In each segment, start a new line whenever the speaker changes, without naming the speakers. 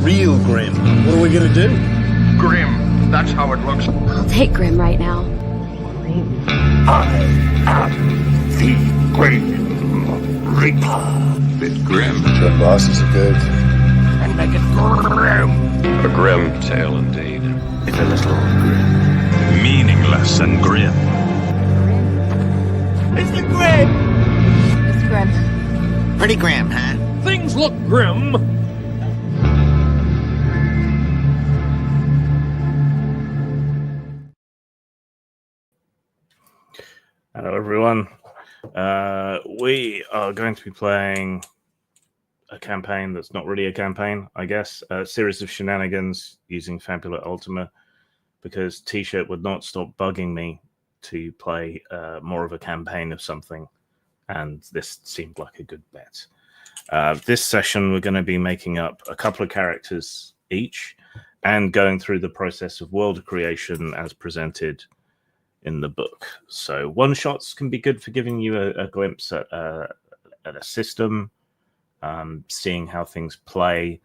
real Grim. What are we gonna do?
Grim. That's how it looks.
I'll take Grim right now.
I am the Grim Reaper.
Bit grim.
The bosses are good.
And make it grim.
A grim tale indeed.
It's a little grim.
Meaningless and grim.
It's the Grim.
It's Grim.
Pretty grim, huh?
Things look grim.
Hello, everyone. We are going to be playing a campaign that's not really a campaign, I guess. A series of shenanigans using Fabula Ultima, because T-Shirt would not stop bugging me to play more of a campaign of something, and this seemed like a good bet. This session, we're going to be making up a couple of characters each and going through the process of world creation as presented in the book. So one-shots can be good for giving you a glimpse at a system, seeing how things play,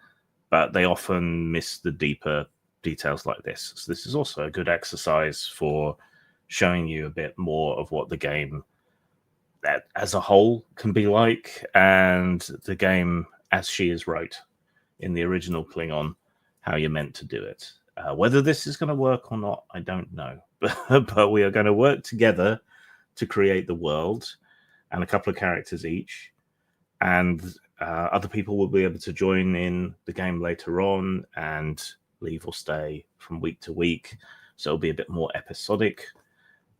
but they often miss the deeper details like this. So this is also a good exercise for showing you a bit more of what the game as a whole can be like, and the game as she is wrote in the original Klingon, how you're meant to do it. Whether this is going to work or not, I don't know. But we are going to work together to create the world and a couple of characters each. And other people will be able to join in the game later on and leave or stay from week to week. So it'll be a bit more episodic.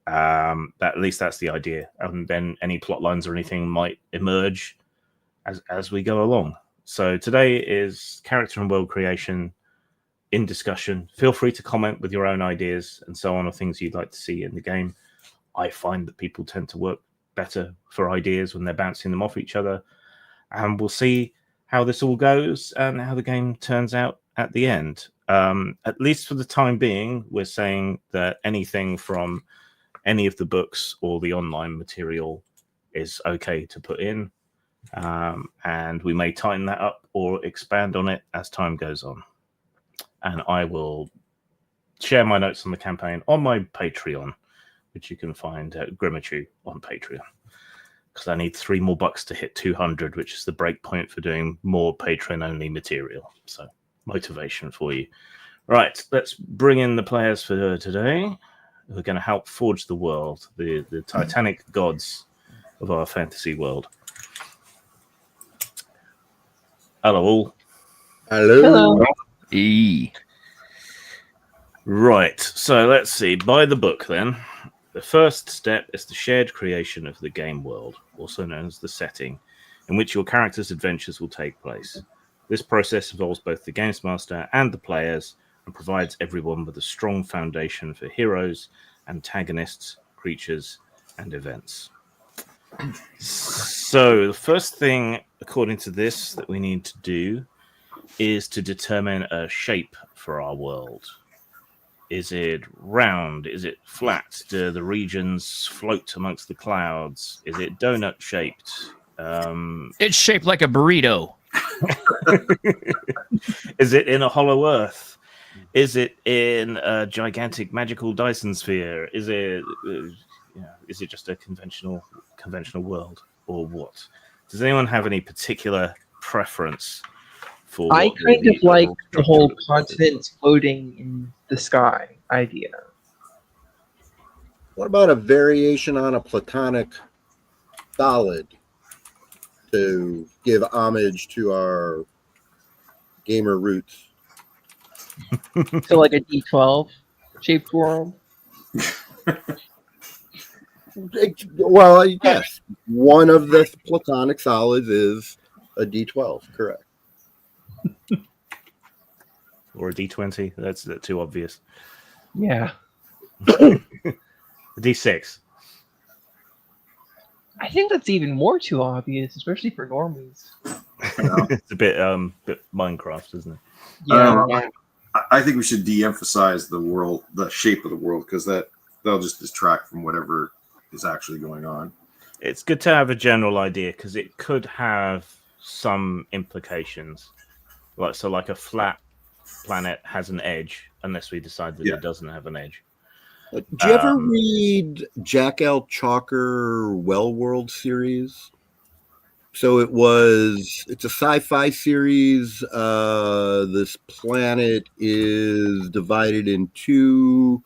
At least that's the idea. And then any plot lines or anything might emerge as we go along. So today is character and world creation in discussion. Feel free to comment with your own ideas and so on, or things you'd like to see in the game. I find that people tend to work better for ideas when they're bouncing them off each other. And we'll see how this all goes and how the game turns out at the end. At least for the time being, we're saying that anything from any of the books or the online material is okay to put in. And we may tighten that up or expand on it as time goes on. And I will share my notes on the campaign on my Patreon, which you can find at Grimachu on Patreon. Because I need $3 more to hit 200, which is the break point for doing more Patreon-only material. So, motivation for you. Right, let's bring in the players for today. Who are going to help forge the world, the titanic gods of our fantasy world. Hello, all.
Hello.
Right, so let's see. By the book, then. The first step is the shared creation of the game world, also known as the setting, in which your character's adventures will take place. This process involves both the games master and the players and provides everyone with a strong foundation for heroes, antagonists, creatures, and events. So the first thing, according to this, that we need to do is to determine a shape for our world. Is it round? Is it flat? Do the regions float amongst the clouds? Is it donut shaped?
It's shaped like a burrito.
Is it in a hollow earth? Is it in a gigantic magical Dyson sphere? Is it just a conventional world, or what? Does anyone have any particular preference for?
I kind of like the whole continents floating in the sky idea.
What about a variation on a platonic solid to give homage to our gamer roots?
So like a D12 shaped world?
Well, yes. One of the platonic solids is a D12, correct.
Or a D20? That's too obvious.
Yeah.
A D6.
I think that's even more too obvious, especially for normies.
It's a bit Minecraft, isn't it?
Yeah.
I think we should de-emphasize the shape of the world, because that'll just distract from whatever is actually going on.
It's good to have a general idea, because it could have some implications. Like a flat planet has an edge, unless we decide that it doesn't have an edge.
Did you ever read Jack L. Chalker Well World series? So it's a sci-fi series. This planet is divided in two.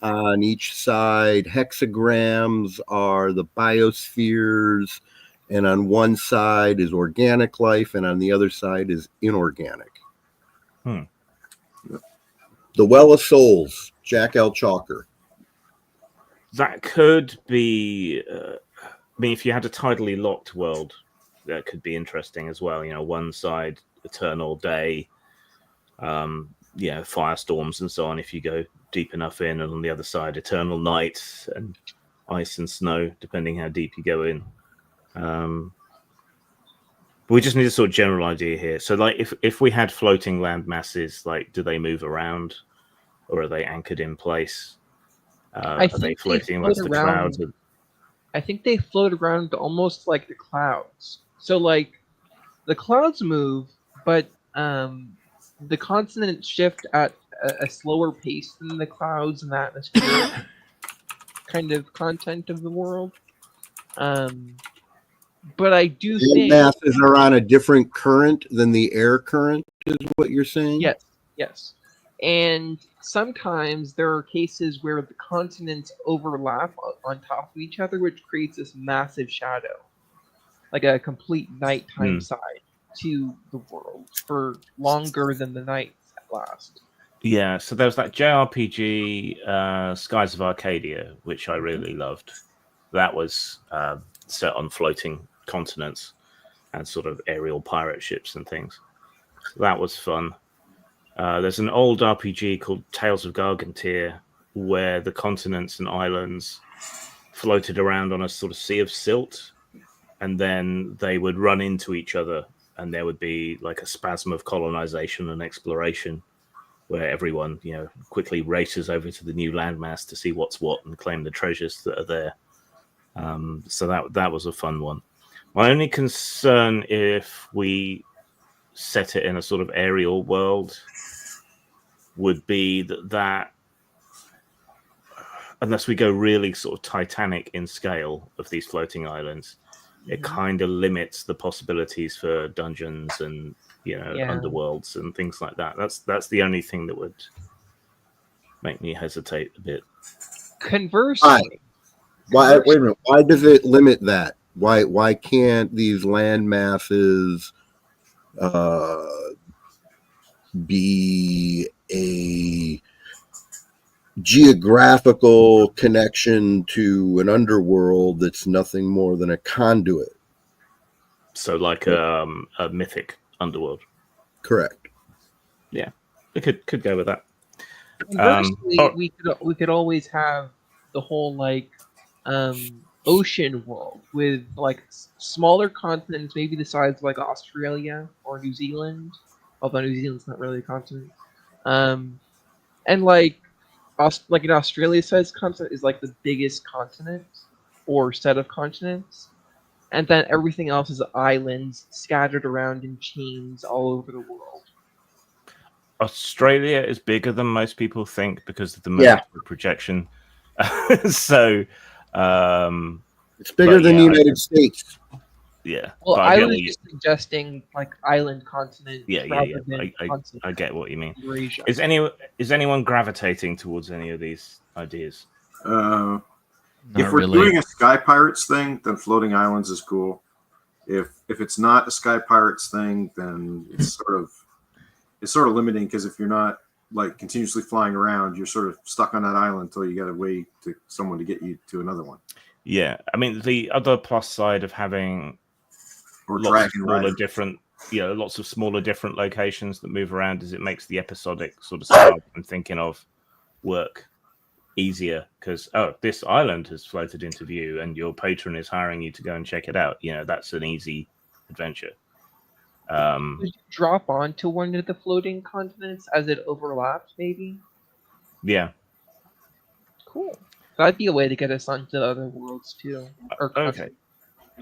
On each side, hexagrams are the biospheres, and on one side is organic life, and on the other side is inorganic. The Well of Souls, Jack L. Chalker.
That could be. I mean, if you had a tidally locked world, that could be interesting as well. One side eternal day, firestorms and so on. If you go deep enough in, and on the other side eternal night and ice and snow, depending how deep you go in. But we just need a sort of general idea here. So, like, if we had floating land masses, like, do they move around, or are they anchored in place? Are they floating amongst the clouds?
I think they float around almost like the clouds. So, like, the clouds move, but the continents shift at a slower pace than the clouds and the atmospheric kind of content of the world. But I do think
masses are on a different current than the air current, is what you're saying?
Yes. And sometimes there are cases where the continents overlap on top of each other, which creates this massive shadow, like a complete nighttime side to the world for longer than the nights last.
Yeah, so there's that JRPG, Skies of Arcadia, which I really loved. That was set on floating continents and sort of aerial pirate ships and things. So that was fun. There's an old RPG called Tales of Gargantia, where the continents and islands floated around on a sort of sea of silt, and then they would run into each other, and there would be like a spasm of colonization and exploration, where everyone, quickly races over to the new landmass to see what's what and claim the treasures that are there. So that was a fun one. My only concern, if we set it in a sort of aerial world, would be that unless we go really sort of Titanic in scale of these floating islands, it kind of limits the possibilities for dungeons and underworlds and things like that. That's the only thing that would make me hesitate a bit.
Conversely,
wait a minute. Why does it limit that? Why can't these land masses be a geographical connection to an underworld that's nothing more than a conduit?
So, like a mythic underworld.
Correct.
Yeah, we could go with that.
Conversely, we could always have the whole ocean world with like smaller continents, maybe the size of like Australia or New Zealand, although New Zealand's not really a continent. And like an Australia-sized continent is like the biggest continent or set of continents, and then everything else is islands scattered around in chains all over the world.
Australia is bigger than most people think because of the molecular projection. So
it's bigger than the United States.
Yeah.
Well, I was just suggesting like island continent.
Yeah. I get what you mean.
Eurasia.
Is anyone gravitating towards any of these ideas?
If we're doing a Sky Pirates thing, then floating islands is cool. If it's not a Sky Pirates thing, then it's sort of limiting, because if you're not like continuously flying around, you're sort of stuck on that island until you get a way to someone to get you to another one. Yeah,
I mean, the other plus side of having lots of smaller different locations that move around is it makes the episodic sort of stuff I'm thinking of work easier, because this island has floated into view and your patron is hiring you to go and check it out. That's an easy adventure.
Would you drop onto one of the floating continents as it overlaps, maybe?
Yeah.
Cool. That'd be a way to get us onto the other worlds too.
Okay.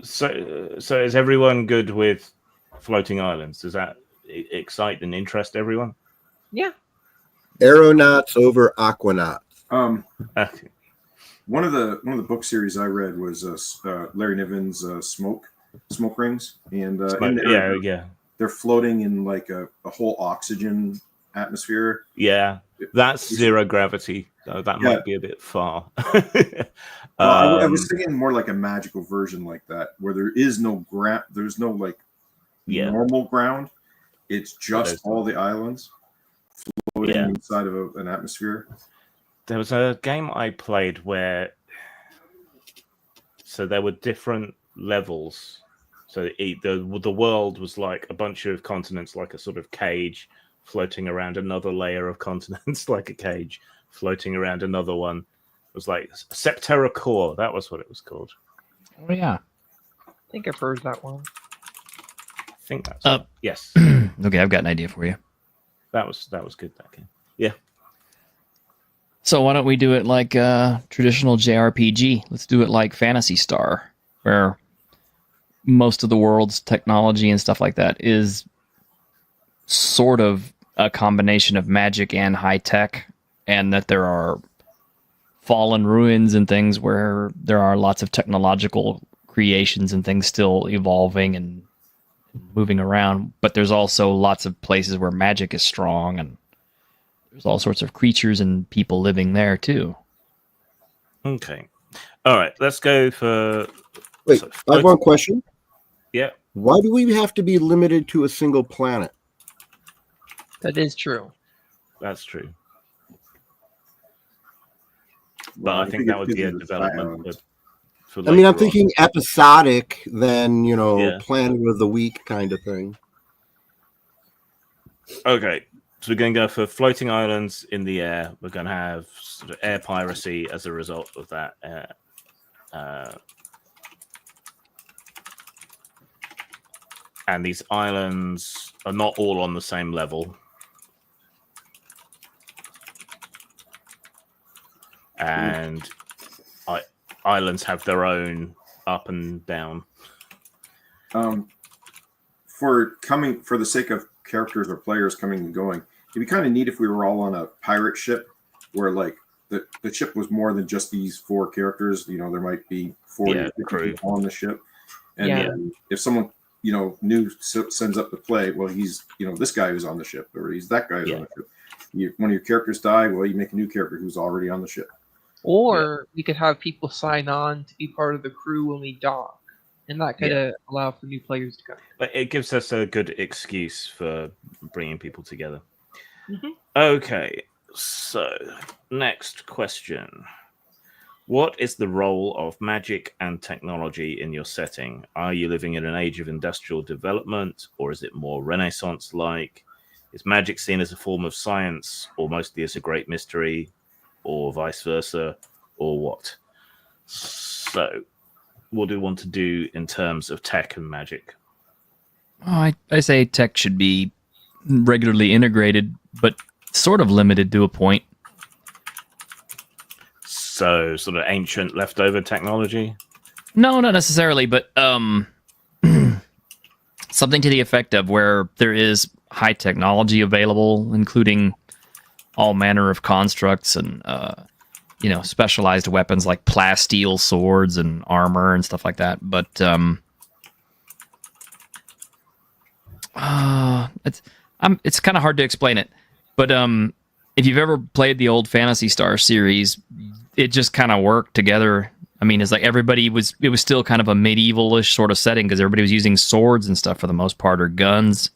So is everyone good with floating islands? Does that excite and interest everyone?
Yeah.
Aeronauts over Aquanauts.
Okay.
One of the book series I read was Larry Niven's Smoke Rings, and in there, they're floating in like a whole oxygen atmosphere.
Yeah, that's zero gravity. That might be a bit far.
I was thinking more like a magical version like that, where there is no ground. There's no like normal ground. It's just all the islands floating inside of an atmosphere.
There was a game I played where, so there were different levels. So the world was like a bunch of continents, like a sort of cage floating around another layer of continents, like a cage floating around another one. It was like Septerra Core. That was what it was called.
Oh yeah,
I think I've heard that one.
I think that's yes.
Okay, I've got an idea for you.
That was good. That game. Yeah.
So why don't we do it like traditional JRPG? Let's do it like Phantasy Star, where most of the world's technology and stuff like that is sort of a combination of magic and high tech, and that there are fallen ruins and things where there are lots of technological creations and things still evolving and moving around, but there's also lots of places where magic is strong, and there's all sorts of creatures and people living there too.
Okay. All right, let's go for...
Wait, I have one question.
Yeah.
Why do we have to be limited to a single planet?
That is true.
That's true. But I think that would be a development.
I mean, I'm thinking episodic, then, planet of the week kind of thing.
Okay, so we're going to go for floating islands in the air. We're going to have sort of air piracy as a result of that. And these islands are not all on the same level. And islands have their own up and down.
For the sake of characters or players coming and going, it'd be kind of neat if we were all on a pirate ship where like the ship was more than just these 4 characters. There might be 40 crew on the ship. And if someone, new sends up to play, well, he's, this guy who's on the ship, or he's that guy who's on the ship. One of your characters die, well, you make a new character who's already on the ship.
Or we could have people sign on to be part of the crew when we dock, and that could allow for new players to come.
But it gives us a good excuse for bringing people together. Mm-hmm. Okay, so next question. What is the role of magic and technology in your setting? Are you living in an age of industrial development, or is it more Renaissance-like? Is magic seen as a form of science, or mostly as a great mystery, or vice versa, or what? So, what do we want to do in terms of tech and magic?
I say tech should be regularly integrated, but sort of limited to a point.
So, sort of ancient leftover technology?
No, not necessarily, but something to the effect of where there is high technology available, including all manner of constructs and specialized weapons like plasteel swords and armor and stuff like that. But it's kind of hard to explain it. But if you've ever played the old Phantasy Star series, it just kind of worked together. I mean, it's like it was still kind of a medieval-ish sort of setting because everybody was using swords and stuff for the most part, or guns.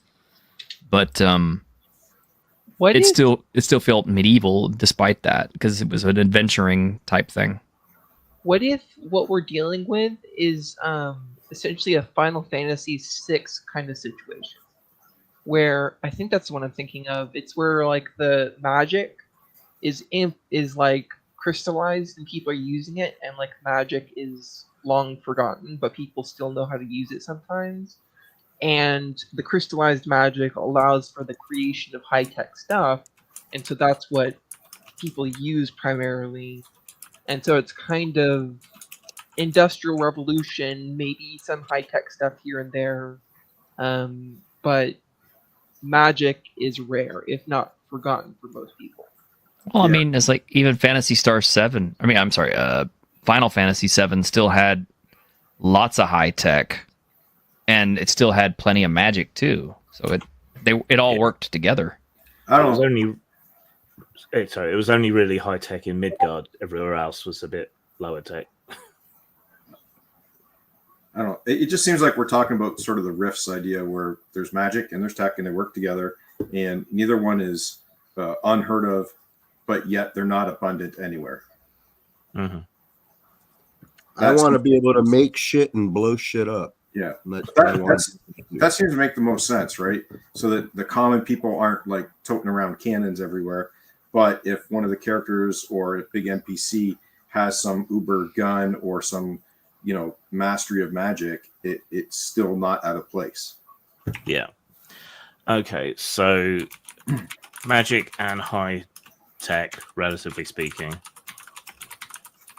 But it still felt medieval despite that, because it was an adventuring type thing.
What if what we're dealing with is essentially a Final Fantasy VI kind of situation, where I think that's what I'm thinking of. It's where like the magic is like crystallized and people are using it, and like magic is long forgotten, but people still know how to use it sometimes. And the crystallized magic allows for the creation of high-tech stuff, and so that's what people use primarily. And so it's kind of industrial revolution, maybe some high-tech stuff here and there, but magic is rare, if not forgotten for most people.
Well, I mean, it's like even Phantasy Star 7. I mean, I'm sorry, Final Fantasy 7 still had lots of high tech, and it still had plenty of magic too. So it all worked together.
I don't
It was
know.
only it was only really high tech in Midgard. Everywhere else was a bit lower tech.
I don't know. It just seems like we're talking about sort of the Rifts idea where there's magic and there's tech and they work together, and neither one is unheard of, but yet they're not abundant anywhere.
Mm-hmm.
I want to be able to make shit and blow shit up.
Yeah,
that
seems to make the most sense, right? So that the common people aren't like toting around cannons everywhere. But if one of the characters or a big NPC has some uber gun or some, mastery of magic, it's still not out of place.
Yeah. Okay, so magic and high tech, relatively speaking.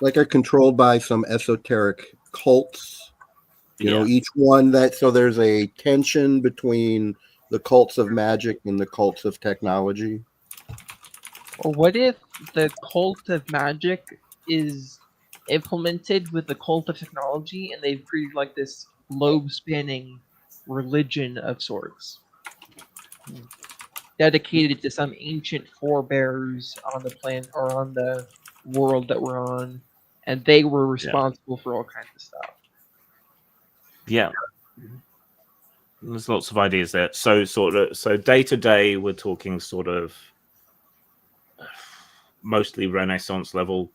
like are controlled by some esoteric cults. Each one so there's a tension between the cults of magic and the cults of technology.
Or what if the cult of magic is implemented with the cult of technology, and they've created like this globe-spanning religion of sorts, dedicated to some ancient forebears on the planet or on the world that we're on, and they were responsible for all kinds of stuff.
Yeah. There's lots of ideas there. So day to day, we're talking sort of mostly Renaissance level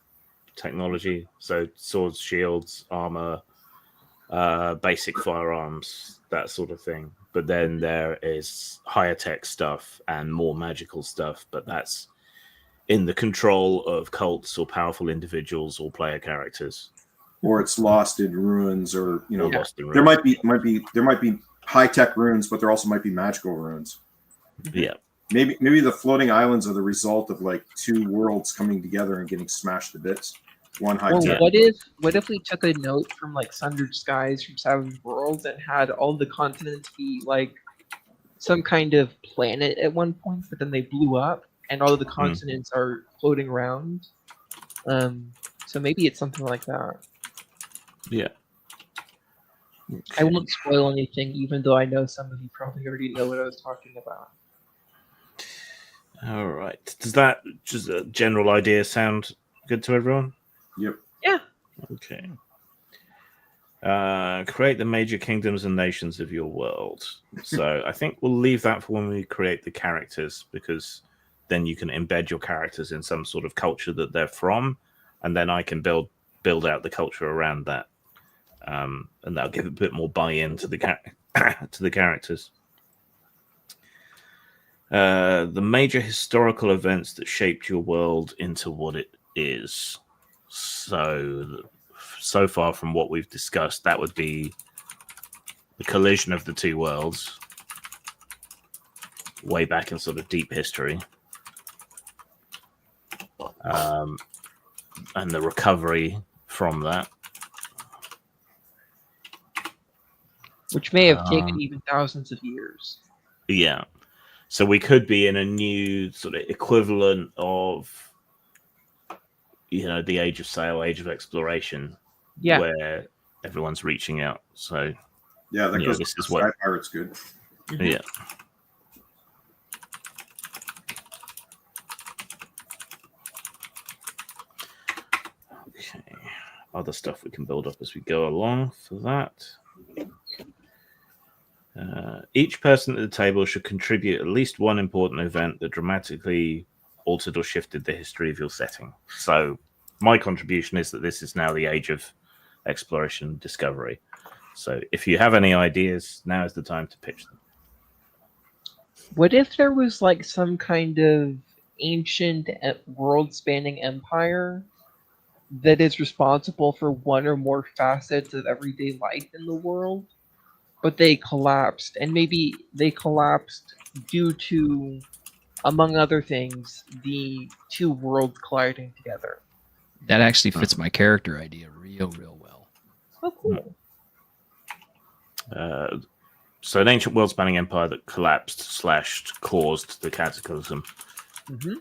technology. So swords, shields, armor, basic firearms, that sort of thing. But then there is higher tech stuff and more magical stuff, but that's in the control of cults or powerful individuals or player characters.
Or it's lost in ruins, or
lost in ruins.
there might be high tech ruins, but there also might be magical ruins.
Yeah.
Maybe the floating islands are the result of like two worlds coming together and getting smashed to bits. One high tech.
What if we took a note from like Sundered Skies from Savage Worlds and had all the continents be like some kind of planet at one point, but then they blew up and all of the continents are floating around? So maybe it's something like that.
Yeah.
I won't spoil anything, even though I know some of you probably already know what I was talking about.
All right. Does that just a general idea sound good to everyone?
Yep.
Yeah.
Okay. Create the major kingdoms and nations of your world. So I think we'll leave that for when we create the characters, because then you can embed your characters in some sort of culture that they're from, and then I can build out the culture around that. And that'll give a bit more buy-in to the characters. The major historical events that shaped your world into what it is. So far from what we've discussed, that would be the collision of the two worlds way back in sort of deep history. And the recovery from that.
Which may have taken even thousands of years.
Yeah. So we could be in a new sort of equivalent of, the Age of Sail, Age of Exploration, where everyone's reaching out. So
yeah, that goes.
This is
Sky Pirate's good.
Yeah. Okay. Other stuff we can build up as we go along for that. Each person at the table should contribute at least one important event that dramatically altered or shifted the history of your setting. So my contribution is that this is now the age of exploration and discovery. So if you have any ideas, now is the time to pitch them.
What if there was like some kind of ancient world-spanning empire that is responsible for one or more facets of everyday life in the world, but they collapsed, and maybe they collapsed due to, among other things, the two worlds colliding together?
That actually fits my character idea real well.
Oh, cool.
So an ancient world-spanning empire that collapsed / caused the cataclysm.
Mm-hmm.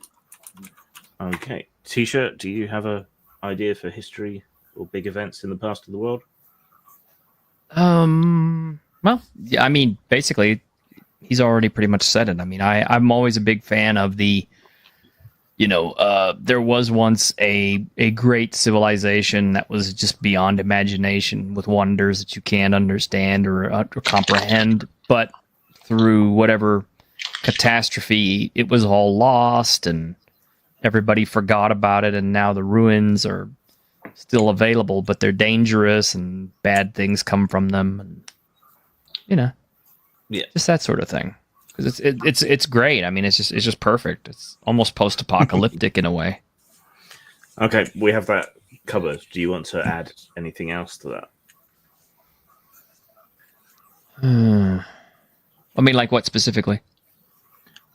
Okay. T-shirt, do you have a idea for history or big events in the past of the world?
Well, yeah, I mean, basically, he's already pretty much said it. I mean, I'm always a big fan of the, there was once a great civilization that was just beyond imagination with wonders that you can't understand or comprehend, but through whatever catastrophe, it was all lost and everybody forgot about it, and now the ruins are still available, but they're dangerous and bad things come from them, and just that sort of thing. Because it's great. I mean, it's just perfect. It's almost post-apocalyptic in a way.
Okay, we have that covered. Do you want to add anything else to that?
I mean, like what specifically?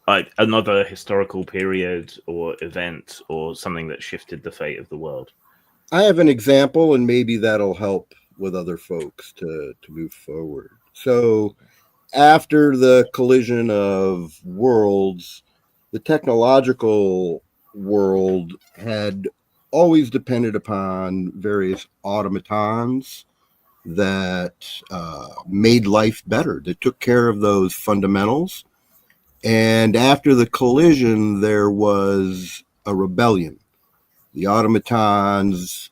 Like another historical period or event or something that shifted the fate of the world.
I have an example, and maybe that'll help with other folks to move forward. So after the collision of worlds, the technological world had always depended upon various automatons that made life better, that took care of those fundamentals. And after the collision, there was a rebellion. The automatons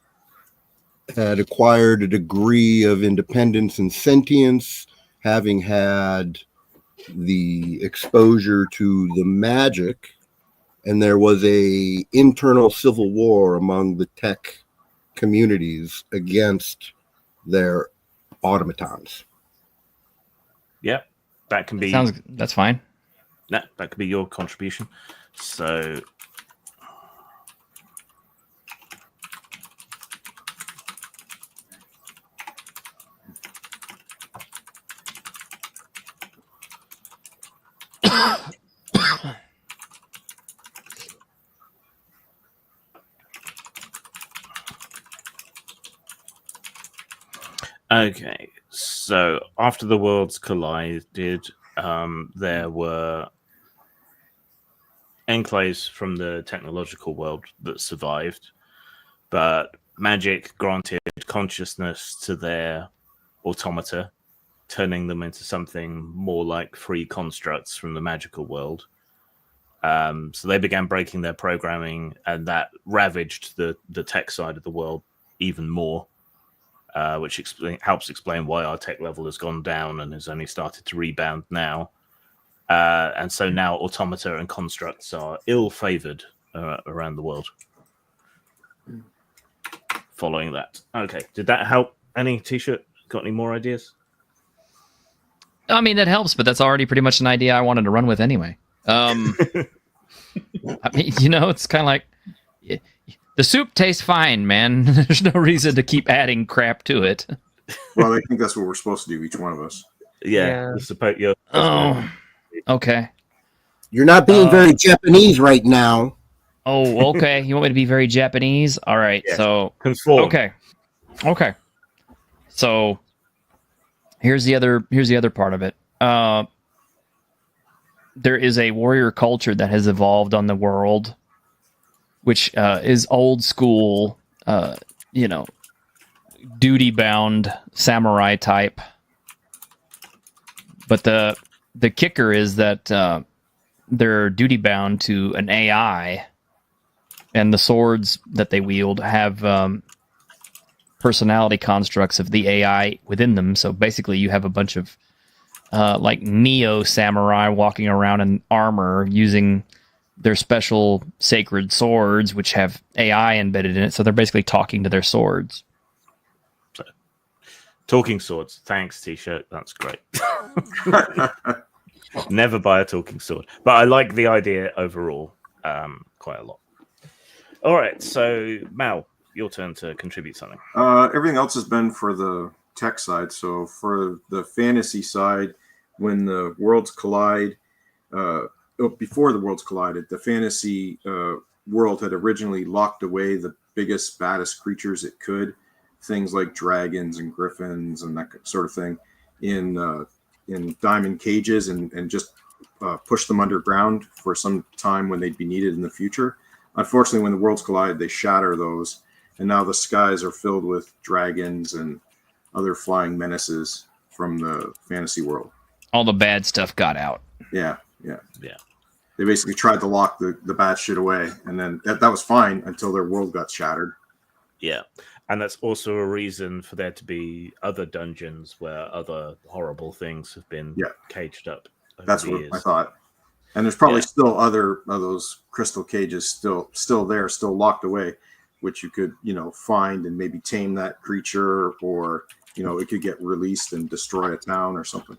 had acquired a degree of independence and sentience, having had the exposure to the magic, and there was a internal civil war among the tech communities against their automatons.
Yeah, that can be.
That's fine.
That could be your contribution. So. Okay, so after the worlds collided, there were enclaves from the technological world that survived, but magic granted consciousness to their automata, turning them into something more like free constructs from the magical world. So they began breaking their programming, and that ravaged the tech side of the world even more. Which helps explain why our tech level has gone down and has only started to rebound now. And so now automata and constructs are ill-favored around the world. Following that. Okay, did that help any? T-shirt? Got any more ideas?
I mean, that helps, but that's already pretty much an idea I wanted to run with anyway. I mean, it's kind of like... The soup tastes fine, man. There's no reason to keep adding crap to it.
Well, I think that's what we're supposed to do, each one of us.
Yeah.
Oh, okay.
You're not being very Japanese right now.
Oh, okay. You want me to be very Japanese? All right.
Yeah.
So
conform.
Okay. So here's the other part of it. There is a warrior culture that has evolved on the world, which is old school, duty-bound samurai type. But the kicker is that they're duty-bound to an AI, and the swords that they wield have personality constructs of the AI within them. So basically, you have a bunch of like neo-samurai walking around in armor using their special sacred swords, which have AI embedded in it. So they're basically talking to their swords.
So, talking swords. Thanks, T-shirt. That's great. Never buy a talking sword. But I like the idea overall quite a lot. All right. So, Mal, your turn to contribute something.
Everything else has been for the tech side. So for the fantasy side, when the worlds collide, before the worlds collided, the fantasy world had originally locked away the biggest, baddest creatures it could, things like dragons and griffins and that sort of thing, in diamond cages and just push them underground for some time when they'd be needed in the future. Unfortunately, when the worlds collide, they shatter those, and now the skies are filled with dragons and other flying menaces from the fantasy world.
All the bad stuff got out.
Yeah.
Yeah.
They basically tried to lock the bad shit away, and then that was fine until their world got shattered.
Yeah. And that's also a reason for there to be other dungeons where other horrible things have been caged up.
That's what I thought. And there's probably still other of those crystal cages still there, still locked away, which you could, find and maybe tame that creature, or, it could get released and destroy a town or something.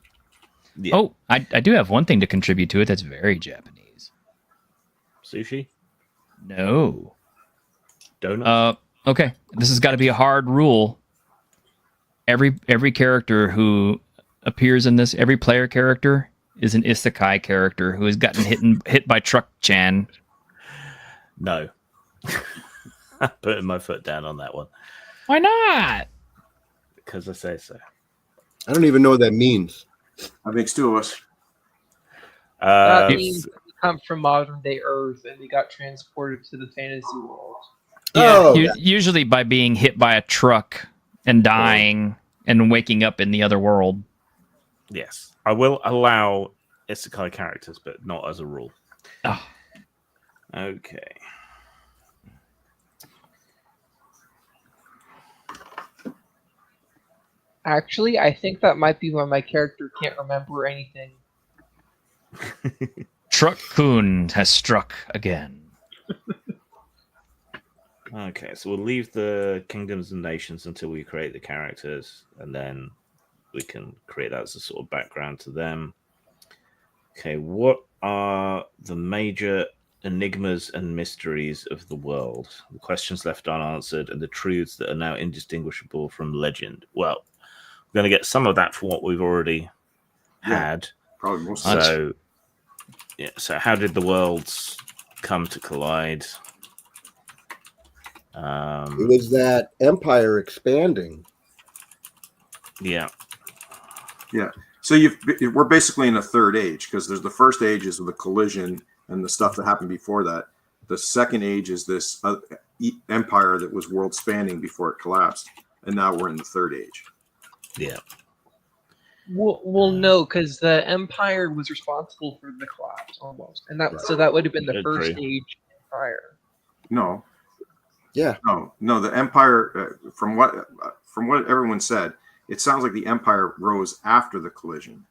Yeah.
Oh, I do have one thing to contribute to it that's very Japanese.
Sushi?
No.
Donuts?
Okay. This has got to be a hard rule. Every character who appears in this, every player character is an isekai character who has gotten hit by Truck-chan.
No. I'm putting my foot down on that one.
Why not?
Because I say so.
I don't even know what that means.
That makes two of us.
That means that we come from modern day Earth and we got transported to the fantasy world.
Yeah, usually by being hit by a truck and dying and waking up in the other world.
Yes. I will allow isekai characters, but not as a rule.
Oh.
Okay.
Actually, I think that might be why my character can't remember anything.
Truck-kun has struck again.
Okay, so we'll leave the kingdoms and nations until we create the characters, and then we can create that as a sort of background to them. Okay, what are the major enigmas and mysteries of the world? The questions left unanswered and the truths that are now indistinguishable from legend. Well, we're going to get some of that from what we've already had.
Probably most.
So how did the worlds come to collide?
It was that empire expanding.
Yeah.
So we're basically in a third age, because there's the first age is the collision and the stuff that happened before that. The second age is this empire that was world spanning before it collapsed, and now we're in the third age.
Yeah.
Well, no, because the empire was responsible for the collapse almost, and so that would have been the first age empire.
No.
Yeah.
No. The empire, from what everyone said, it sounds like the empire rose after the collision.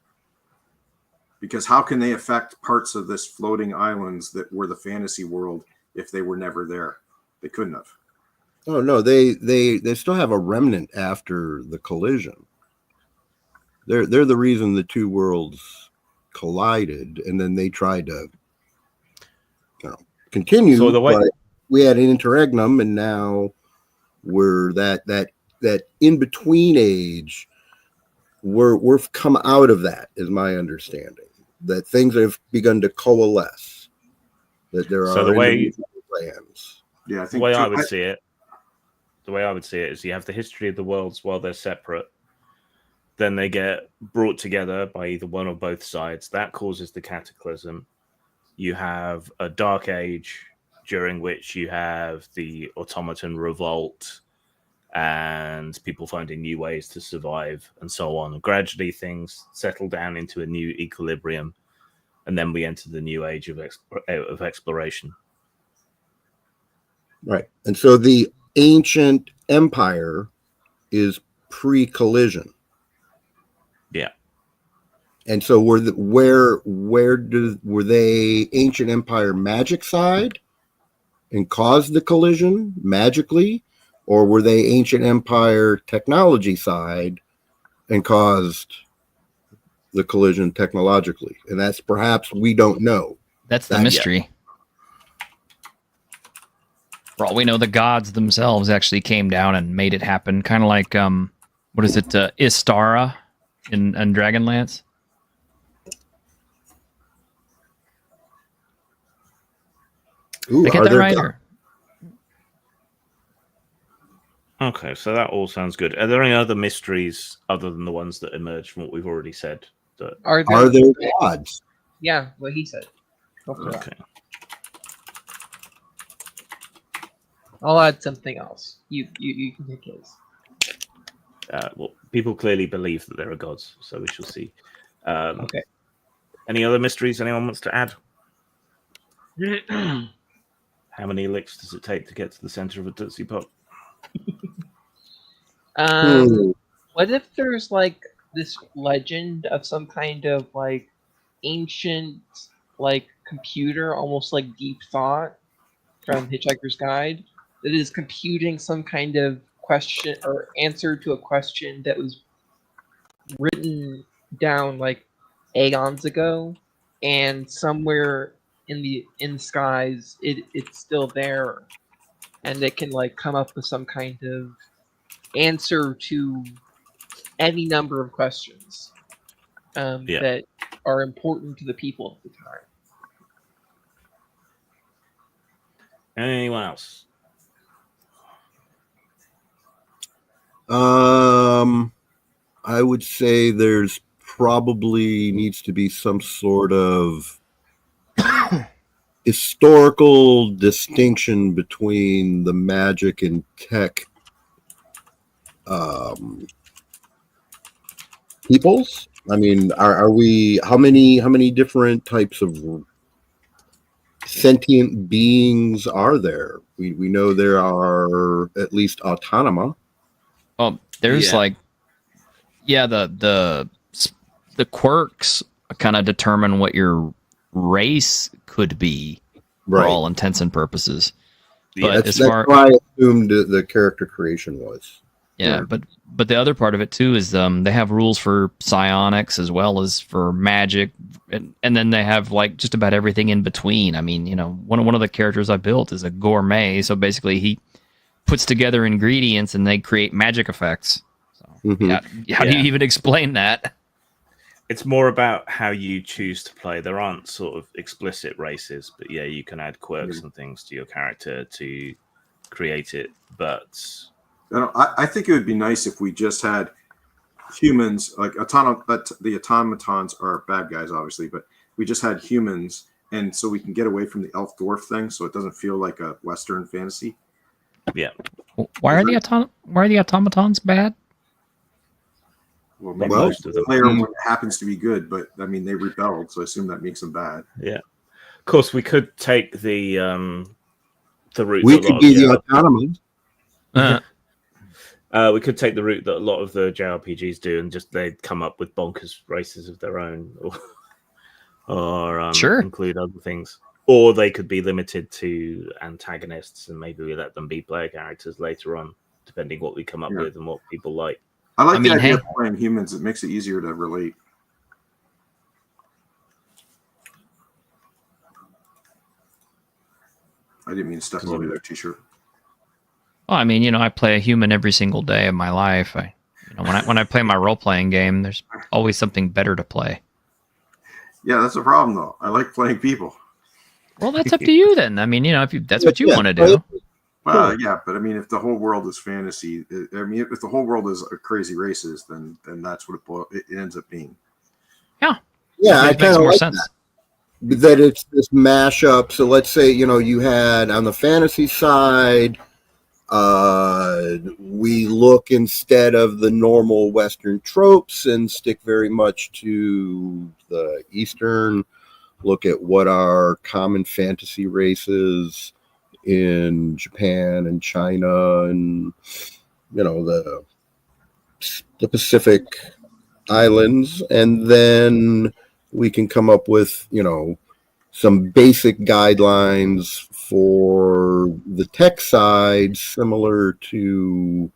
Because how can they affect parts of this floating islands that were the fantasy world if they were never there? They couldn't have.
Oh no, they still have a remnant after the collision. They're the reason the two worlds collided, and then they tried to continue.
So
but we had an interregnum, and now we're that in between age. We've come out of that, is my understanding. That things have begun to coalesce. That there are plans.
Yeah, I think
the way I would see it is you have the history of the worlds while they're separate. Then they get brought together by either one or both sides. That causes the cataclysm. You have a dark age during which you have the automaton revolt and people finding new ways to survive and so on. And gradually things settle down into a new equilibrium. And then we enter the new age of exploration.
Right. And so the ancient empire is pre-collision.
Yeah.
And so were they ancient empire magic side and caused the collision magically, or were they ancient empire technology side and caused the collision technologically? And that's perhaps we don't know.
That's the mystery. For all we know, the gods themselves actually came down and made it happen. Kind of like, what is it, Istara in Dragonlance?
Ooh,
I get that right?
Okay, so that all sounds good. Are there any other mysteries other than the ones that emerged from what we've already said?
Are there gods?
Yeah, what he said. Go for that.
Okay.
I'll add something else. You can take his.
Well, people clearly believe that there are gods, so we shall see.
Okay.
Any other mysteries anyone wants to add? How many licks does it take to get to the center of a Tootsie Pop?
What if there's like this legend of some kind of like ancient like computer, almost like Deep Thought from Hitchhiker's Guide, that is computing some kind of question or answer to a question that was written down like aeons ago, and somewhere in the skies it's still there, and it can like come up with some kind of answer to any number of questions that are important to the people at the time.
Anyone else?
I would say there's probably needs to be some sort of historical distinction between the magic and tech peoples. I mean, are we how many different types of sentient beings are there? We know there are at least autonoma.
Well, there's the quirks kind of determine what your race could be for all intents and purposes. But
that's why I assumed the character creation was.
Yeah, but the other part of it too is they have rules for psionics as well as for magic, and then they have like just about everything in between. I mean, you know, one of the characters I built is a gourmet, so basically he puts together ingredients and they create magic effects. So how do you even explain that?
It's more about how you choose to play. There aren't sort of explicit races, but yeah, you can add quirks and things to your character to create it. But
I think it would be nice if we just had humans, like the automatons are bad guys, obviously, but we just had humans, and so we can get away from the elf dwarf thing, so it doesn't feel like a Western fantasy.
Yeah.
Why are the automatons bad?
Well, maybe the player one happens to be good, but I mean they rebelled, so I assume that makes them bad.
Yeah. Of course, we could take the route.
We could be the autonomous.
We could take the route that a lot of the JRPGs do, and just they'd come up with bonkers races of their own, or include other things. Or they could be limited to antagonists, and maybe we let them be player characters later on, depending what we come up with and what people like.
I like the idea of playing humans. It makes it easier to relate. I didn't mean to step over their t-shirt.
Well, I mean, you know, I play a human every single day of my life. When I play my role-playing game, there's always something better to play.
Yeah, that's a problem, though. I like playing people.
Well, that's up to you then. I mean, you know, if that's what you want to do.
Well, yeah, but I mean, if the whole world is fantasy, I mean, if the whole world is crazy races, then that's what it ends up being.
Yeah.
Yeah, I
makes
kind of
more
like
sense.
That it's this mashup. So let's say, you know, you had on the fantasy side, we look instead of the normal Western tropes and stick very much to the Eastern. Look at what are common fantasy races in Japan and China and, you know, the Pacific Islands. And then we can come up with, you know, some basic guidelines for the tech side, similar to, you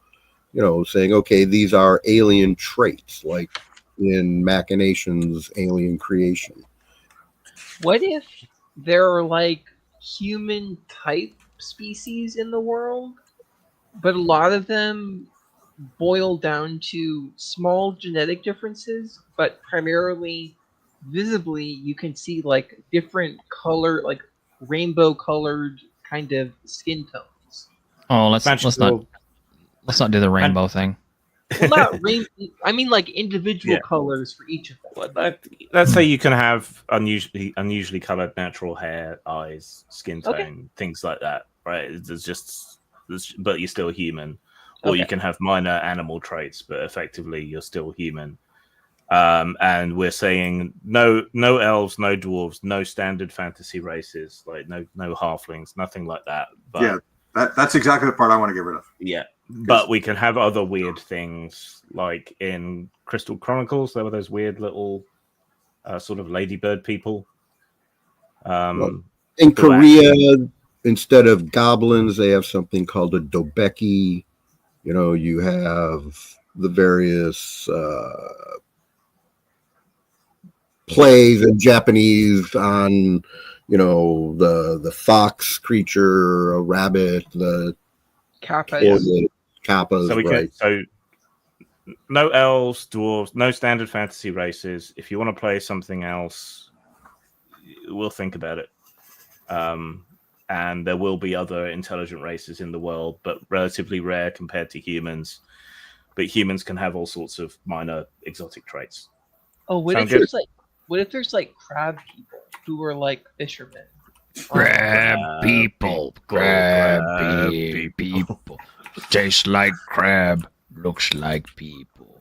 know, saying, okay, these are alien traits, like in Machinations, Alien Creation.
What if there are like human type species in the world, but a lot of them boil down to small genetic differences, but primarily visibly you can see like different color, like rainbow colored kind of skin tones.
Oh, let's not do the rainbow thing.
Well, not rain. I mean, like individual
Yeah.
colors for each of them.
Well, let's say you can have unusually colored natural hair, eyes, skin tone,
Okay.
things like that, right? But you're still human. Or you
Okay.
can have minor animal traits, but effectively you're still human. And we're saying no elves, no dwarves, no standard fantasy races, like no halflings, nothing like that. But
Yeah, that's exactly the part I want to get rid of.
yeah, but we can have other weird things, like in Crystal Chronicles, there were those weird little sort of ladybird people.
In Korea, instead of goblins, they have something called a dobeki. You know, you have the various plays in Japanese on, the fox creature, a rabbit, the
Kappas.
kappas,
So we
right?
so no elves, dwarves, no standard fantasy races. If you want to play something else, we'll think about it. And there will be other intelligent races in the world, but relatively rare compared to humans. But humans can have all sorts of minor exotic traits.
Oh, what if there's like crab people who are like fishermen?
Crab people. Tastes like crab. Looks like people.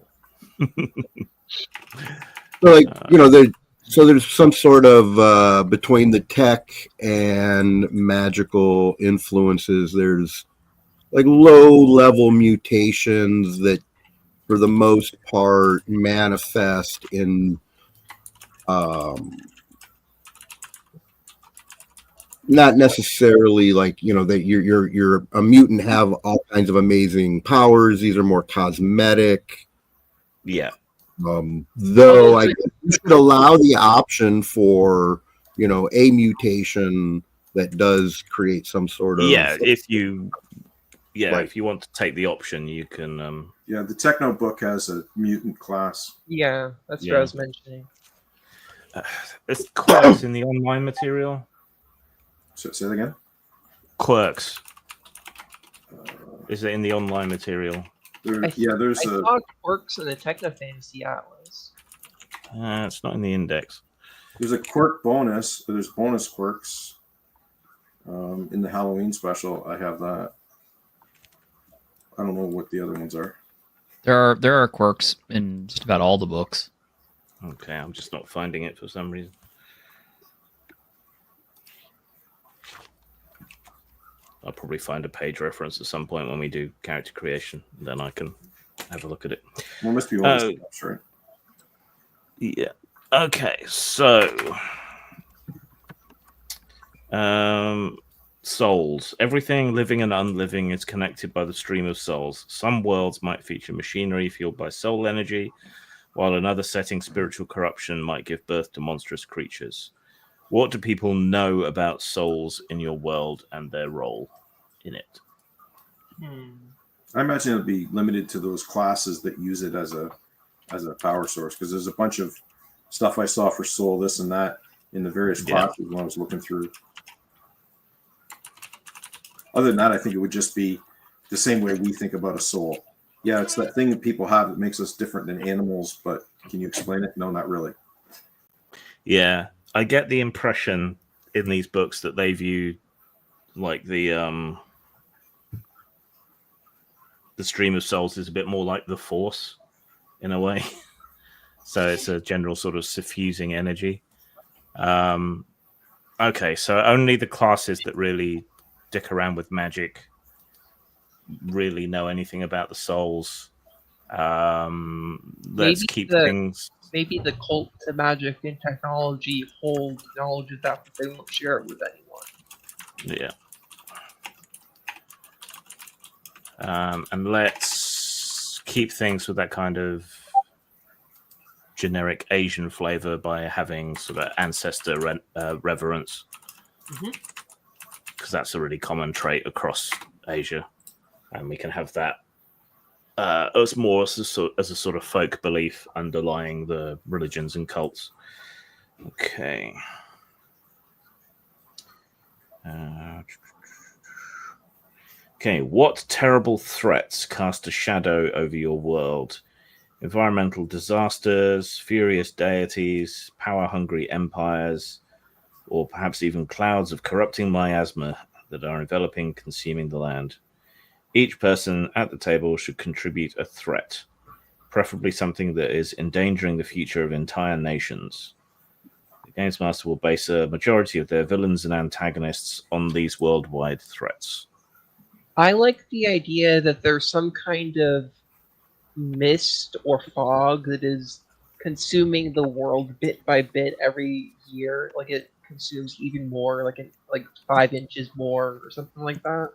So there's some sort of between the tech and magical influences. There's like low-level mutations that, for the most part, manifest in not necessarily like that you're a mutant, have all kinds of amazing powers. These are more cosmetic.
Yeah.
Though I guess you should allow the option for a mutation that does create some sort of
if you want to take the option, you can.
Yeah, the Techno book has a mutant class.
Yeah, that's what I was mentioning.
There's quirks in the online material.
So, say that again.
Quirks. Is it in the online material?
I
saw quirks in the Techno Fantasy Atlas.
It's not in the index.
There's a quirk bonus. There's bonus quirks in the Halloween special. I have that. I don't know what the other ones are.
There are quirks in just about all the books.
Okay, I'm just not finding it for some reason. I'll probably find a page reference at some point when we do character creation. Then I can have a look at it.
Well, must be one steps, right?
Yeah. Okay, so souls. Everything living and unliving is connected by the stream of souls. Some worlds might feature machinery fueled by soul energy, while another setting, spiritual corruption, might give birth to monstrous creatures. What do people know about souls in your world and their role in it?
I imagine it'll be limited to those classes that use it as a power source, because there's a bunch of stuff I saw for soul, this and that, in the various classes when I was looking through. Other than that, I think it would just be the same way we think about a soul. Yeah, it's that thing that people have that makes us different than animals, but can you explain it? No, not really.
Yeah, I get the impression in these books that they view like the stream of souls is a bit more like the Force in a way. So it's a general sort of suffusing energy. Okay, so only the classes that really dick around with magic really know anything about the souls. Let's keep things.
Maybe the cult to magic and technology hold knowledge of that, but they won't share it with anyone.
Yeah. And let's keep things with that kind of generic Asian flavor by having sort of ancestor reverence, because that's a really common trait across Asia, and we can have that as a sort of folk belief underlying the religions and cults. Okay. Okay, what terrible threats cast a shadow over your world? Environmental disasters, furious deities, power-hungry empires, or perhaps even clouds of corrupting miasma that are enveloping, consuming the land. Each person at the table should contribute a threat, preferably something that is endangering the future of entire nations. The Games Master will base a majority of their villains and antagonists on these worldwide threats.
I like the idea that there's some kind of mist or fog that is consuming the world bit by bit every year. Like it consumes even more, like 5 inches more or something like that.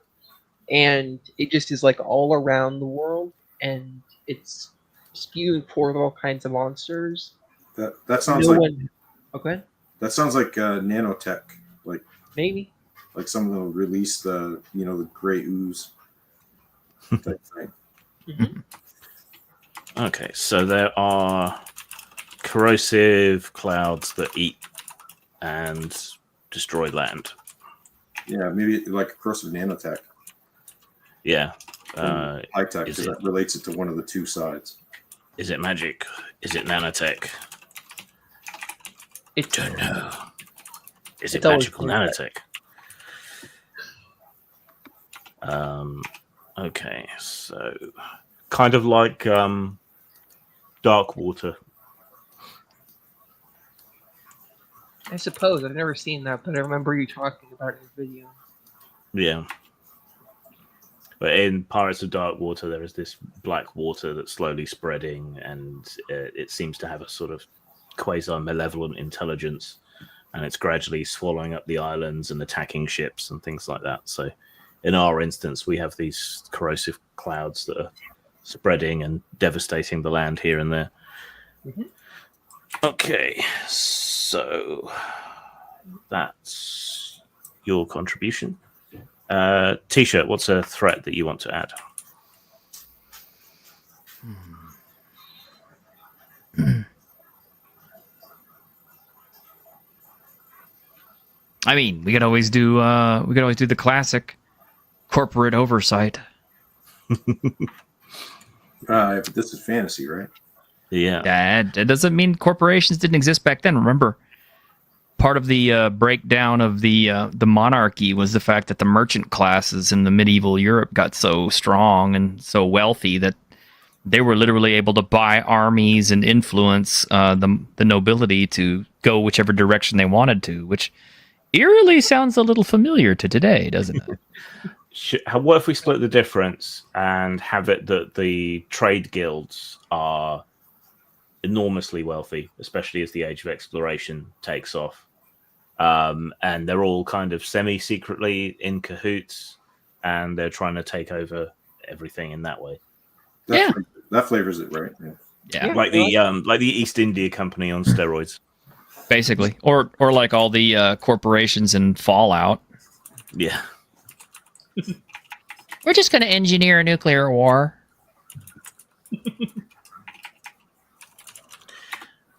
And it just is like all around the world, and it's spewing forth all kinds of monsters.
That sounds
No
like
one. Okay,
that sounds like nanotech,
maybe.
like someone will release the the gray ooze type thing.
Mm-hmm.
Okay, so there are corrosive clouds that eat and destroy land.
Yeah, maybe like a corrosive nanotech.
Yeah.
High tech, because that relates it to one of the two sides.
Is it magic? Is it nanotech?
I
don't know. Is it
It's always
magical
nanotech.
nanotech? Okay, so kind of like dark water.
I suppose I've never seen that, but I remember you talking about it in the video.
Yeah. But in Pirates of Dark Water, there is this black water that's slowly spreading, and it seems to have a sort of quasi-malevolent intelligence, and it's gradually swallowing up the islands and attacking ships and things like that. So in our instance, we have these corrosive clouds that are spreading and devastating the land here and there.
Mm-hmm.
Okay, so that's your contribution. T-shirt, what's a threat that you want to add?
I mean, we could always do the classic corporate oversight.
But this is fantasy, right?
Yeah.
That doesn't mean corporations didn't exist back then. Remember, part of the breakdown of the monarchy was the fact that the merchant classes in the medieval Europe got so strong and so wealthy that they were literally able to buy armies and influence the nobility to go whichever direction they wanted to, which eerily sounds a little familiar to today, doesn't it?
What if we split the difference and have it that the trade guilds are enormously wealthy, especially as the Age of Exploration takes off, and they're all kind of semi-secretly in cahoots, and they're trying to take over everything in that way.
That flavors it, right?
Yeah.
Like the East India Company on steroids,
basically, or like all the corporations in Fallout.
Yeah.
We're just going to engineer a nuclear war.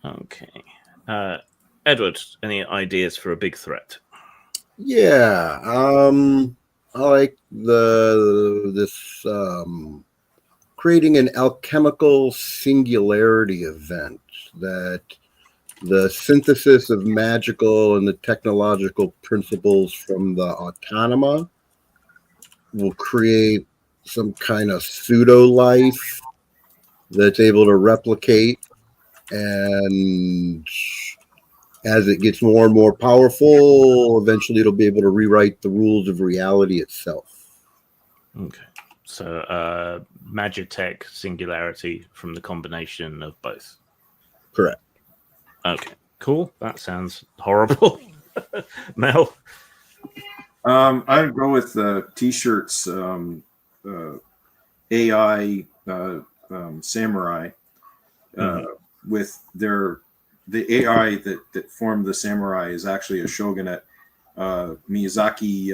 Okay. Edward, any ideas for a big threat?
Yeah. I like this creating an alchemical singularity event, that the synthesis of magical and the technological principles from the Autonoma will create some kind of pseudo life that's able to replicate, and as it gets more and more powerful, eventually it'll be able to rewrite the rules of reality itself.
Okay. So Magitech singularity from the combination of both.
Correct.
Okay. Cool. That sounds horrible. Mel?
I'd go with T-shirts, AI samurai, with the AI that formed the samurai is actually a shogunate, Miyazaki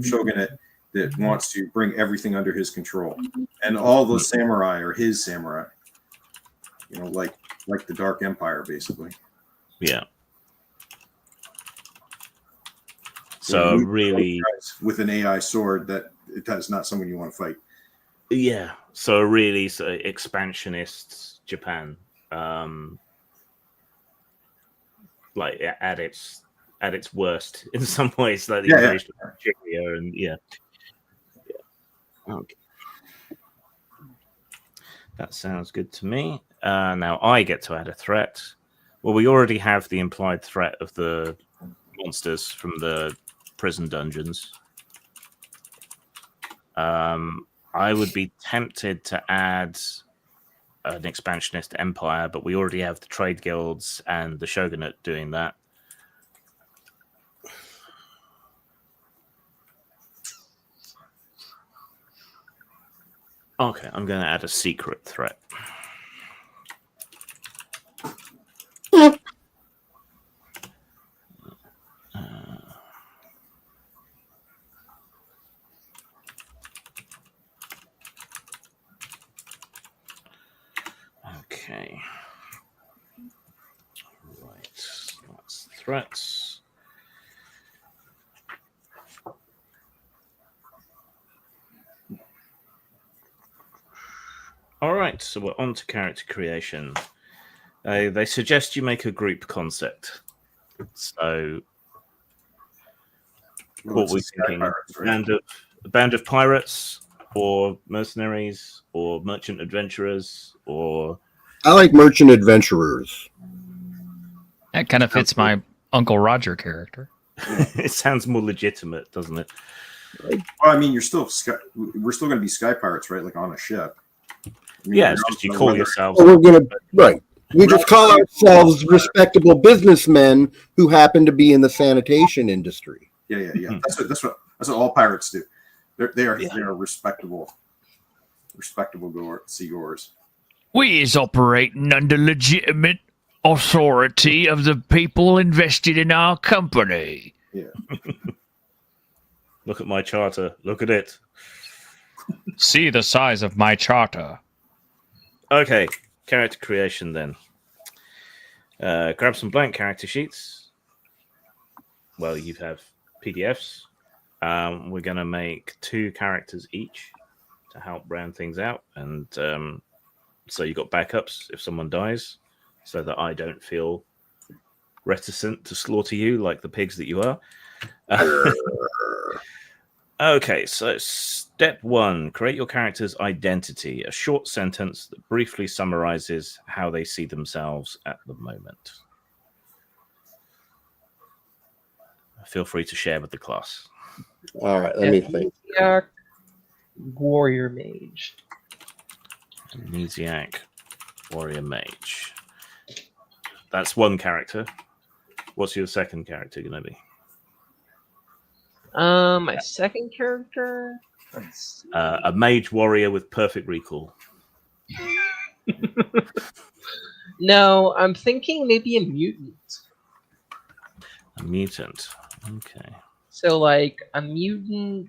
shogunate that wants to bring everything under his control, and all the samurai are his samurai. Like the Dark Empire, basically.
Yeah. So really,
with an AI sword that that is not someone you want to fight.
Yeah, so really expansionist Japan, like at its worst in some ways, like the invasion of Nigeria, and okay, that sounds good to me. Now I get to add a threat. Well, we already have the implied threat of the monsters from the prison dungeons. I would be tempted to add an expansionist empire, but we already have the trade guilds and the shogunate doing that. Okay, I'm going to add a secret threat. Okay. Right. That's threats. All right, so we're on to character creation. They suggest you make a group concept. So, what we're thinking: a band of pirates, or mercenaries, or merchant adventurers, or
I like merchant adventurers.
That kind of fits my Uncle Roger character.
It sounds more legitimate, doesn't it?
Well, I mean, we're still going to be sky pirates, right? Like on a ship. I mean,
Yeah, it's just you call yourselves.
Well, we just call ourselves respectable businessmen who happen to be in the sanitation industry.
Yeah. That's what all pirates do. They are respectable seagoers.
We is operating under legitimate authority of the people invested in our company.
Yeah.
Look at my charter. Look at it.
See the size of my charter.
Okay, character creation then. Grab some blank character sheets. Well, you have PDFs. We're going to make 2 characters each to help round things out. And so you've got backups if someone dies, so that I don't feel reticent to slaughter you like the pigs that you are. Okay, so step 1, create your character's identity, a short sentence that briefly summarizes how they see themselves at the moment. Feel free to share with the class.
All right, let me think.
Warrior mage.
Amnesiac warrior mage. That's one character. What's your second character going to be?
My second character.
A mage warrior with perfect recall.
No, I'm thinking maybe a mutant.
A mutant. Okay.
So like a mutant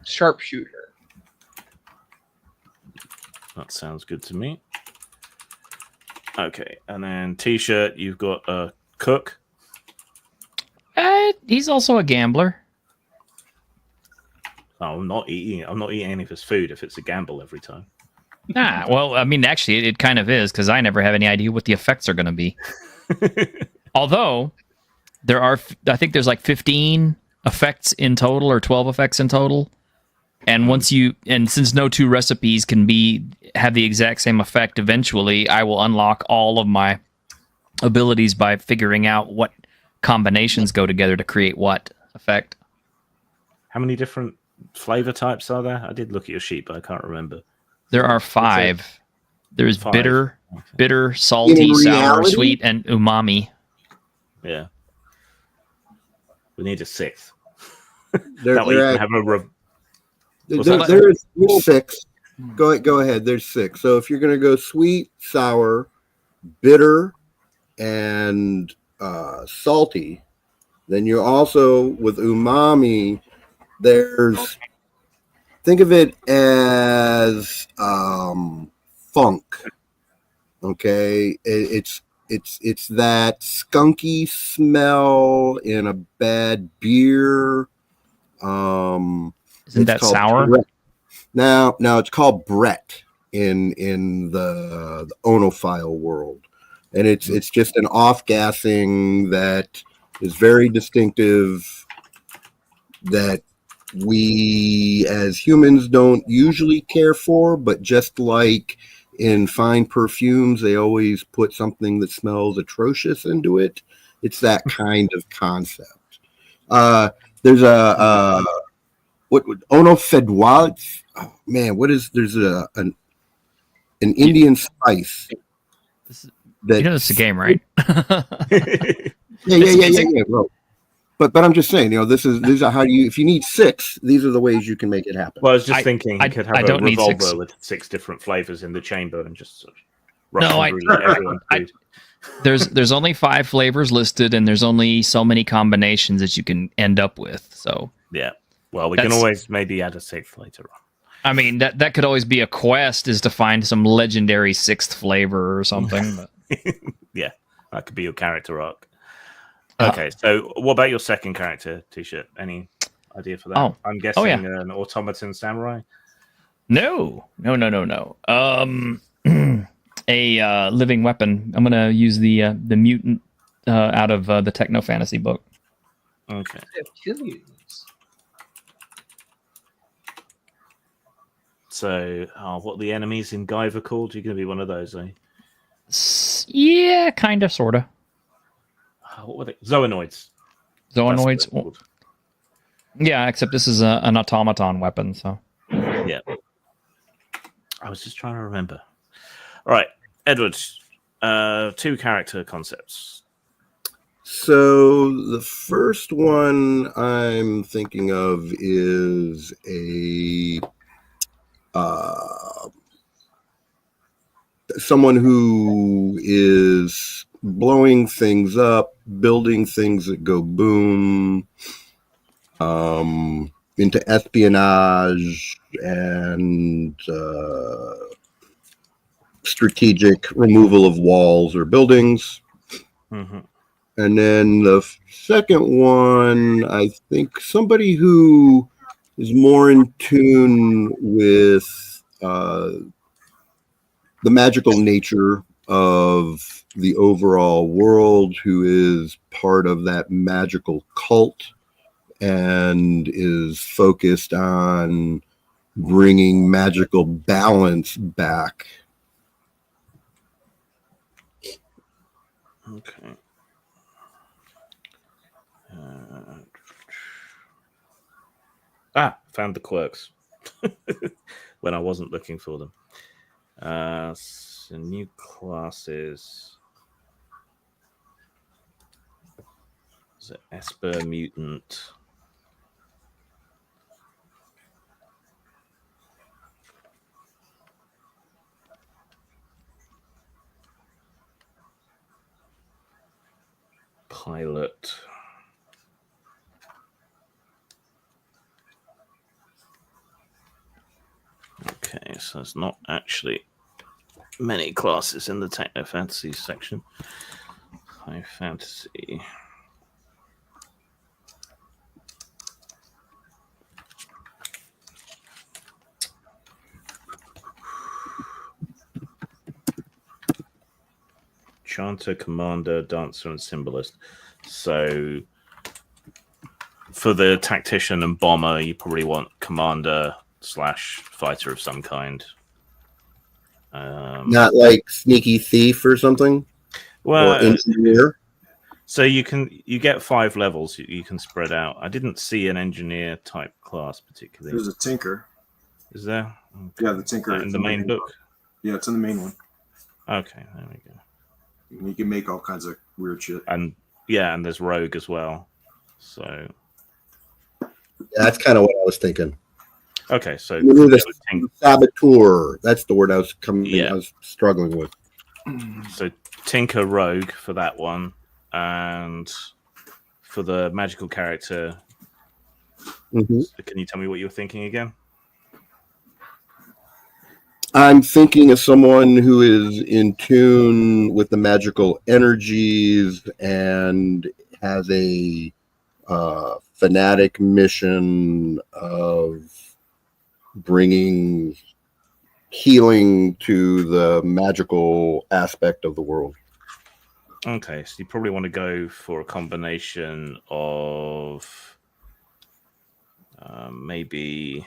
sharpshooter.
That sounds good to me. Okay, and then T-shirt, you've got a cook.
He's also a gambler.
Oh, I'm not eating any of his food if it's a gamble every time.
Nah, well, I mean, actually, it kind of is, because I never have any idea what the effects are going to be. Although, I think there's like 15 effects in total, or 12 effects in total. And since no 2 recipes can have the exact same effect eventually, I will unlock all of my abilities by figuring out what combinations go together to create what effect.
How many different flavor types are there? I did look at your sheet, but I can't remember.
There are 5. There's
5.
bitter, salty, sour, sweet, and umami.
Yeah. We need a 6th.
There,
that way you can have a...
There's 6. Go ahead. There's 6. So if you're going to go sweet, sour, bitter, and salty, then you're also with umami. Think of it as funk. Okay, it's that skunky smell in a bad beer,
Isn't
it's
that
called
sour?
Brett. Now it's called Brett in the onophile world, and it's just an off-gassing that is very distinctive that we as humans don't usually care for, but just like in fine perfumes, they always put something that smells atrocious into it. It's that kind of concept. There's what Ono Fedwa. Oh, man, there's an Indian spice that
it's a game, right?
yeah, bro. But I'm just saying, these are how if you need 6, these are the ways you can make it happen.
Well, I was just thinking you could have a
don't need
revolver
6.
with 6 different flavors in the chamber and just sort of everyone's food.
There's only 5 flavors listed, and there's only so many combinations that you can end up with. So
yeah, well, we can always maybe add a 6th later on.
I mean, that could always be a quest, is to find some legendary 6th flavor or something. But.
Yeah, that could be your character arc. Okay, so what about your second character, T-shirt? Any idea for that?
Oh.
I'm guessing an automaton samurai.
No. A living weapon. I'm gonna use the mutant out of the Techno Fantasy book.
Okay.
They have 2 mutants.
So, what are the enemies in Guyver called? You're going to be one of those, eh?
Yeah, kind of, sort of.
What were they? Zoanoids.
Zoanoids. Well, yeah, except this is an automaton weapon, so.
Yeah. I was just trying to remember. All right, Edward. 2 character concepts.
So the first one I'm thinking of is someone who is blowing things up, building things that go boom, into espionage and strategic removal of walls or buildings.
Mm-hmm.
And then the second one, I think somebody who is more in tune with the magical nature of the overall world, who is part of that magical cult and is focused on bringing magical balance back.
Okay. Found the quirks when I wasn't looking for them. So new classes. Is it Esper Mutant? Pilot. Okay, so there's not actually many classes in the Techno Fantasy section. High Fantasy. Chanter, Commander, Dancer, and Symbolist. So for the Tactician and Bomber, you probably want Commander / Fighter of some kind.
Not like Sneaky Thief or something?
Well,
or Engineer?
So you get 5 levels you can spread out. I didn't see an Engineer type class particularly.
There's a Tinker.
Is there?
Yeah, the Tinker.
In the main book?
Yeah, it's in the main one.
Okay, there we go.
You can make all kinds of weird shit.
And there's Rogue as well. So
that's kind of what I was thinking.
Okay, so
Saboteur. That's the word I was I was struggling with.
So Tinker Rogue for that one, and for the magical character.
Mm-hmm.
Can you tell me what you were thinking again?
I'm thinking of someone who is in tune with the magical energies and has a fanatic mission of bringing healing to the magical aspect of the world.
Okay, so you probably want to go for a combination of maybe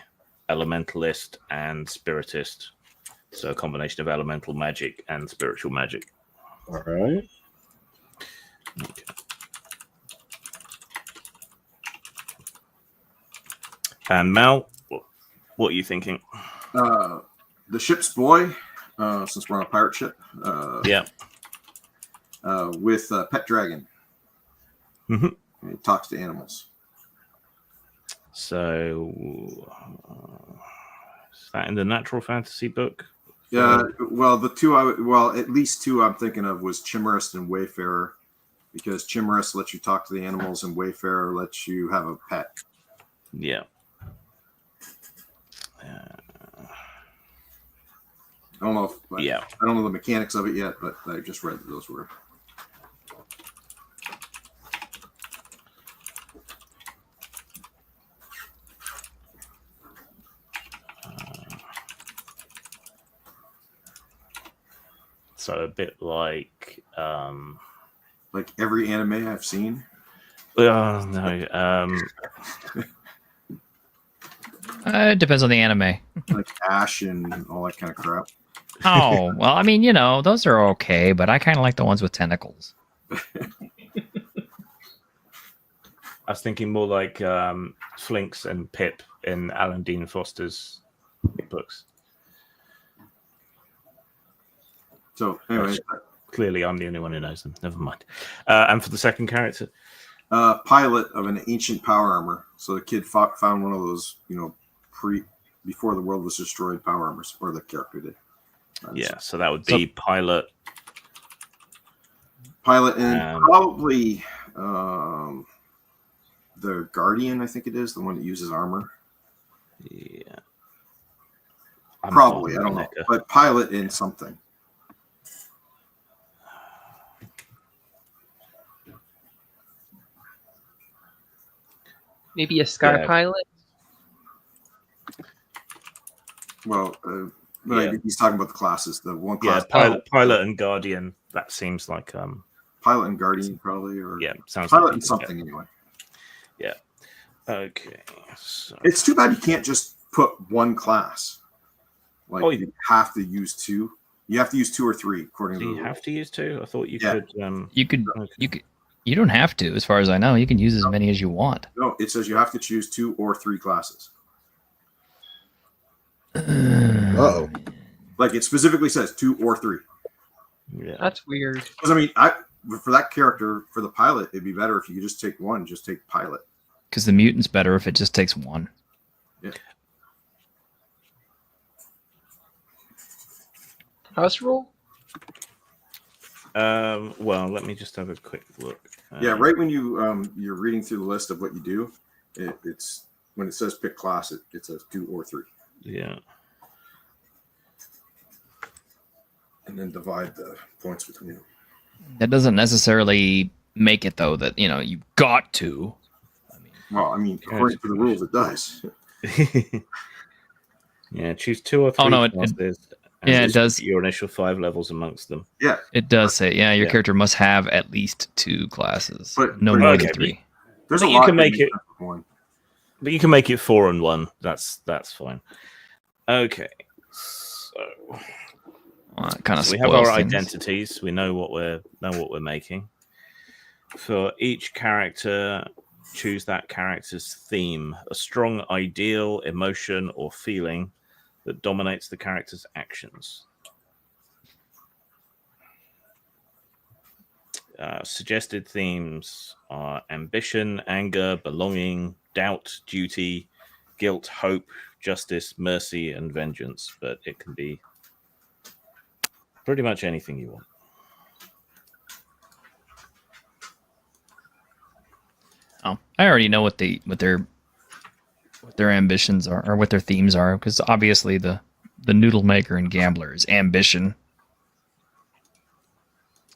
elementalist and spiritist. So a combination of elemental magic and spiritual magic.
All right.
Okay. And Mal, what are you thinking?
The ship's boy, since we're on a pirate ship.
Yeah.
With Pet Dragon.
Mm-hmm.
He talks to animals.
So, is that in the natural fantasy book?
Yeah, well, at least two I'm thinking of was Chimerist and Wayfarer, because Chimerist lets you talk to the animals and Wayfarer lets you have a pet.
Yeah.
I don't know I don't know the mechanics of it yet, but I just read that those were.
So a bit like
every anime I've seen.
No.
It depends on the anime.
Like Ash and all that kind of crap.
Oh, well, I mean, those are okay, but I kind of like the ones with tentacles.
I was thinking more like Flinks and Pip in Alan Dean Foster's books.
So, anyway.
Clearly, I'm the only one who knows them. Never mind. And for the second character?
Pilot of an ancient power armor. So the kid found one of those, before the world was destroyed power armors, or the character did.
Yeah, so that would be pilot.
Pilot and probably the Guardian, I think it is, the one that uses armor.
Yeah.
Probably, I don't know. But pilot in something.
Maybe a sky pilot?
Well, he's talking about the classes. The one class.
Yeah, pilot and Guardian. That seems like
Pilot and Guardian probably, or
sounds
Pilot
like
and something anyway.
Yeah. Okay. So.
It's too bad you can't just put one class. You have to use two. You have to use two or three according to.
Do you have to use two? I thought you could.
You could. You don't have to, as far as I know. You can use as many as you want.
No, it says you have to choose 2 or 3 classes.
Uh-oh.
Like it specifically says 2 or 3.
Yeah,
that's weird.
Because I mean, for that character, for the pilot, it'd be better if you could just take one. Just take pilot.
Because the mutant's better if it just takes one.
Yeah.
House rule?
Well, let me just have a quick look.
Yeah, right when you're reading through the list of what you do, it's when it says pick class, it says 2 or 3.
Yeah.
And then divide the points between them.
That doesn't necessarily make it though that you've got to.
Well, I mean, according to the rules, it does.
Yeah, choose 2 or 3 classes.
It does.
Your initial 5 levels amongst them.
Yeah,
it does say. Yeah, your character must have at least 2 classes,
but
no more than 3.
There's
you can make it. But you can make it 4 and 1. That's fine. Okay, so
kind of
we have our identities. We know what we're making. For each character, choose that character's theme, a strong ideal, emotion, or feeling that dominates the character's actions. Suggested themes are ambition, anger, belonging, doubt, duty, guilt, hope, justice, mercy, and vengeance. But it can be pretty much anything you want.
Oh, I already know what their ambitions are, or what their themes are, because obviously the noodle maker and gambler is ambition.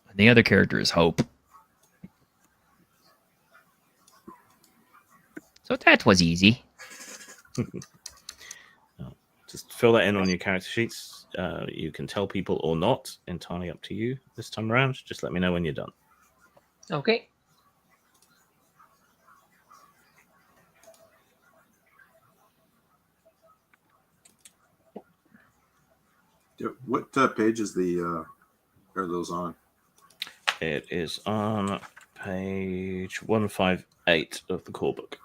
And the other character is hope. So that was easy.
Just fill that in on your character sheets. You can tell people or not. Entirely up to you this time around. Just let me know when you're done.
Okay.
What page is are those on?
It is on page 158 of the core book.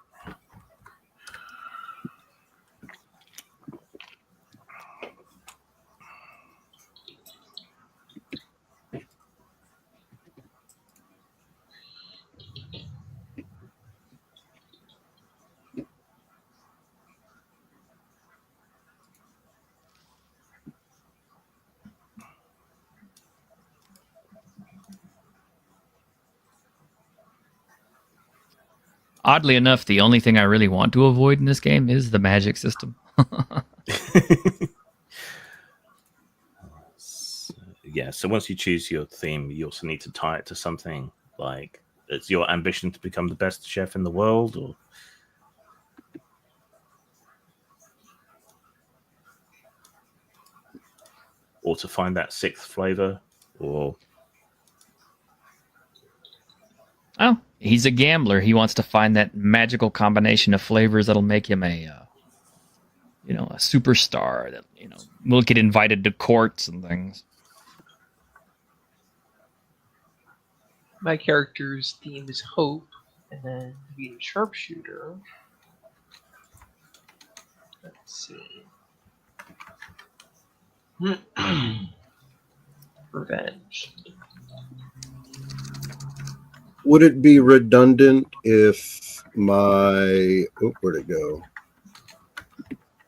Oddly enough, the only thing I really want to avoid in this game is the magic system.
Yeah, so once you choose your theme, you also need to tie it to something like it's your ambition to become the best chef in the world, or to find that sixth flavor, or
Oh, he's a gambler. He wants to find that magical combination of flavors that'll make him a superstar that, will get invited to courts and things.
My character's theme is hope, and then being a sharpshooter. Let's see. Revenge.
Would it be redundant if where'd it go?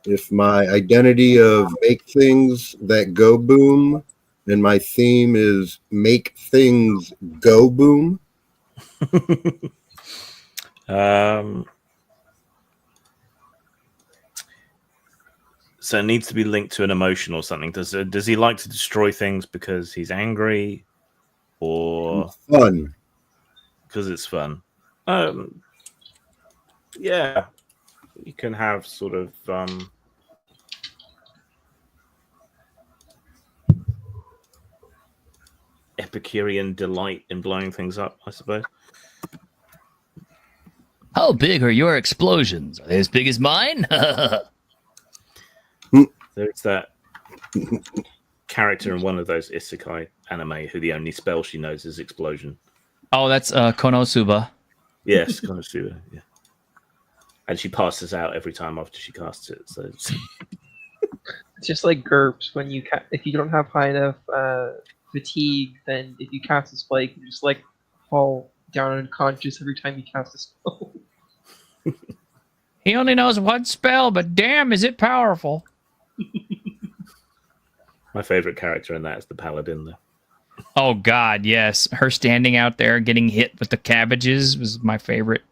If my identity of make things that go boom and my theme is make things go boom?
So it needs to be linked to an emotion or something. Does he like to destroy things because he's angry, or
It's fun?
Because it's fun? Yeah, you can have sort of Epicurean delight in blowing things up, I suppose.
How big are your explosions? Are they as big as mine?
There's that character in one of those isekai anime who the only spell she knows is explosion.
Oh, that's Konosuba.
Yes, Konosuba, yeah. And she passes out every time after she casts it. So
It's just like GURPS. When if you don't have high enough fatigue, then if you cast a spike, you just like fall down unconscious every time you cast a spell.
He only knows one spell, but damn, is it powerful.
my favorite character in that is the paladin, though.
Oh, God, yes. Her standing out there getting hit with the cabbages was my favorite.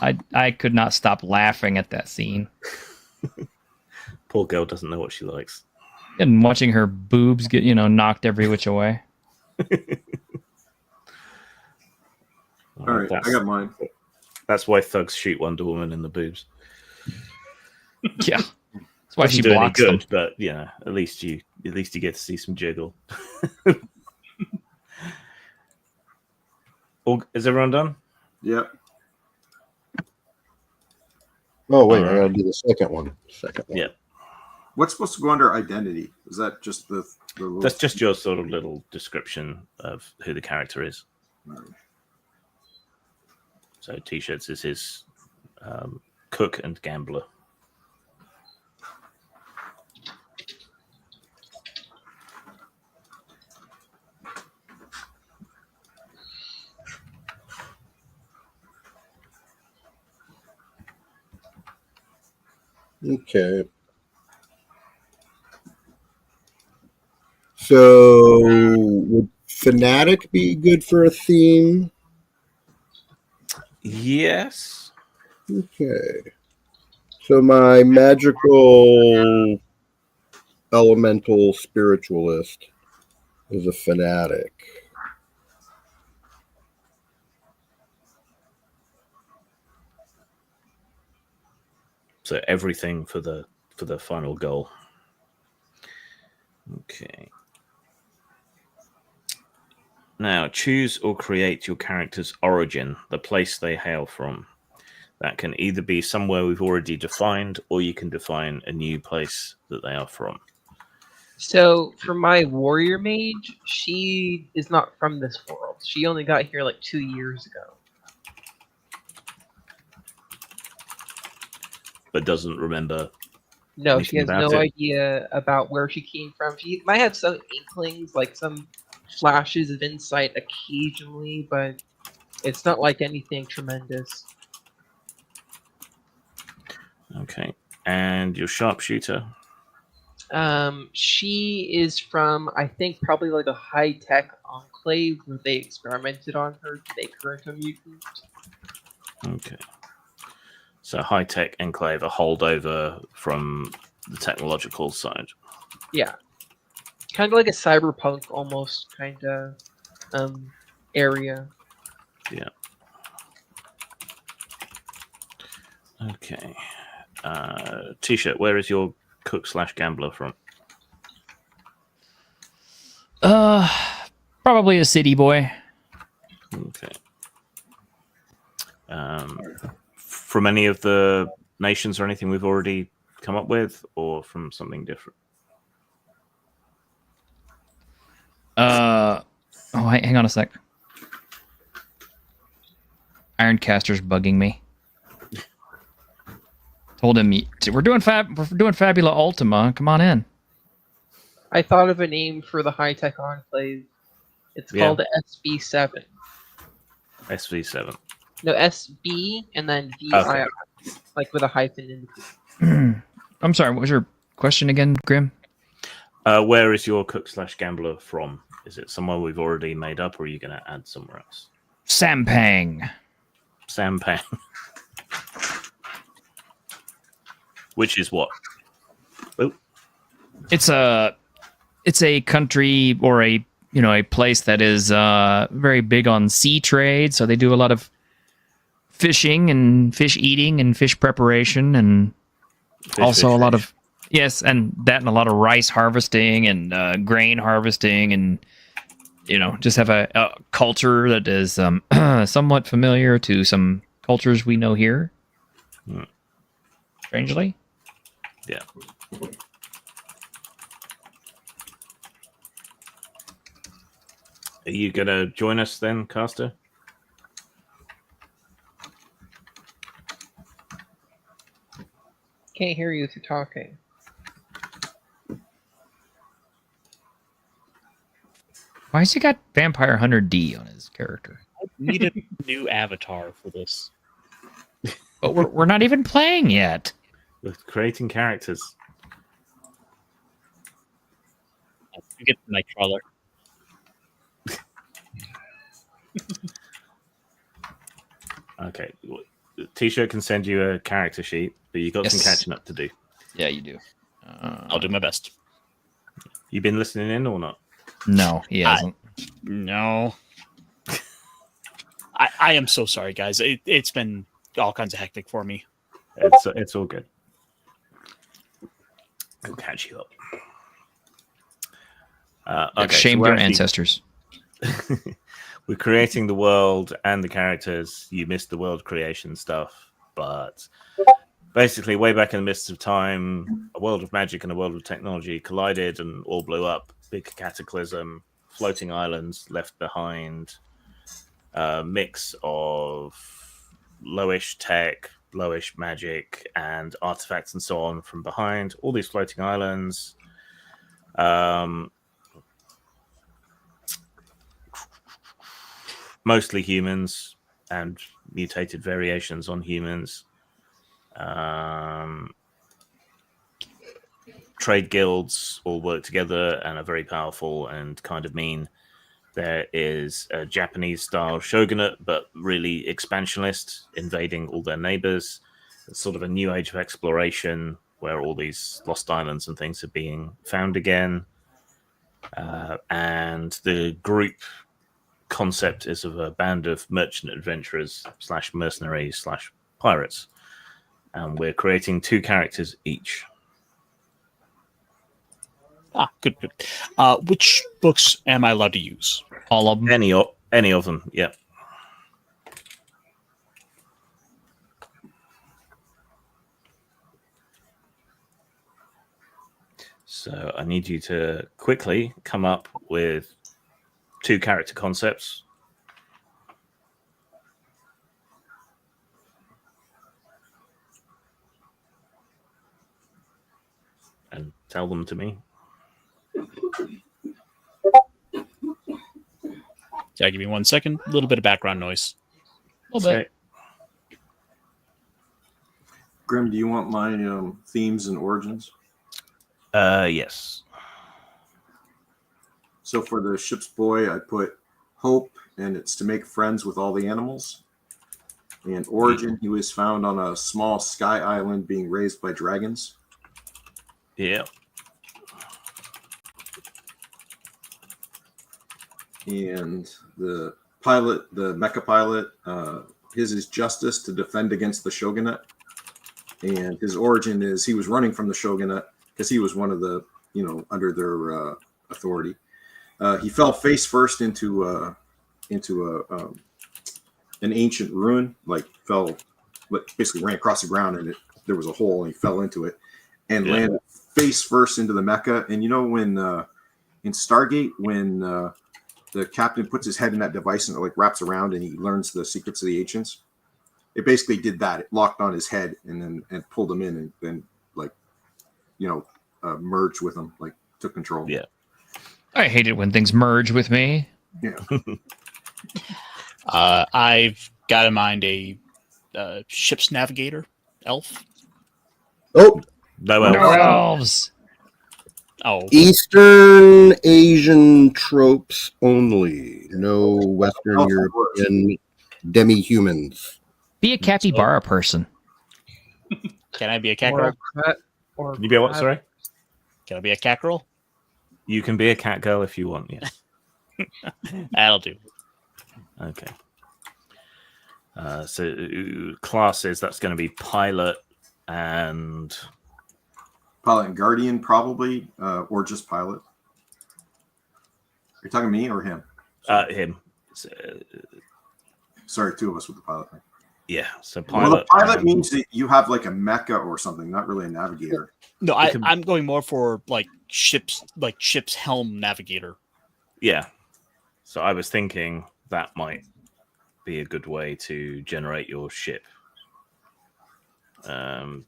I could not stop laughing at that scene.
Poor girl doesn't know what she likes.
And watching her boobs get, knocked every which way.
All right, I got mine.
That's why thugs shoot Wonder Woman in the boobs.
Yeah, that's why
Doesn't
she
do any
blocks
good,
them.
but at least you get to see some jiggle. Is everyone done?
Yep.
Oh wait, I gotta do the second one.
Yeah.
What's supposed to go under identity? Is that just the little...
That's just your sort of little description of who the character is.
Right.
So T-shirts is his cook and gambler.
Okay. So would Fanatic be good for a theme?
Yes.
Okay. So my magical elemental spiritualist is a fanatic.
So everything for the final goal. Okay. Now, choose or create your character's origin, the place they hail from. That can either be somewhere we've already defined, or you can define a new place that they are from.
So, for my warrior mage, she is not from this world. She only got here like 2 years ago.
But doesn't remember.
No, she has no
it.
idea about where she came from. She might have some inklings, like some flashes of insight occasionally, but it's not like anything tremendous.
Okay. And your sharpshooter?
She is from, I think, probably like a high-tech enclave where they experimented on her to make her into a mutant.
Okay. So high-tech enclave, a holdover from the technological side.
Yeah. Kind of like a cyberpunk almost kind of area.
Yeah. Okay. T-shirt, where is your cook/gambler from?
Probably a city boy.
Okay. From any of the nations or anything we've already come up with, or from something different?
Hang on a sec. Ironcaster's bugging me. Told him we're doing Fabula Ultima. Come on in.
I thought of a name for the high-tech enclave. It's called SV7.
SV7.
No, SB and then VII, okay. Like with a hyphen in
between. I'm sorry, what was your question again, Grim?
Where is your cook/gambler from? Is it someone we've already made up, or are you going to add somewhere else?
Sampang.
Which is what? Oh.
It's a country or a place that is very big on sea trade. So they do a lot of fishing and fish eating and fish preparation, and also a lot of and a lot of rice harvesting and grain harvesting, and just have a culture that is somewhat familiar to some cultures we know here. Strangely.
Yeah. Are you going to join us then, Caster?
Can't hear you if you're talking.
Why has he got Vampire Hunter D on his character?
I need a new avatar for this.
But we're not even playing yet.
We're creating characters.
I get Nightcrawler.
Okay. T-shirt can send you a character sheet, but you got some catching up to do.
Yeah, you do.
I'll do my best.
You been listening in or not?
No, he hasn't.
No. I am so sorry, guys. It's been all kinds of hectic for me.
It's all good. I'll catch you up.
Okay, shame your ancestors.
We're creating the world and the characters. You missed the world creation stuff, but basically, way back in the midst of time, a world of magic and a world of technology collided and all blew up. Big cataclysm, floating islands left behind, mix of lowish tech, lowish magic, and artifacts and so on from behind. All these floating islands. Mostly humans and mutated variations on humans. Trade guilds all work together and are very powerful and kind of mean. There is a Japanese-style shogunate, but really expansionist, invading all their neighbors. It's sort of a new age of exploration where all these lost islands and things are being found again. And the group concept is of a band of merchant adventurers / mercenaries / pirates. and we're creating 2 characters each.
Good. Which books am I allowed to use?
All of them.
Any of them, yeah. So I need you to quickly come up with 2 character concepts. And tell them to me.
Yeah, give me 1 second. A little bit of background noise.
A little bit.
Grim, do you want my themes and origins?
Yes.
So for the ship's boy, I put hope, and it's to make friends with all the animals. And origin, he was found on a small sky island being raised by dragons.
Yeah.
And the pilot, the mecha pilot, his is justice to defend against the shogunate. And his origin is he was running from the shogunate because he was one of the, under their authority. He fell face first into an ancient ruin, basically ran across the ground, and there was a hole, and he fell into it, and landed face first into the mecha. And when in Stargate, when the captain puts his head in that device and it wraps around, and he learns the secrets of the ancients, it basically did that. It locked on his head and pulled him in, and then merged with him, took control.
Yeah.
I hate it when things merge with me.
Yeah.
I've got in mind a ship's navigator elf.
Oh,
No
No
elves.
elves.
Oh,
Eastern Asian tropes only. No Western
Elf
European demi-humans.
Be a capybara person.
can I be a
Or
cat girl?
a cat, or
Can you be a what, sorry?
Can I be a cat girl?
You can be a cat girl if you want, yes.
That'll do.
Okay. So classes, that's going to be pilot and...
Pilot and guardian, probably, or just pilot. Are you talking me or him?
him. So,
Sorry, 2 of us with the pilot.
yeah, so pilot.
Well, the pilot means that you have a mecha or something, not really a navigator.
No, I'm going more for ship's helm navigator.
Yeah. So I was thinking that might be a good way to generate your ship.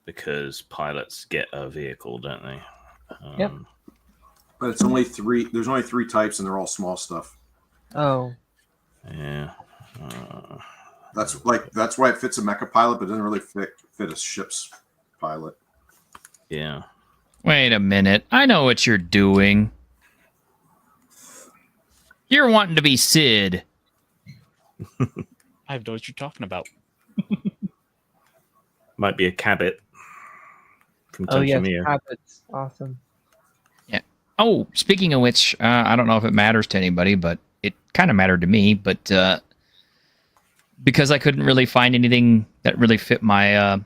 Because pilots get a vehicle, don't they?
Yep.
But it's only 3. There's only 3 types, and they're all small stuff.
Oh.
Yeah.
That's why it fits a mecha pilot, but it doesn't really fit a ship's pilot.
Yeah.
Wait a minute. I know what you're doing. You're wanting to be Sid.
I have no what you're talking about.
Might be a cabot from
Oh, yes,
Tokyo.
habits. Awesome.
Yeah. Oh, speaking of which, I don't know if it matters to anybody, but it kind of mattered to me. But because I couldn't really find anything that really fit my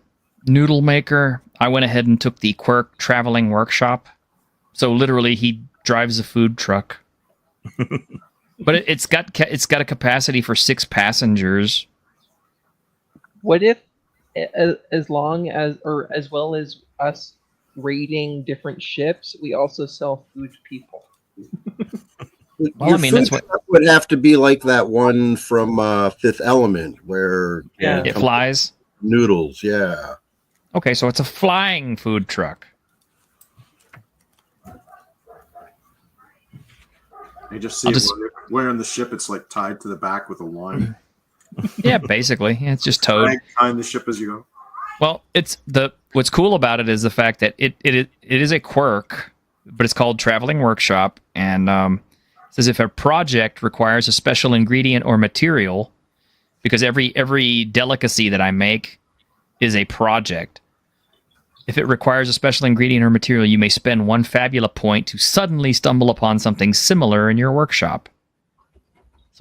noodle maker, I went ahead and took the Quirk Traveling Workshop. So literally, he drives a food truck. But it's got a capacity for 6 passengers.
What if, as long as, or as well as us raiding different ships, we also sell food to people?
Well,
Your
I mean,
food
that's what
truck would have to be like that one from Fifth Element, where
it flies.
Noodles. Yeah.
Okay, so it's a flying food truck.
You just see where in the ship it's tied to the back with a line.
Yeah, basically, it's just towed.
Tying the ship as you go.
Well, what's cool about it is the fact that it is a quirk, but it's called Traveling Workshop, and it says if a project requires a special ingredient or material, because every delicacy that I make is a project. If it requires a special ingredient or material, you may spend 1 Fabula point to suddenly stumble upon something similar in your workshop.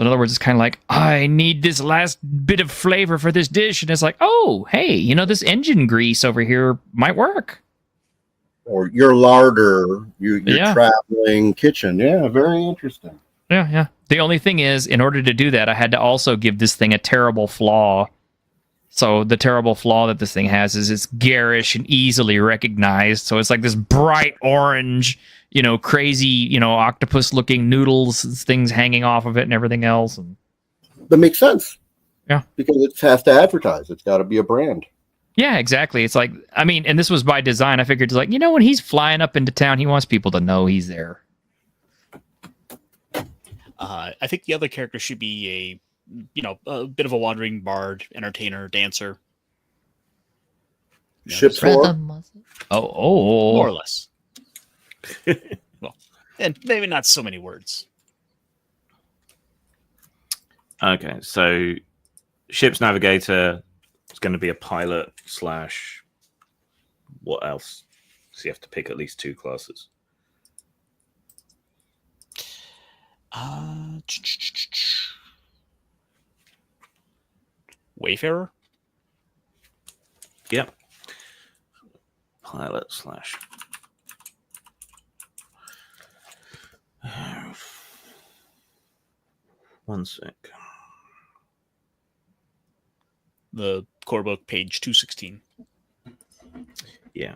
So in other words, it's kind of like, I need this last bit of flavor for this dish. And it's like, oh, hey, this engine grease over here might work.
Or your larder, your traveling kitchen. Yeah, very interesting.
Yeah. The only thing is, in order to do that, I had to also give this thing a terrible flaw. So the terrible flaw that this thing has is it's garish and easily recognized. So it's like this bright orange, crazy, octopus-looking noodles, things hanging off of it and everything else. And
that makes sense.
Yeah.
Because it has to advertise. It's got to be a brand.
Yeah, exactly. It's like, and this was by design. I figured it's like, when he's flying up into town, he wants people to know he's there.
I think the other character should be a bit of a wandering bard, entertainer, dancer.
Ship's lore?
Oh.
More or less. Well, and maybe not so many words.
Okay, so ship's navigator is going to be a pilot / what else? So you have to pick at least 2 classes.
Wayfarer?
Yep. Pilot / one sec.
The core book, page 216.
Yeah.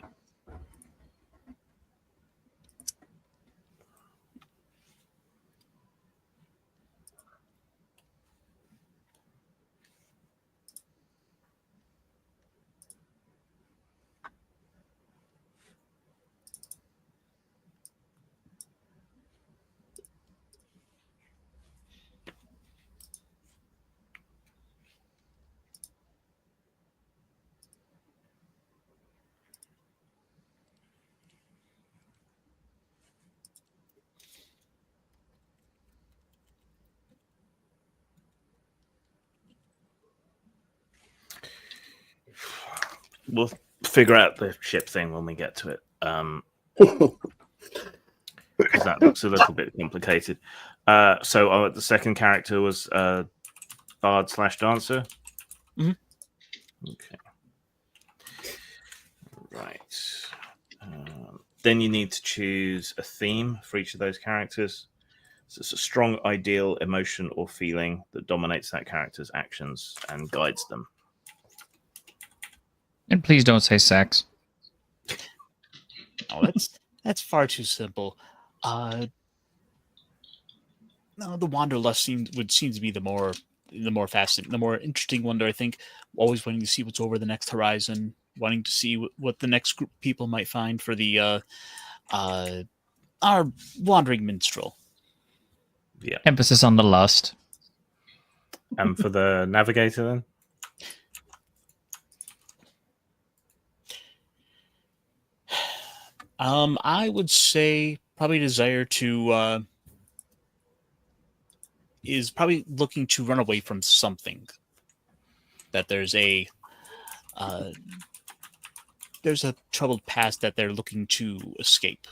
We'll figure out the ship thing when we get to it. Because that looks a little bit complicated. So the second character was bard / dancer.
Mm-hmm.
Okay. Right. Then you need to choose a theme for each of those characters. So it's a strong ideal, emotion, or feeling that dominates that character's actions and guides them.
And please don't say sex.
Oh, that's far too simple. No, the Wanderlust would seem to be the more fascinating, the more interesting wonder. I think always wanting to see what's over the next horizon, wanting to see what the next group of people might find for the our wandering minstrel.
Yeah.
Emphasis on the lust.
And for the navigator, then.
I would say probably desire to is probably looking to run away from something. That there's a troubled past that they're looking to escape.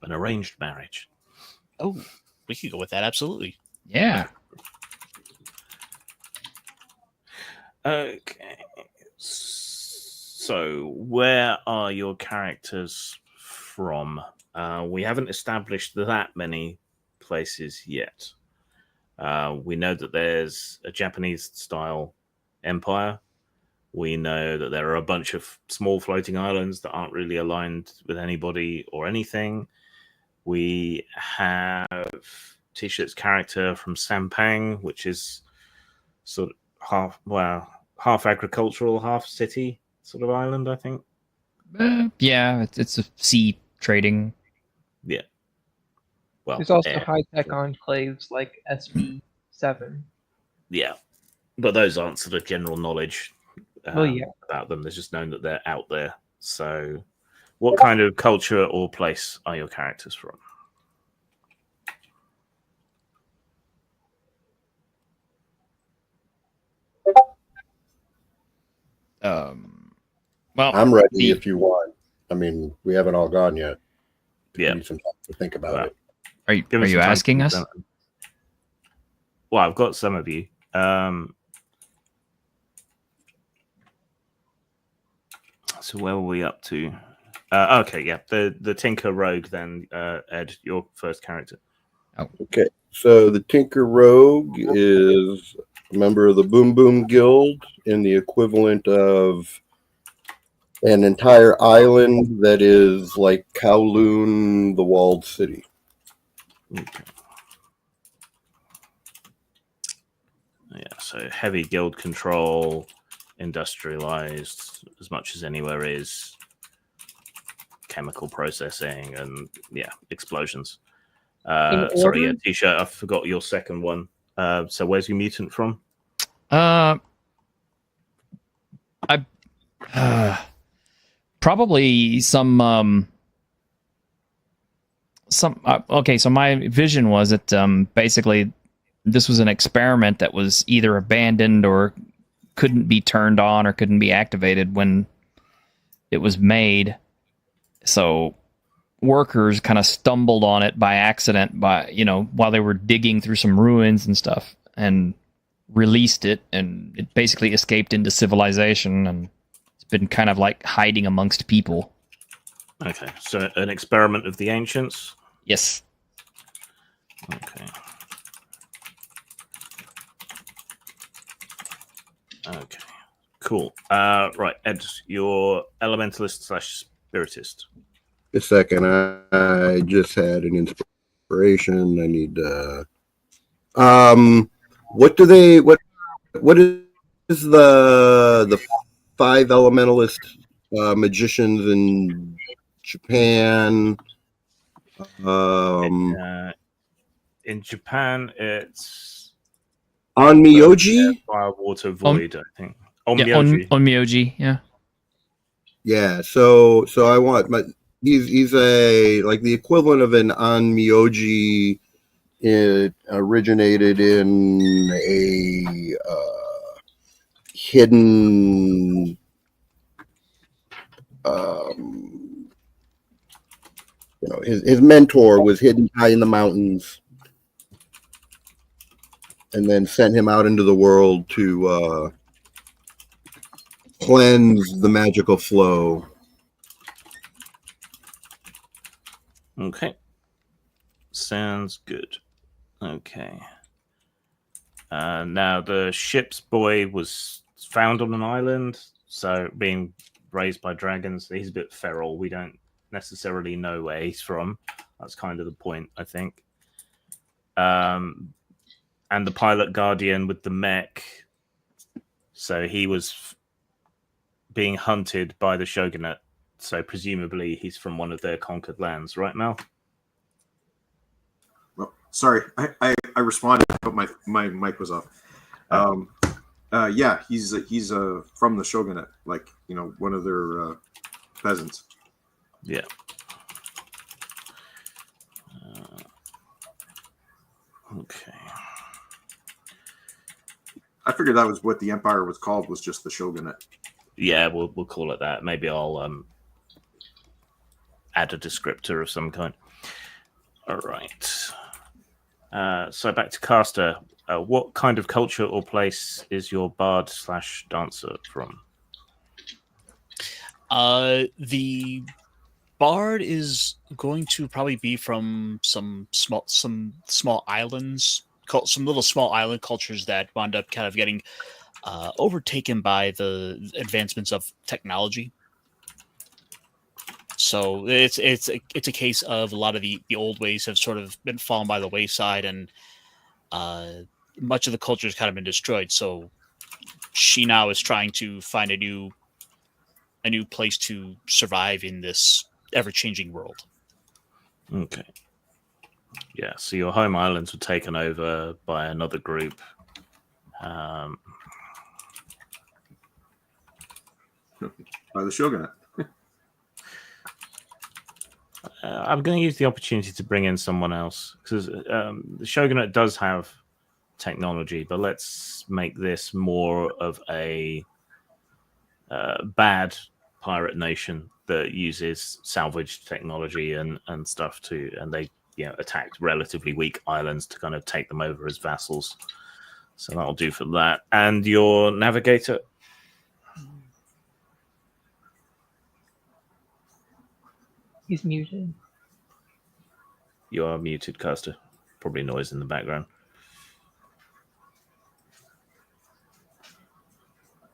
An arranged marriage.
Oh, we could go with that, absolutely.
Yeah.
Okay. So, where are your characters from? We haven't established that many places yet. We know that there's a Japanese-style empire. We know that there are a bunch of small floating islands that aren't really aligned with anybody or anything. We have T-shirt's character from Sampang, which is sort of half agricultural, half city sort of island, I think.
Yeah, it's a sea trading.
Yeah. Well,
there's also high-tech enclaves like SB7.
Yeah, but those aren't sort of general knowledge about them. There's just known that they're out there. So, what kind of culture or place are your characters from?
Well,
I'm ready if you want. I mean, we haven't all gone yet.
Yeah.
Need some time to think about it.
Are you,
Give
are
us
you
some time to
asking us?
present them. Well, I've got some of you. So where were we up to? Okay, yeah, the Tinker Rogue. Then Ed, your first character.
Okay, so the Tinker Rogue is a member of the Boom Boom Guild in the equivalent of an entire island that is like Kowloon, the walled city.
Okay. Yeah, so heavy guild control, industrialized as much as anywhere is, chemical processing, and yeah, explosions. Sorry, yeah, T-shirt. I forgot your second one. So where's your mutant from?
Probably some. Okay, so my vision was that basically this was an experiment that was either abandoned or couldn't be turned on or couldn't be activated when it was made. So workers kind of stumbled on it by accident, while they were digging through some ruins and stuff, and released it, and it basically escaped into civilization, and it's been kind of like hiding amongst people.
Okay, so an experiment of the ancients.
Yes.
Okay. Okay. Cool. Right, Ed, you're elementalist / spiritist.
A second, I just had an inspiration. I need what is the five elementalist magicians in Japan?
In Japan, it's
Onmyoji?
Fire, water, void. I think.
Onmyoji. Onmyoji. Yeah.
Yeah. So I want he's a like the equivalent of an Onmyoji. It originated in a hidden his mentor was hidden high in the mountains and then sent him out into the world to cleanse the magical flow.
Okay. Sounds good. Okay. Now, the ship's boy was found on an island, so being raised by dragons, he's a bit feral. We don't necessarily know where he's from. That's kind of the point, I think. And the pilot guardian with the mech, so he was being hunted by the shogunate, so presumably he's from one of their conquered lands, right, Mel?
Sorry, I responded, but my mic was off. Yeah, he's from the shogunate, like one of their peasants.
Yeah. Okay.
I figured that was what the empire was called, was just the shogunate.
Yeah, we'll call it that. Maybe I'll add a descriptor of some kind. All right. So back to Caster. What kind of culture or place is your bard / dancer from?
The bard is going to probably be from some small islands, some little small island cultures that wound up kind of getting overtaken by the advancements of technology. So it's a case of a lot of the old ways have sort of been fallen by the wayside, and much of the culture has kind of been destroyed. So she now is trying to find a new place to survive in this ever-changing world.
Okay. Yeah, so your home islands were taken over by another group.
By the shogunate.
I'm going to use the opportunity to bring in someone else, because the shogunate does have technology, but let's make this more of a bad pirate nation that uses salvaged technology and stuff too, and they attacked relatively weak islands to kind of take them over as vassals. So that'll do for that. And your navigator?
He's muted.
You are muted, Caster. Probably noise in the background.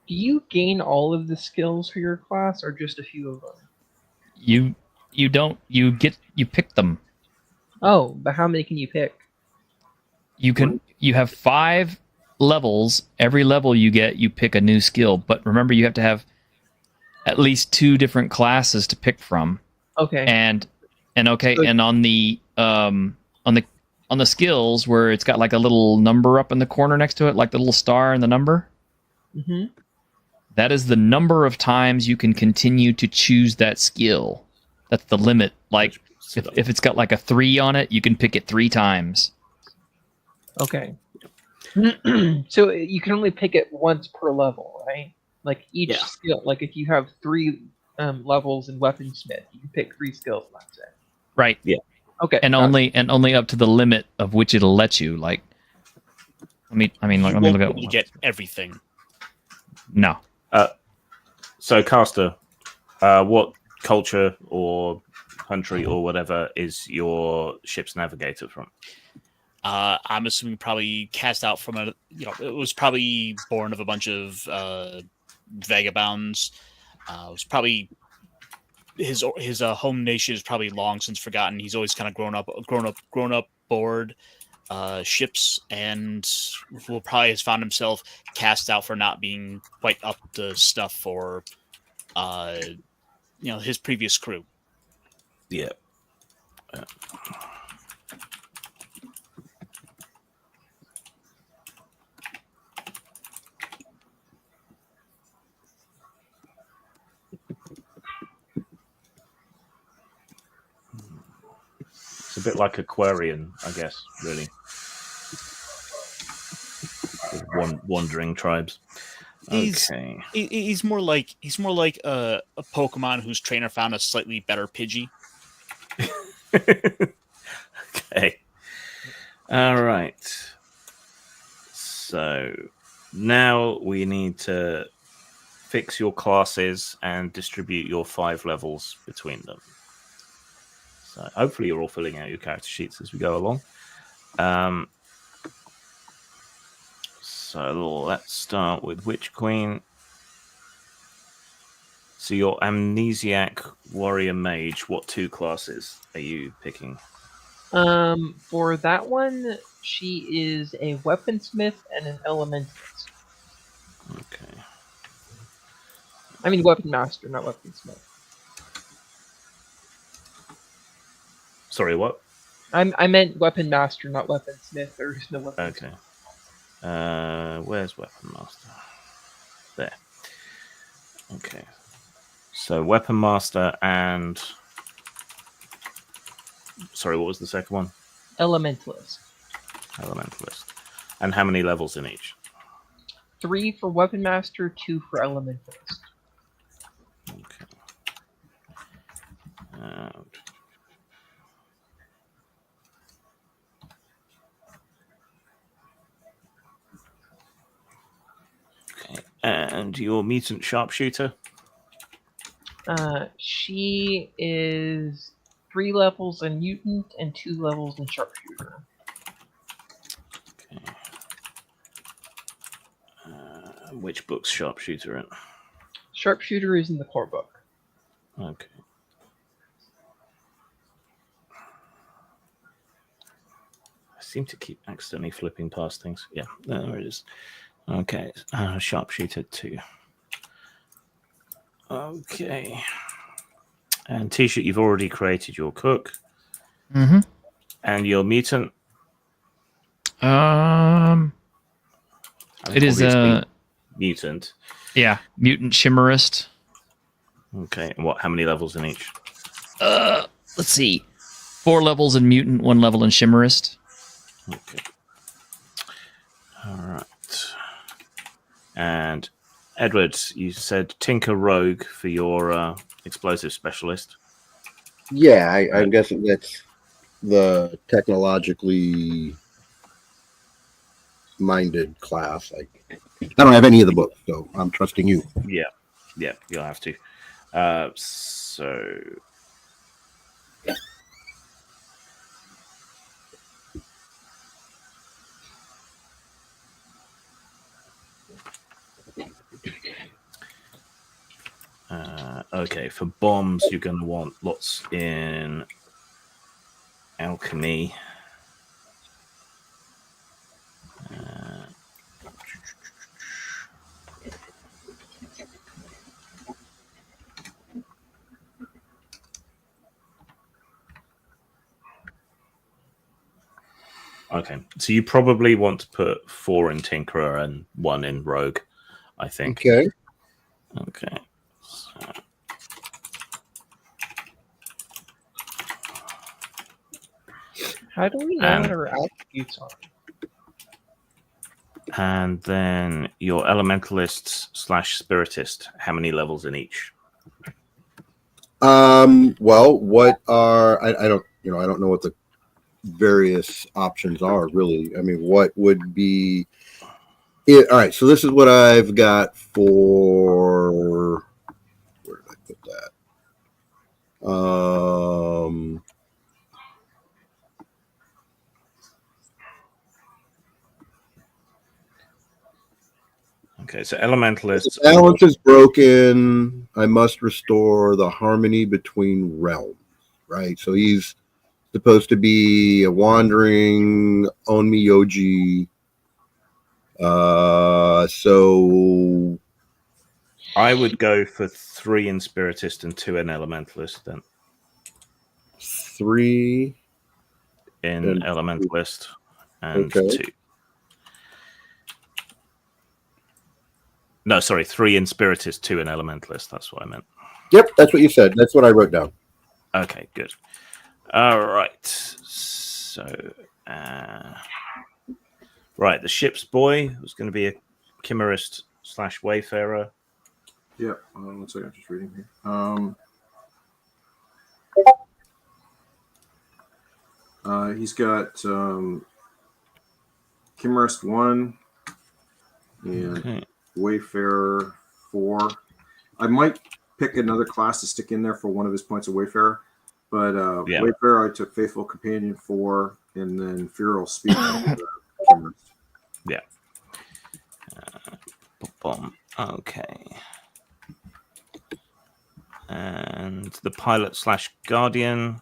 Do you gain all of the skills for your class, or just a few of them?
You don't. You pick them.
Oh, but how many can you pick?
You have 5 levels. Every level you get, you pick a new skill. But remember, you have to have at least 2 different classes to pick from.
Okay.
And on the skills where it's got like a little number up in the corner next to it, like the little star and the number.
Mm-hmm.
That is the number of times you can continue to choose that skill. That's the limit. Like if it's got like a 3 on it, you can pick it 3 times.
Okay. So you can only pick it once per level, right? Like each skill. Like if you have 3 levels in weaponsmith, you can pick 3 skills. Let's say.
Right.
Yeah.
Okay.
And only up to the limit of which it'll let you. Like, let me look at.
You get everything.
No.
So, Caster, what culture or country or whatever is your ship's navigator from?
I'm assuming probably cast out from it was probably born of a bunch of vagabonds. It was probably his home nation is probably long since forgotten. He's always kind of grown up aboard ships, and will probably has found himself cast out for not being quite up to stuff for his previous crew.
Yeah. It's a bit like Aquarian, I guess, really. Wandering tribes. Okay.
He's more like a Pokemon whose trainer found a slightly better Pidgey.
Okay. All right. So now we need to fix your classes and distribute your 5 levels between them. So hopefully you're all filling out your character sheets as we go along. So let's start with Witch Queen. So your Amnesiac Warrior Mage, what 2 classes are you picking?
For that one, she is a weaponsmith and an elementalist.
Okay.
I mean weapon master, not weaponsmith.
Sorry, what?
I meant weapon master, not weaponsmith. There's no weapon.
Okay. Where's Weapon Master? There. Okay. So Weapon Master and... Sorry, what was the second one?
Elementalist.
Elementalist. And how many levels in each?
3 for weapon master, 2 for elementalist.
Okay. Okay. And your mutant sharpshooter?
She is 3 levels in mutant and 2 levels in sharpshooter.
Okay. Which book's sharpshooter in?
Sharpshooter is in the core book.
Okay. I seem to keep accidentally flipping past things. Yeah, there it is. Okay, sharpshooter 2. Okay. And T-shirt, you've already created your cook.
Mm-hmm.
And your mutant?
It is a
mutant.
Yeah, mutant chimerist.
Okay, and how many levels in each?
Let's see. 4 levels in mutant, 1 level in chimerist.
Okay. All right. And Edward, you said Tinker Rogue for your explosive specialist.
Yeah, I'm guessing that's the technologically minded class. I don't have any of the books, so I'm trusting you.
Yeah, you'll have to. So okay, for bombs, you're going to want lots in alchemy. Okay, so you probably want to put 4 in Tinkerer and 1 in Rogue, I think.
Okay.
Okay. So,
How do we know what our attributes are?
and then your Elementalists / Spiritist, how many levels in each?
Well, what are I don't I don't know what the various options are really. I mean, what would be it? All right, so this is what I've got for. Where did I put that?
Okay, so Elementalists.
The balance is broken. I must restore the harmony between realms. Right, so he's supposed to be a wandering Onmyoji. So
I would go for 3 in Spiritist and 2 in Elementalist then.
3
in Elementalist and
okay.
2. No, sorry, 3 in Spiritist, 2 in Elementalist. That's what I meant.
Yep, that's what you said. That's what I wrote down.
Okay, good. All right. So, right, the ship's boy was going to be a Chimerist / Wayfarer.
Yeah, 1 second, I'm just reading here. He's got Chimerist 1 and Wayfarer 4. I might pick another class to stick in there for one of his points of Wayfarer, but Wayfarer I took Faithful Companion 4 and then Feral Speak. Chimerist.
Yeah. Boom. Okay. And the pilot / Guardian.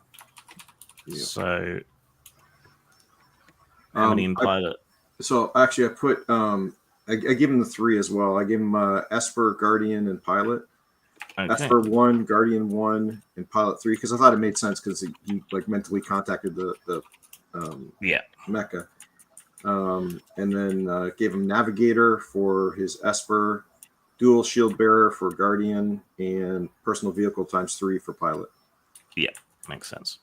Yep. So, how many in pilot?
So actually, I put I gave him the 3 as well. I gave him Esper, Guardian, and Pilot. Okay. Esper 1, Guardian 1, and Pilot 3 because I thought it made sense because he like mentally contacted the mecha. And then gave him Navigator for his Esper, Dual Shield Bearer for Guardian, and Personal Vehicle ×3 for Pilot.
Yeah, makes sense.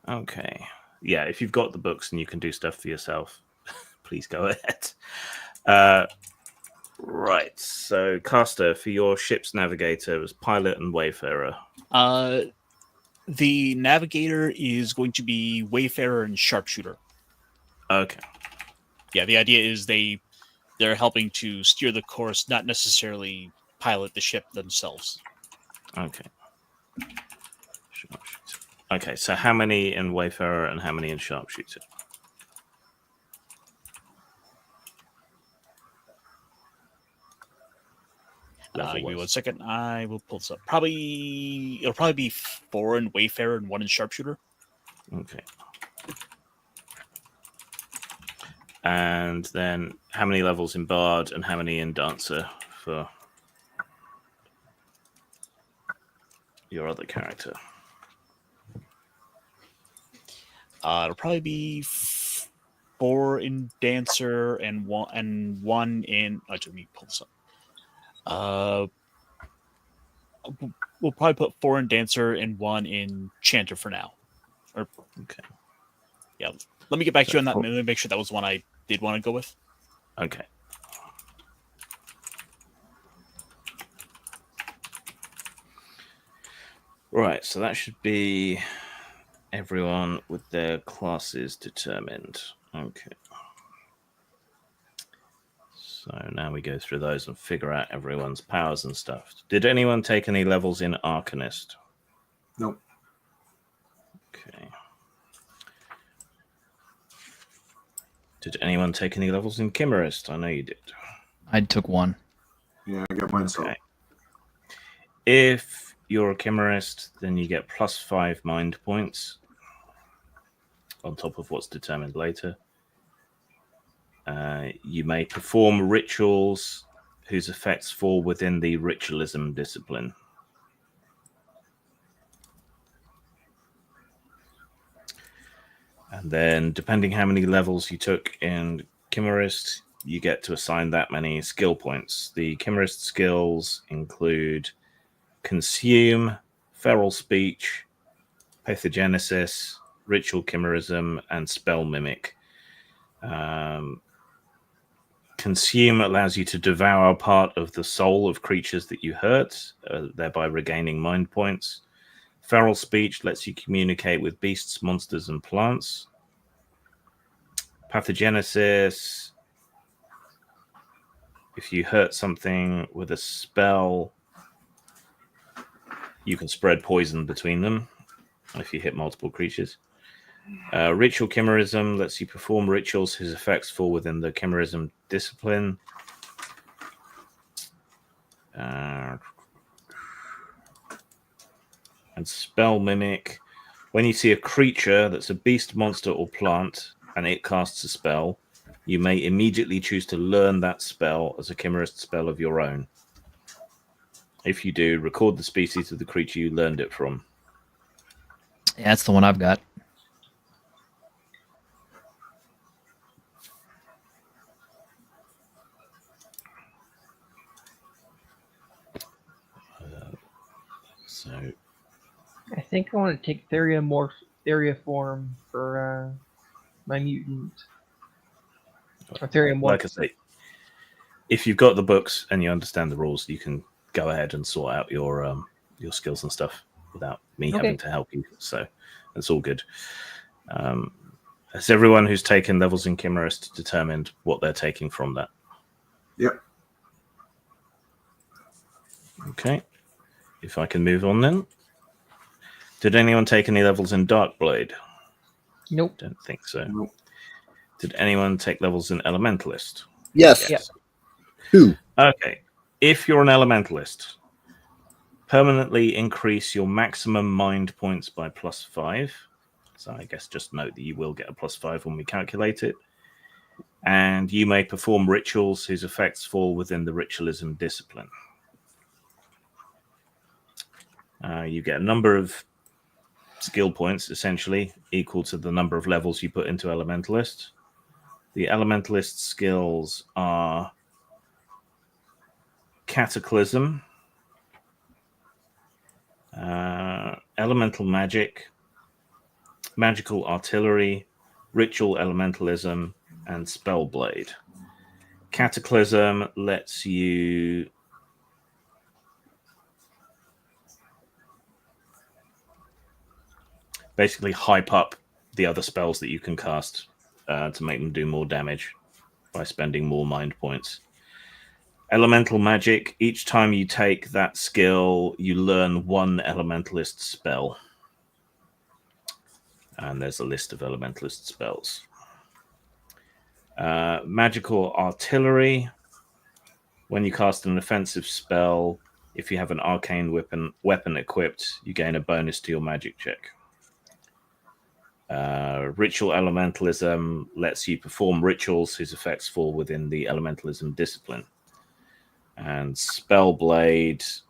Okay. Yeah, if you've got the books and you can do stuff for yourself, please go ahead. Right. So, Caster, for your ship's navigator, was Pilot and Wayfarer.
The navigator is going to be Wayfarer and Sharpshooter.
Okay. Yeah,
the idea is they're helping to steer the course, not necessarily pilot the ship themselves.
Okay. Okay, so how many in Wayfarer and how many in Sharpshooter?
Give me 1 second. I will pull this up. It'll probably be 4 in Wayfarer and 1 in Sharpshooter.
Okay. And then how many levels in Bard and how many in Dancer for your other character?
It'll probably be 4 in Dancer and 1 in. Let me pull this up. We'll probably put 4 in Dancer and 1 in Chanter for now.
Okay.
Yeah. Let me get back to you on that. Let me make sure that was one I did want to go with.
Okay. Right, so that should be everyone with their classes determined. Okay. So now we go through those and figure out everyone's powers and stuff. Did anyone take any levels in Arcanist?
Nope.
Okay. Did anyone take any levels in Chimerist? I know you did.
I took one.
Yeah, I got mine. So
Okay. If you're a Chimerist, then you get +5 mind points on top of what's determined later. You may perform rituals whose effects fall within the ritualism discipline. And then, depending how many levels you took in Chimerist, you get to assign that many skill points. The Chimerist skills include Consume, Feral Speech, Pathogenesis, Ritual Chimerism, and Spell Mimic. Consume allows you to devour part of the soul of creatures that you hurt, thereby regaining mind points. Feral Speech lets you communicate with beasts, monsters, and plants. Pathogenesis, if you hurt something with a spell, you can spread poison between them if you hit multiple creatures. Ritual Chimerism lets you perform rituals whose effects fall within the Chimerism discipline. And Spell Mimic. When you see a creature that's a beast, monster, or plant, and it casts a spell, you may immediately choose to learn that spell as a Chimerist spell of your own. If you do, record the species of the creature you learned it from.
Yeah, that's the one I've got.
So
I think I want to take Theriaform for my mutant. Or Theriamorph.
like I say, if you've got the books and you understand the rules, you can go ahead and sort out your skills and stuff without me having to help you. So that's all good. Has everyone who's taken levels in Chimerist determined what they're taking from that?
Yep.
Okay. If I can move on then. Did anyone take any levels in Darkblade?
Nope.
Don't think so.
Nope.
Did anyone take levels in Elementalist?
Yes.
Yep.
2.
Okay. If you're an Elementalist, permanently increase your maximum mind points by +5. So I guess just note that you will get a +5 when we calculate it. And you may perform rituals whose effects fall within the ritualism discipline. You get a number of skill points, essentially, equal to the number of levels you put into Elementalist. The Elementalist skills are Cataclysm, Elemental Magic, Magical Artillery, Ritual Elementalism, and Spellblade. Cataclysm lets you basically hype up the other spells that you can cast to make them do more damage by spending more mind points. Elemental Magic, each time you take that skill, you learn one Elementalist spell. And there's a list of Elementalist spells. Magical Artillery, when you cast an offensive spell, if you have an arcane weapon equipped, you gain a bonus to your magic check. Ritual Elementalism lets you perform rituals whose effects fall within the Elementalism discipline. And Spellblade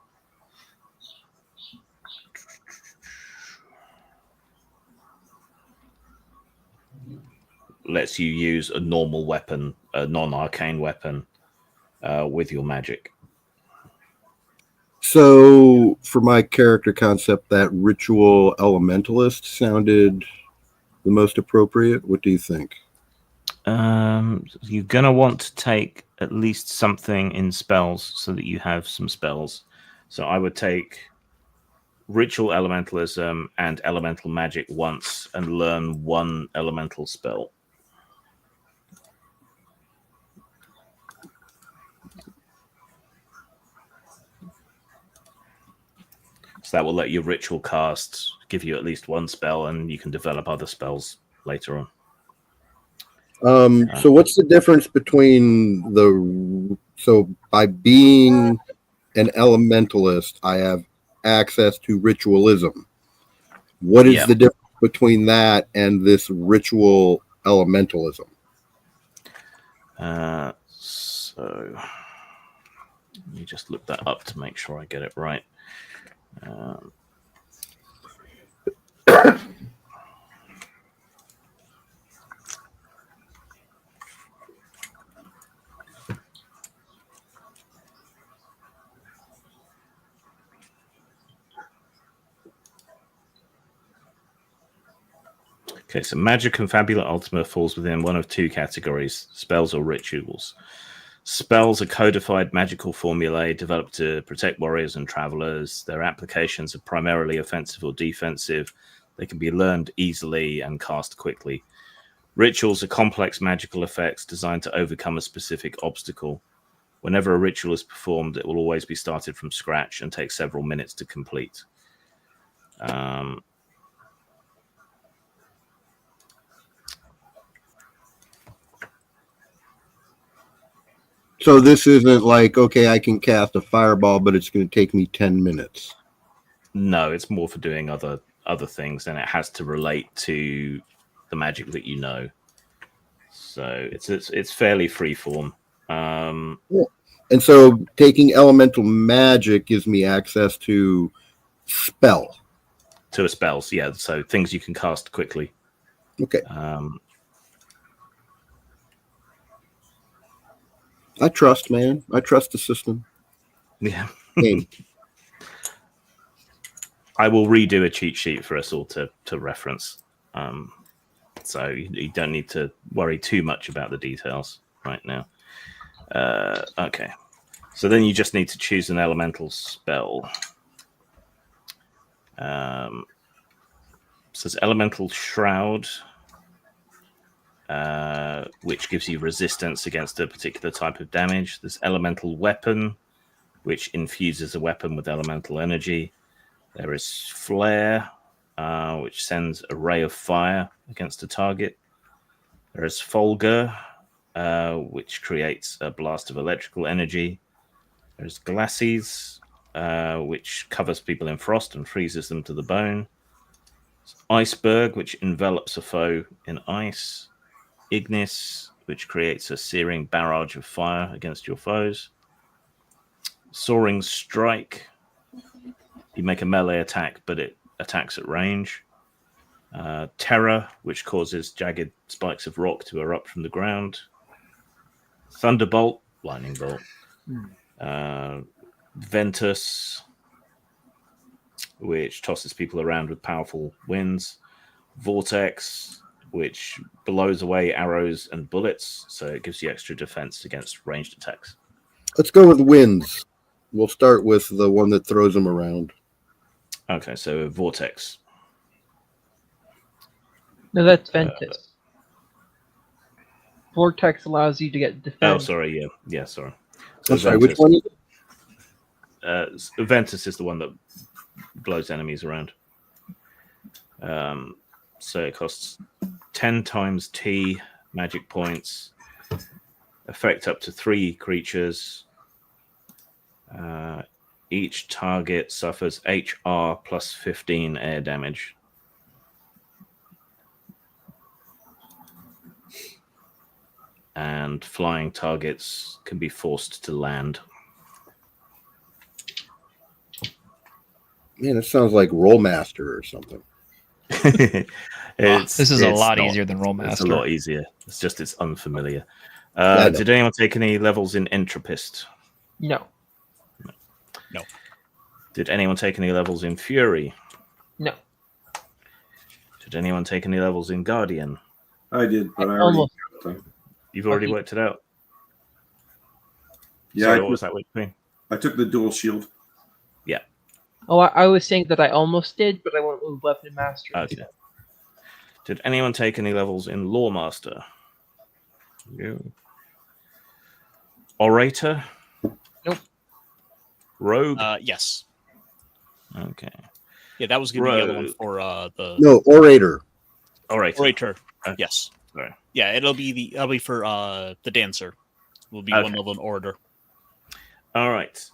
lets you use a normal weapon, a non-arcane weapon, with your magic.
So, for my character concept, that ritual elementalist sounded the most appropriate. What do you think?
You're going to want to take at least something in spells so that you have some spells. So I would take ritual elementalism and elemental magic once and learn one elemental spell. So that will let your ritual cast give you at least one spell, and you can develop other spells later on.
So what's the difference between by being an elementalist, I have access to ritualism. What is the difference between that and this ritual elementalism?
So let me just look that up to make sure I get it right. Okay, so Magic and Fabula Ultima falls within one of two categories, spells or rituals. Spells are codified magical formulae developed to protect warriors and travelers. Their applications are primarily offensive or defensive. They can be learned easily and cast quickly. Rituals are complex magical effects designed to overcome a specific obstacle. Whenever a ritual is performed, it will always be started from scratch and take several minutes to complete.
So this isn't like, okay, I can cast a fireball, but it's going to take me 10 minutes.
No, it's more for doing other things, and it has to relate to the magic that you know. So it's fairly freeform.
And so taking elemental magic gives me access to spell.
To spells, yeah. So things you can cast quickly.
Okay. I trust, man. I trust the system.
Yeah. I will redo a cheat sheet for us all to reference. So you don't need to worry too much about the details right now. Okay. So then you just need to choose an elemental spell. So there's Elemental Shroud, which gives you resistance against a particular type of damage. There's Elemental Weapon, which infuses a weapon with elemental energy. There is Flare, which sends a ray of fire against a target. There is Fulgur, which creates a blast of electrical energy. There's Glacis, which covers people in frost and freezes them to the bone. Iceberg, which envelops a foe in ice. Ignis, which creates a searing barrage of fire against your foes. Soaring Strike, you make a melee attack, but it attacks at range. Terror, which causes jagged spikes of rock to erupt from the ground. Thunderbolt, lightning bolt. Ventus, which tosses people around with powerful winds. Vortex, which blows away arrows and bullets, so it gives you extra defense against ranged attacks.
Let's go with winds. We'll start with the one that throws them around.
Okay, so Vortex.
No, that's Ventus. Vortex allows you to get defense.
Oh, sorry, yeah, sorry. So
I'm sorry, which one?
Ventus is the one that blows enemies around. So it costs 10 times T magic points. Affect up to 3 creatures. Each target suffers HR plus 15 air damage. And flying targets can be forced to land.
Man, it sounds like Rollmaster or something.
This is a lot easier than Rollmaster.
It's a lot easier. It's just it's unfamiliar. Did anyone take any levels in Entropist?
No.
No.
Did anyone take any levels in Fury?
No.
Did anyone take any levels in Guardian?
I did, but I
almost.
You've already worked it out?
Yeah.
Sorry, what was that with me?
I took the dual shield.
Yeah.
Oh, I was saying that I almost did, but I went with Weapon Master.
Okay. Did anyone take any levels in Lore Master? No. Orator?
Nope.
Rogue?
Yes.
Okay.
Yeah, that was going to be the other one for the
No, Orator.
Orator.
Okay.
Yes.
Sorry.
Yeah, it'll be for the dancer. Will be one level in order.
All right.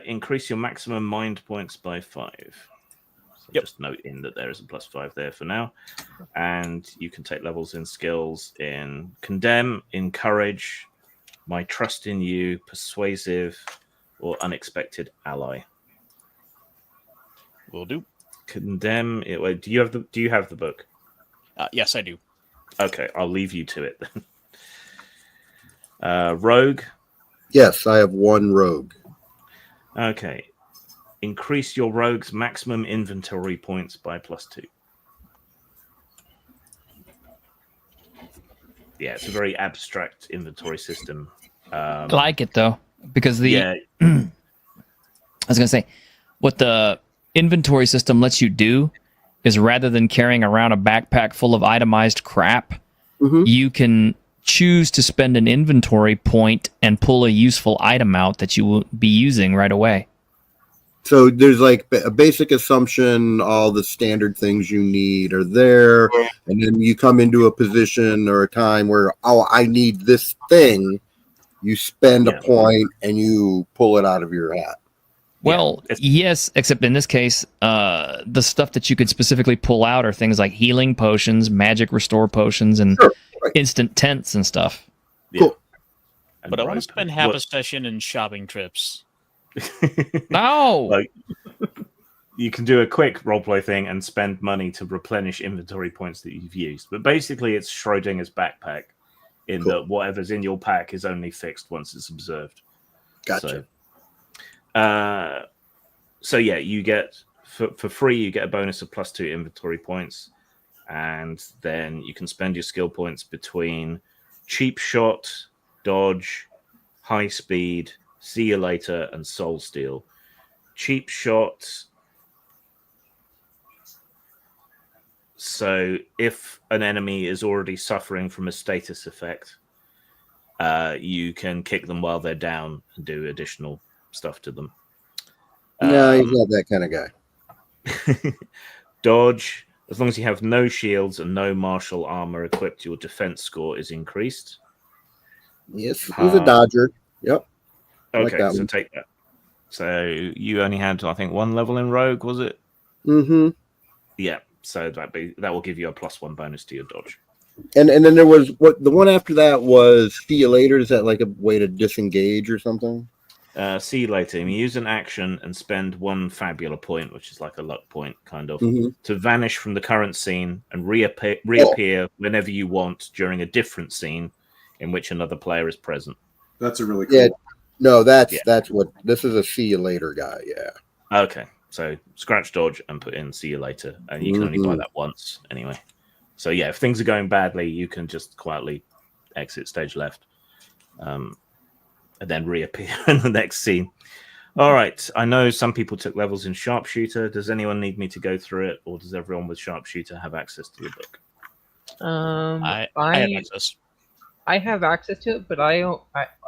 Increase your maximum mind points by 5. So just note in that there is a +5 there for now. And you can take levels in skills in Condemn, Encourage, My Trust in You, Persuasive, or Unexpected Ally.
Will do.
Condemn. Wait, do you have the book?
Yes, I do.
Okay, I'll leave you to it then. Rogue.
Yes, I have 1 rogue.
Okay. Increase your rogue's maximum inventory points by +2. Yeah, it's a very abstract inventory system.
I like it though, because
yeah.
I was gonna say, what the inventory system lets you do is rather than carrying around a backpack full of itemized crap, you can choose to spend an inventory point and pull a useful item out that you will be using right away.
So there's like a basic assumption, all the standard things you need are there, and then you come into a position or a time where, oh, I need this thing. You spend a point and you pull it out of your hat.
Well, yes, except in this case, the stuff that you could specifically pull out are things like healing potions, magic restore potions, and instant tents and stuff.
Cool.
But I want to spend half a session in shopping trips.
No!
Like, you can do a quick roleplay thing and spend money to replenish inventory points that you've used. But basically, it's Schrodinger's backpack in that whatever's in your pack is only fixed once it's observed.
Gotcha.
So yeah, you get for free, you get a bonus of +2 inventory points, and then you can spend your skill points between cheap shot, dodge, high speed, see you later, and soul steal. Cheap shot. So if an enemy is already suffering from a status effect, you can kick them while they're down and do additional stuff to them.
No, he's not that kind of guy.
Dodge. As long as you have no shields and no martial armor equipped, your defense score is increased.
Yes, he's a dodger. Yep.
Okay, like so take that. So you only had, I think, 1 level in rogue, was it?
Mm-hmm.
Yeah. So that will give you a +1 bonus to your dodge.
And then there was the one after that was see you later. Is that like a way to disengage or something?
See you later. You use an action and spend 1 Fabula point, which is like a luck point, kind of, to vanish from the current scene and reappear whenever you want during a different scene in which another player is present.
That's a really cool.
Yeah. No, that's what this is. A see you later guy. Yeah.
Okay. So scratch dodge and put in see you later, and you can only buy that once anyway. So yeah, if things are going badly, you can just quietly exit stage left. And then reappear in the next scene. All right. I know some people took levels in Sharpshooter. Does anyone need me to go through it, or does everyone with Sharpshooter have access to your book?
I have access.
I have access to it, but I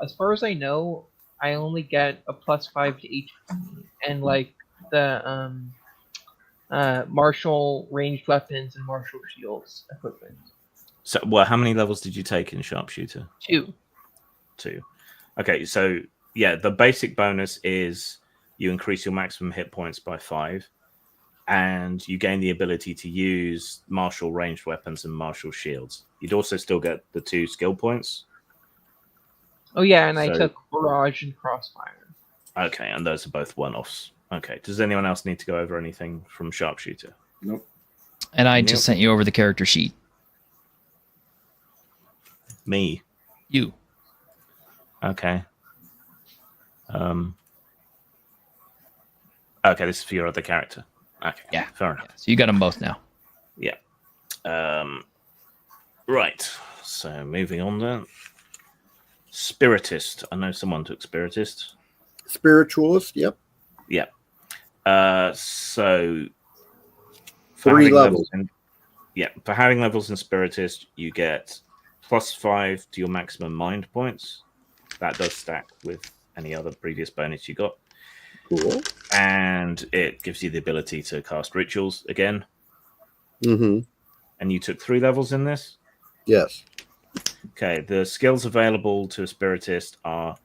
as far as I know, I only get a +5 to HP and like the martial ranged weapons and martial shields equipment.
So, well, how many levels did you take in Sharpshooter?
2.
Okay, so yeah, the basic bonus is you increase your maximum hit points by 5, and you gain the ability to use martial ranged weapons and martial shields. You'd also still get the 2 skill points.
Oh yeah, and I took barrage and crossfire.
Okay, and those are both one-offs. Okay, does anyone else need to go over anything from Sharpshooter?
Nope.
And I just sent you over the character sheet.
Me?
You.
Okay. Okay, this is for your other character. Okay.
Yeah.
Fair enough.
So you got them both now.
Yeah. Right. So moving on then. Spiritist. I know someone took Spiritist.
Spiritualist. Yep.
Yeah. So for
3
having
levels.
For having levels in Spiritist, you get +5 to your maximum mind points. That does stack with any other previous bonus you got.
Cool.
And it gives you the ability to cast rituals again.
Mm-hmm.
And you took 3 levels in this?
Yes.
Okay, the skills available to a Spiritist are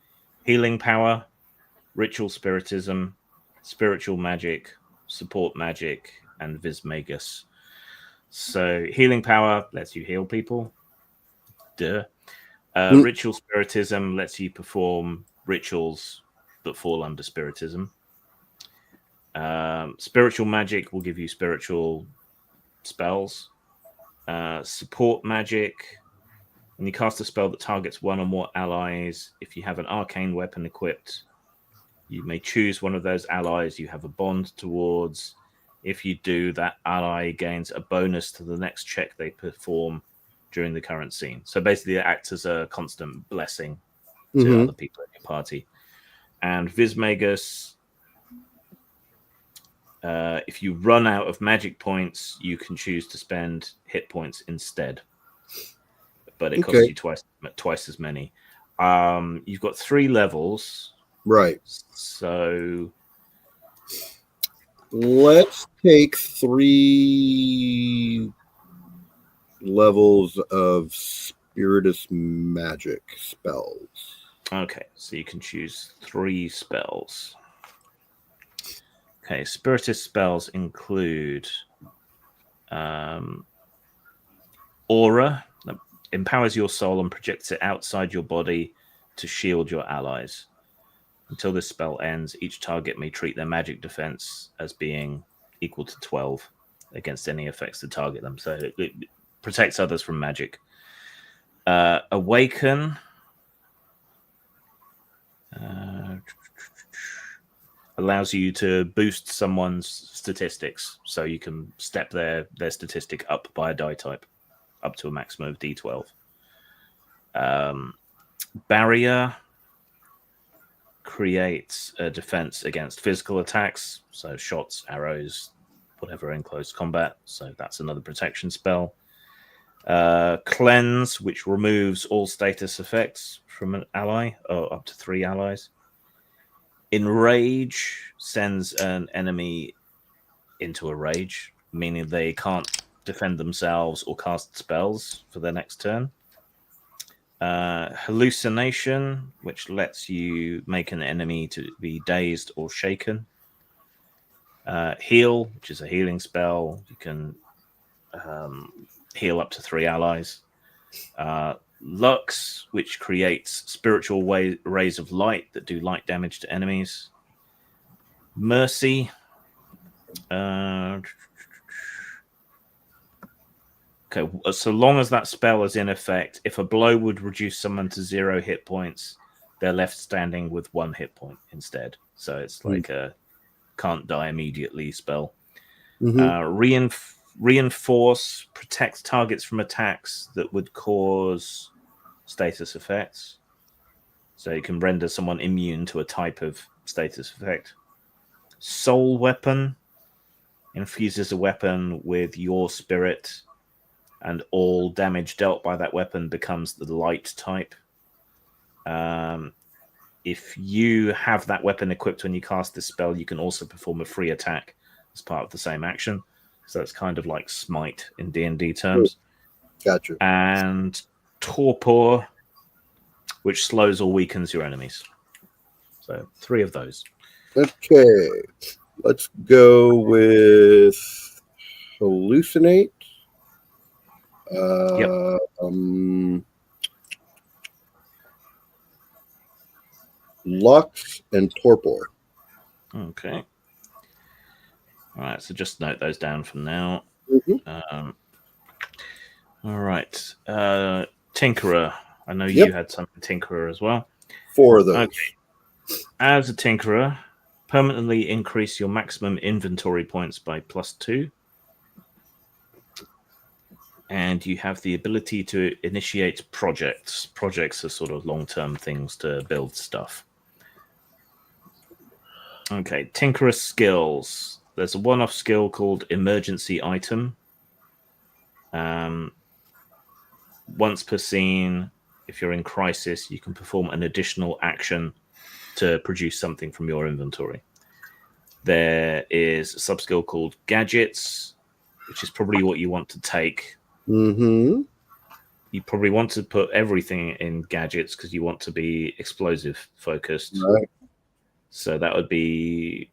Healing Power, Ritual Spiritism, Spiritual Magic, Support Magic, and Vismagus. So Healing Power lets you heal people. Duh. Ritual Spiritism lets you perform rituals that fall under Spiritism. Spiritual Magic will give you spiritual spells. Support Magic, when you cast a spell that targets one or more allies, if you have an arcane weapon equipped, you may choose one of those allies you have a bond towards. If you do, that ally gains a bonus to the next check they perform during the current scene. So basically, it acts as a constant blessing to other people in your party. And Vismagus, if you run out of magic points, you can choose to spend hit points instead. But it costs you twice as many. You've got 3 levels.
Right.
So
let's take 3 levels of Spiritus magic spells.
Okay, so you can choose 3 spells. Okay, Spiritus spells include Aura, that empowers your soul and projects it outside your body to shield your allies. Until this spell ends, each target may treat their magic defense as being equal to 12 against any effects that target them. So it protects others from magic. Awaken allows you to boost someone's statistics. So you can step their statistic up by a die type, up to a maximum of D12. Barrier creates a defense against physical attacks, so shots, arrows, whatever in close combat. So that's another protection spell. Cleanse, which removes all status effects from an ally, or up to 3 allies. Enrage sends an enemy into a rage, meaning they can't defend themselves or cast spells for their next turn. Hallucination, which lets you make an enemy to be dazed or shaken. Heal, which is a healing spell. You can heal up to 3 allies. Lux, which creates spiritual rays of light that do light damage to enemies. Mercy. Okay, so long as that spell is in effect, if a blow would reduce someone to 0 hit points, they're left standing with 1 hit point instead. So it's like a can't die immediately spell. Reinforce protects targets from attacks that would cause status effects. So you can render someone immune to a type of status effect. Soul Weapon infuses a weapon with your spirit, and all damage dealt by that weapon becomes the light type. If you have that weapon equipped when you cast this spell, you can also perform a free attack as part of the same action. So it's kind of like Smite in D&D terms.
Gotcha.
And Torpor, which slows or weakens your enemies. So 3 of those.
Okay. Let's go with Hallucinate. Lux and Torpor.
Okay. All right, so just note those down from now. All right. Tinkerer. I know you had some Tinkerer as well.
4 of those.
Okay. As a Tinkerer, permanently increase your maximum inventory points by +2. And you have the ability to initiate projects. Projects are sort of long-term things to build stuff. Okay, Tinkerer's skills. There's a one-off skill called Emergency Item. Once per scene, if you're in crisis, you can perform an additional action to produce something from your inventory. There is a sub-skill called Gadgets, which is probably what you want to take.
Mm-hmm.
You probably want to put everything in Gadgets because you want to be explosive focused.
Right.
So that would be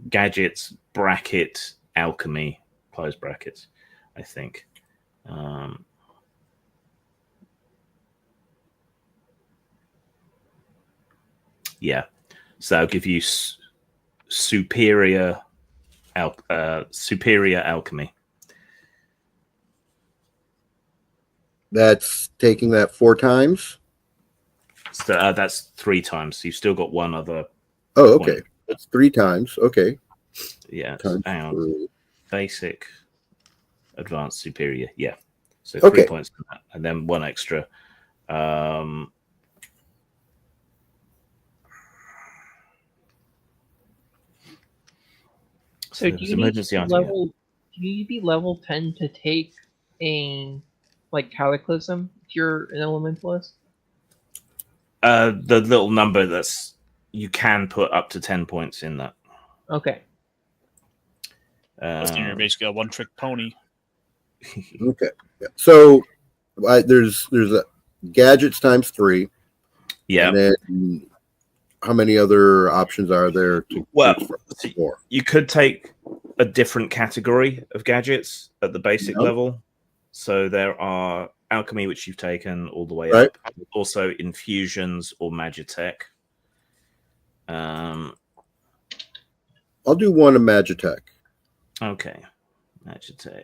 Gadgets, bracket, alchemy, close brackets, I think. Yeah. So I'll give you superior alchemy.
That's taking that 4 times.
So that's 3 times. So you've still got one other.
Oh, okay.
point.
That's 3 times. Okay.
Yeah.
Times
Hang on.
3.
Basic, advanced, superior. Yeah. So 3
Okay.
points for that, and then 1 extra.
So do you need to be level? Do you need to be level 10 to take a Cataclysm if you're an elementalist?
The little number that's you can put up to 10 points in that.
Okay.
You're basically a one-trick pony.
Okay. Yeah. So there's a Gadgets times 3.
Yeah.
And then how many other options are there to more?
You could take a different category of gadgets at the basic level. So there are alchemy, which you've taken all the way up. Also infusions or magitech.
I'll do one of magitech.
Okay. Magitech.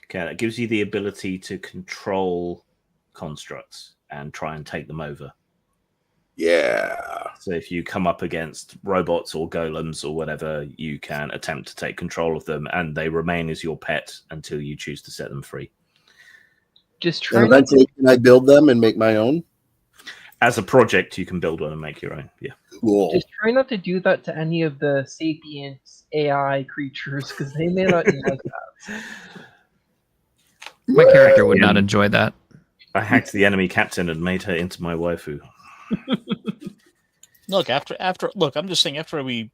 Okay, that gives you the ability to control constructs and try and take them over.
Yeah.
So if you come up against robots or golems or whatever, you can attempt to take control of them, and they remain as your pet until you choose to set them free.
Just try.
And eventually, can I build them and make my own?
As a project, you can build one and make your own. Yeah.
Cool.
Just try not to do that to any of the sapient AI creatures because they may not like that.
My character would not enjoy that.
I hacked the enemy captain and made her into my waifu.
Look, I'm just saying. After I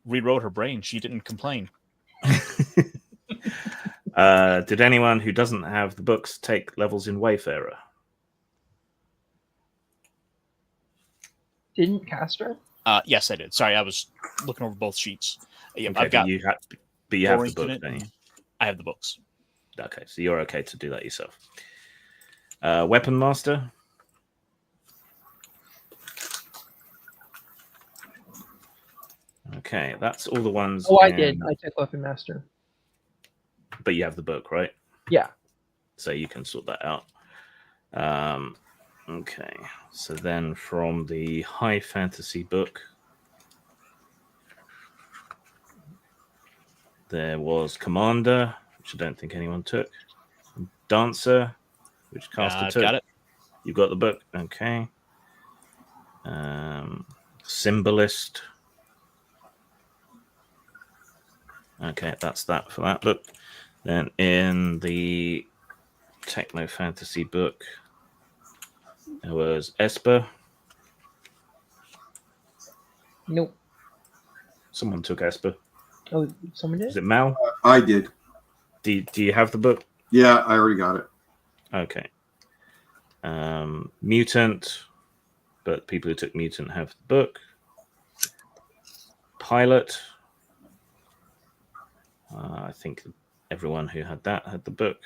rewrote her brain, she didn't complain.
Did anyone who doesn't have the books take levels in Wayfarer?
Didn't Castor?
Yes, I did. Sorry, I was looking over both sheets. Yeah,
Okay,
I've got.
But you have the book, don't you?
I have the books.
Okay, so you're okay to do that yourself. Weapon Master. Okay, that's all the ones.
Oh, I did. I took Weapon Master.
But you have the book, right?
Yeah.
So you can sort that out. Okay, so then from the high fantasy book, there was Commander, which I don't think anyone took. Dancer, which Caster took.
Got it.
You got the book, okay. Symbolist. Okay, that's that for that book. Then in the Techno Fantasy book, there was Esper.
Nope.
Someone took Esper.
Oh, someone did?
Is it Mal?
I did.
Do you have the book?
Yeah, I already got it.
Okay. Mutant, but people who took Mutant have the book. Pilot. I think everyone who had that had the book.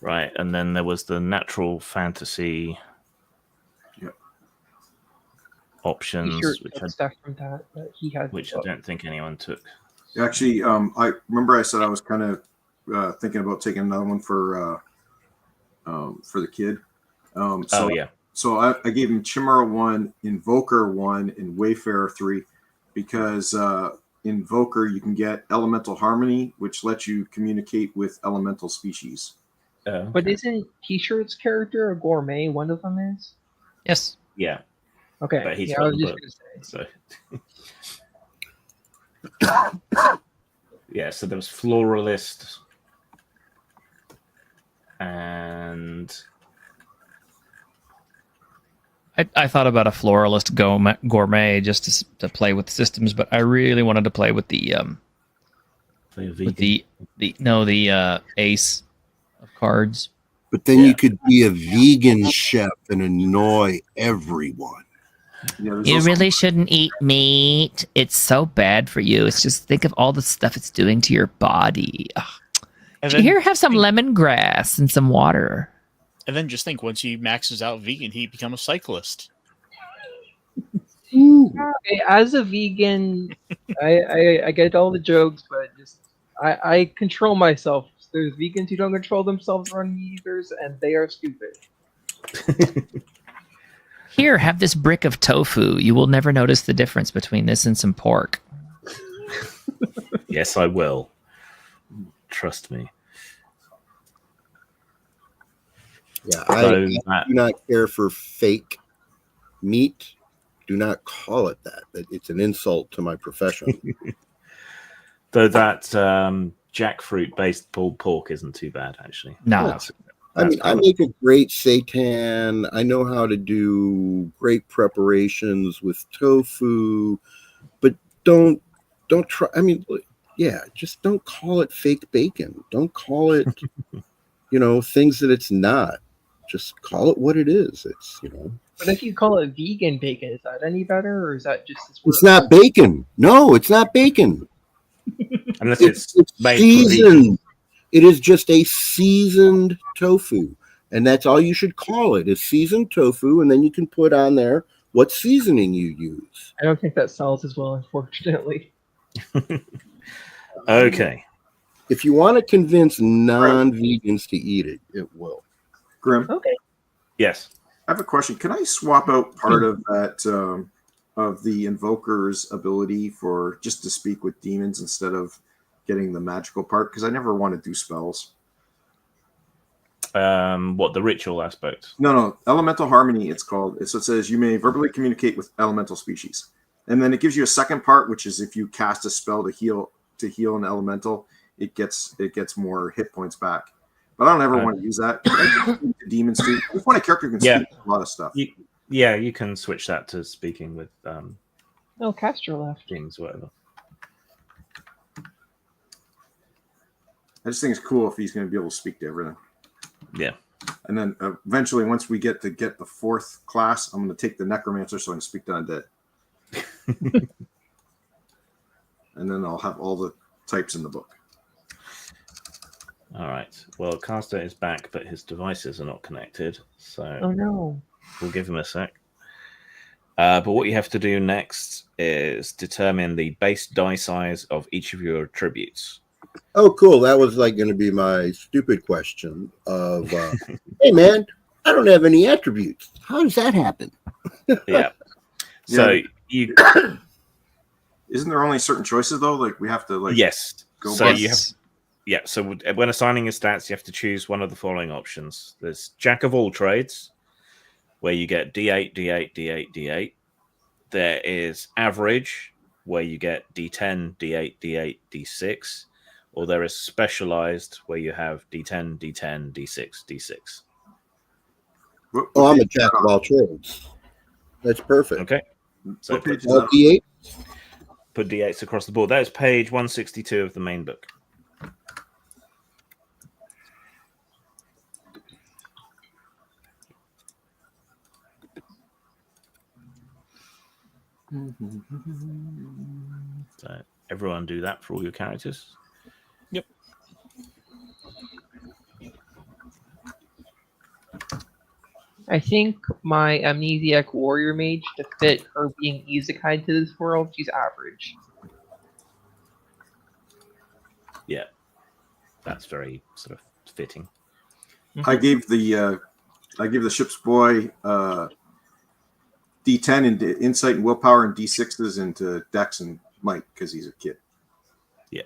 Right, and then there was the natural fantasy options, which I don't think anyone took.
Actually, I remember I said I was kind of thinking about taking another one for the kid. So I gave him Chimera 1, Invoker 1, and Wayfarer 3 because Invoker you can get Elemental Harmony, which lets you communicate with elemental species.
Okay.
But isn't T-shirt's character a gourmet? One of them is.
Yes.
Yeah.
Okay.
But he's
yeah,
got
I was
the
just
book,
gonna say.
so yeah. So there was Floralist, and
I thought about a floralist gourmet just to play with systems, but I really wanted to play with the ace of cards.
But then you could be a vegan chef and annoy everyone.
Yeah,
You really shouldn't eat meat. It's so bad for you. It's just think of all the stuff it's doing to your body. Here, have some lemongrass and some water.
And then just think, once he maxes out vegan, he become a cyclist.
Okay, as a vegan, I get all the jokes, but just I control myself. There's vegans who don't control themselves around meat eaters, and they are stupid.
Here, have this brick of tofu. You will never notice the difference between this and some pork.
yes, I will. Trust me.
Yeah, I do not care for fake meat. Do not call it that. It's an insult to my profession.
Though that jackfruit-based pulled pork isn't too bad, actually.
No.
I make a great seitan. I know how to do great preparations with tofu, but don't try. I mean, yeah, just don't call it fake bacon. Don't call it, things that it's not. Just call it what it is. It's,
But if you call it vegan bacon, is that any better, or is that just as
It's not bacon. No, it's not bacon.
Unless it's made
seasoned. It is just a seasoned tofu. And that's all you should call it, is seasoned tofu. And then you can put on there what seasoning you use.
I don't think that sells as well, unfortunately.
Okay.
If you want to convince non-vegans to eat it, it will.
Grim.
Okay.
Yes.
I have a question. Can I swap out part of that of the Invoker's ability for just to speak with demons instead of getting the magical part? Because I never want to do spells.
What, the ritual aspect?
No. Elemental Harmony, it's called. So it says you may verbally communicate with elemental species. And then it gives you a second part, which is if you cast a spell to heal an elemental, it gets more hit points back. But I don't ever want to use that. Demons too. I just want a character who can speak a lot of stuff.
You can switch that to speaking with
No, Castro left.
things, whatever.
I just think it's cool if he's going to be able to speak to everything.
Yeah.
And then eventually, once we get the fourth class, I'm going to take the Necromancer so I can speak to undead. And then I'll have all the types in the book.
All right. Well, Caster is back, but his devices are not connected. So
Oh no.
we'll give him a sec. But what you have to do next is determine the base die size of each of your attributes.
Oh, cool. That was going to be my stupid question of, hey, man, I don't have any attributes. How does that happen?
Yeah. So you...
Isn't there only certain choices, though? Like, we have to,
Yes.
Go
so
by...
you have... Yeah, so when assigning your stats, you have to choose one of the following options. There's Jack of all trades, where you get D8, D8, D8, D8. There is average, where you get D10, D8, D8, D6. Or there is specialized, where you have D10, D10, D6, D6.
Oh, I'm a jack of all trades. That's perfect.
Okay. So put
D8?
Put D8s across the board. That is page 162 of the main book. So everyone do that for all your characters.
Yep.
I think my amnesiac warrior mage, to fit her being isekai to this world, she's average.
Yeah. That's very sort of fitting.
I gave the I give the ship's boy D10 into insight and willpower, and D6s into dex and might because he's a kid.
Yeah.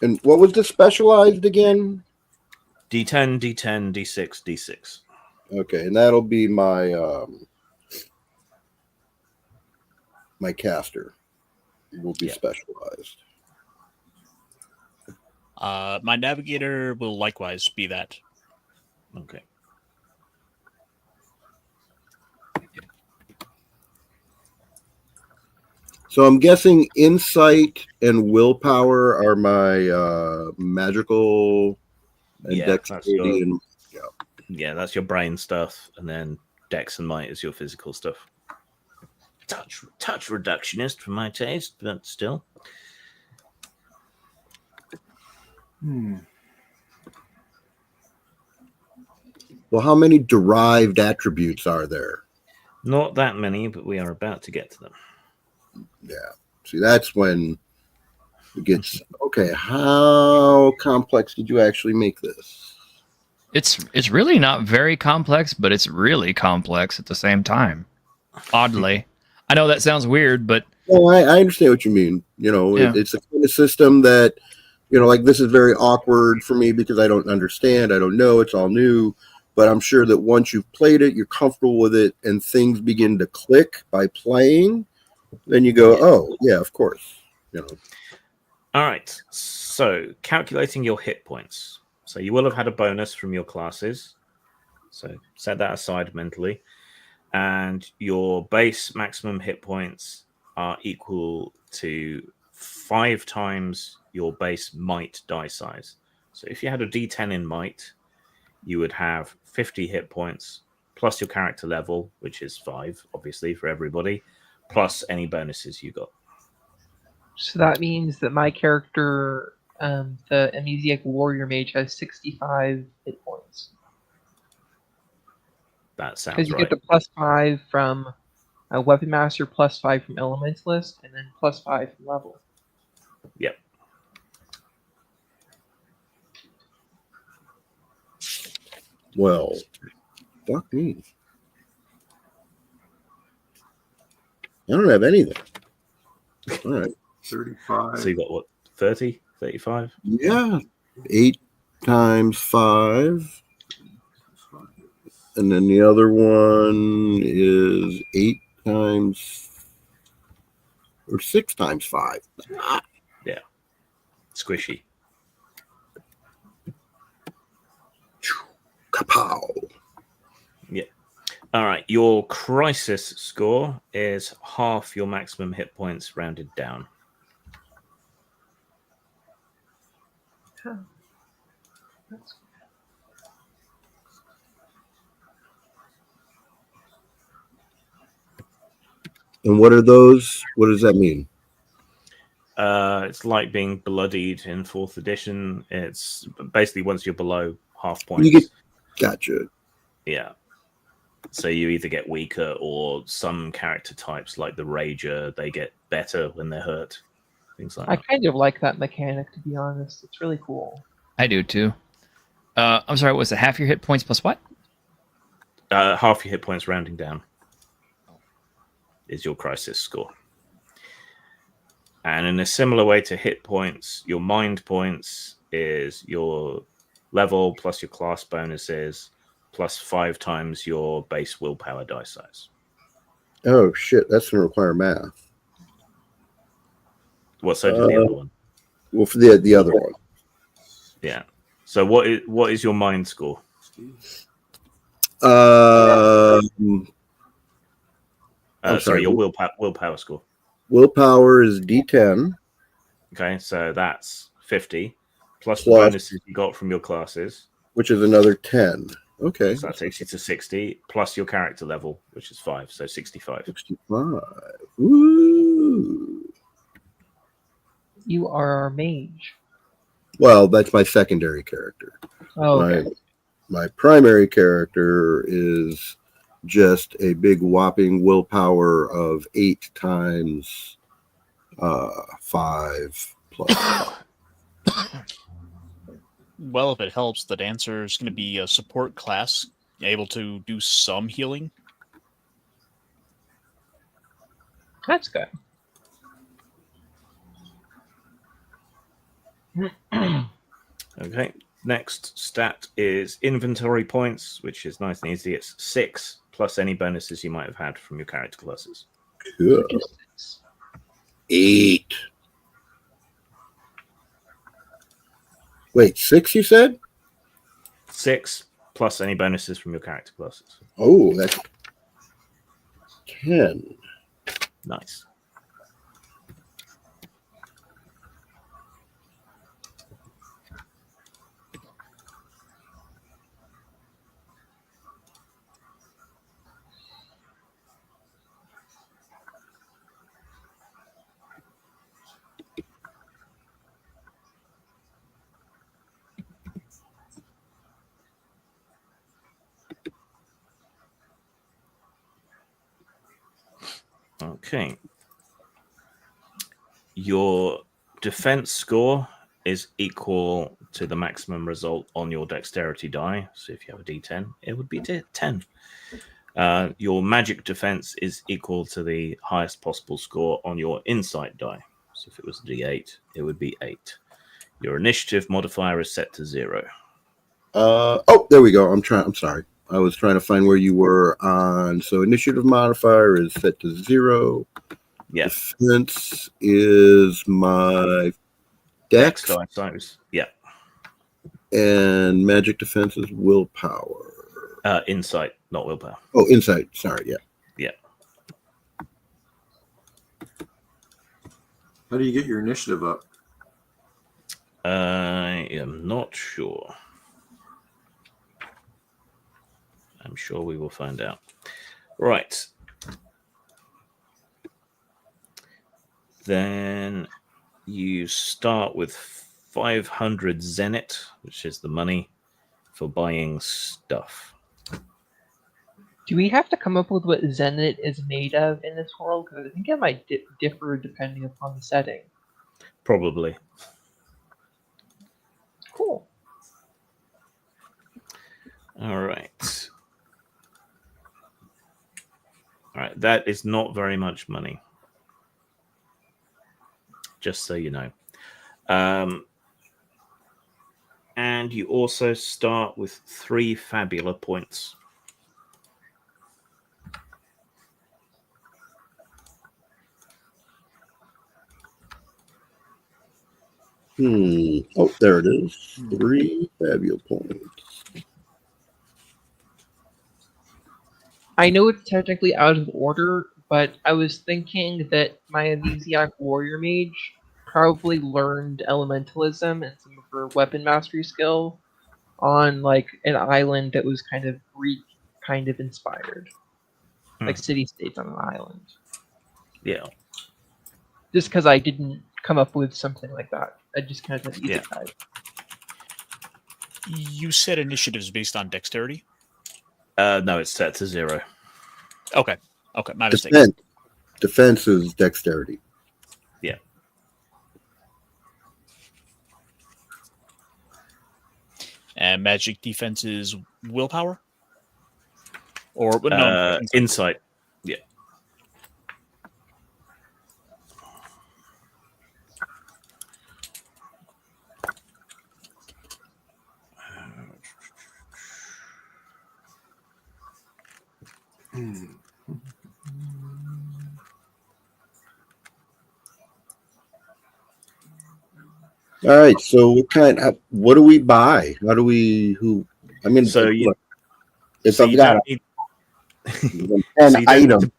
And what was the specialized again?
D10, D10, D6, D6.
Okay, and that'll be my my caster. Will be specialized.
My navigator will likewise be that.
Okay.
So I'm guessing insight and willpower are my magical and dexterity and
yeah, that's your brain stuff, and then dex and might is your physical stuff. Touch reductionist for my taste, but still.
Well, how many derived attributes are there?
Not that many, but we are about to get to them.
Yeah. See, that's when it gets okay. How complex did you actually make this?
It's really not very complex, but it's really complex at the same time. Oddly, I know that sounds weird, but
I understand what you mean. You know, it's a kind of system that, you know, like this is very awkward for me because I don't understand. I don't know. It's all new. But I'm sure that once you've played it, you're comfortable with it, and things begin to click by playing. Then you go, oh, yeah, of course. You know.
All right. So calculating your hit points. So you will have had a bonus from your classes. So set that aside mentally. And your base maximum hit points are equal to 5 times your base might die size. So if you had a D10 in might, you would have 50 hit points plus your character level, which is 5, obviously, for everybody, plus any bonuses you got.
So that means that my character, the Amnesiac Warrior Mage, has 65 hit points.
That sounds right.
Because you get the +5 from a Weapon Master, +5 from Elementalist, and then +5 from level.
Yep.
Well, fuck me. I don't have anything. All right.
35.
So you got what? 30? 35?
Yeah. 8 times 5. And then the other one is 8 times or 6 times 5.
Yeah. Squishy.
Kapow.
Yeah. All right. Your crisis score is half your maximum hit points rounded down.
Huh.
And what are those? What does that mean?
It's like being bloodied in 4th edition. It's basically once you're below half points.
Gotcha.
Yeah. So you either get weaker or some character types like the Rager, they get better when they're hurt. Things like that.
I kind of like that mechanic, to be honest. It's really cool.
I do too. I'm sorry, what was it? Half your hit points plus what?
Half your hit points rounding down is your crisis score. And in a similar way to hit points, your mind points is your level plus your class bonuses plus 5 times your base willpower die size.
Oh, shit. That's going to require math.
What, so did the other one?
Well, for the other one.
Yeah. So what is your mind score? Sorry, your willpower score.
Willpower is D10.
Okay, so that's 50 plus the bonuses you got from your classes,
which is another 10. Okay,
so that takes you to 60 plus your character level, which is 5, so 65.
65. Woo!
You are our mage.
Well, that's my secondary character.
Oh, okay.
My primary character is just a big whopping willpower of 8 times 5 plus 5.
Well, if it helps, the dancer is going to be a support class able to do some healing.
That's good.
Okay. Next stat is inventory points, which is nice and easy. It's 6 plus any bonuses you might have had from your character classes.
Cool. 8. Wait, 6 you said?
6 plus any bonuses from your character classes.
Oh, that's 10.
Nice. Okay. Your defense score is equal to the maximum result on your dexterity die. So if you have a d10, it would be 10. Your magic defense is equal to the highest possible score on your insight die. So if it was a d8, it would be 8. Your initiative modifier is set to 0.
Oh, there we go. I'm sorry. I was trying to find where you were on. So initiative modifier is set to 0.
Yeah.
Defense is my dex.
Yeah.
And magic defense is willpower.
Insight, not willpower.
Oh, insight. Sorry. Yeah.
Yeah.
How do you get your initiative up?
I am not sure. I'm sure we will find out. Right. Then you start with 500 zenit, which is the money for buying stuff.
Do we have to come up with what Zenit is made of in this world? Because I think it might differ depending upon the setting.
Probably.
Cool.
All right. All right. That is not very much money. Just so you know. And you also start with 3 Fabula points.
Oh, there it is. 3 Fabula points.
I know it's technically out of order, but I was thinking that my amnesiac warrior mage probably learned elementalism and some of her weapon mastery skill on like an island that was kind of Greek kind of inspired. Like city-states on an island.
Yeah.
Just because I didn't come up with something like that. I just kind of easy type.
You said initiatives based on dexterity?
No, it's set to 0.
Okay. Okay, my mistake.
Defense is dexterity.
Yeah.
And magic defense is willpower? Or no,
insight. Yeah.
All right. So what do we buy? How do we? I mean,
so
if
so
I've got an item.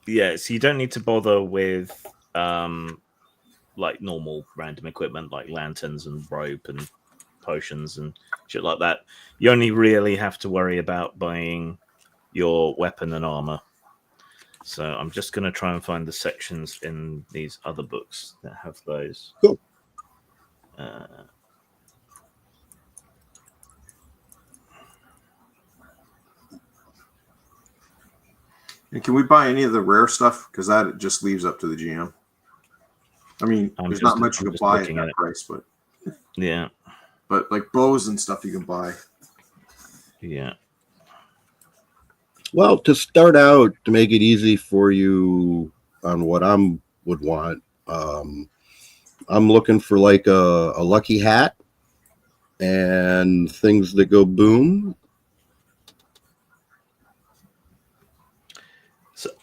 So you don't need to bother with like normal random equipment like lanterns and rope and potions and shit like that. You only really have to worry about buying your weapon and armor. So I'm just going to try and find the sections in these other books that have those.
Cool.
And can we buy any of the rare stuff? Because that just leaves up to the GM. I mean, there's not much you can buy at that price, but
yeah.
But like bows and stuff you can buy.
Yeah.
Well, to start out, to make it easy for you on what would want, I'm looking for like a lucky hat and things that go boom.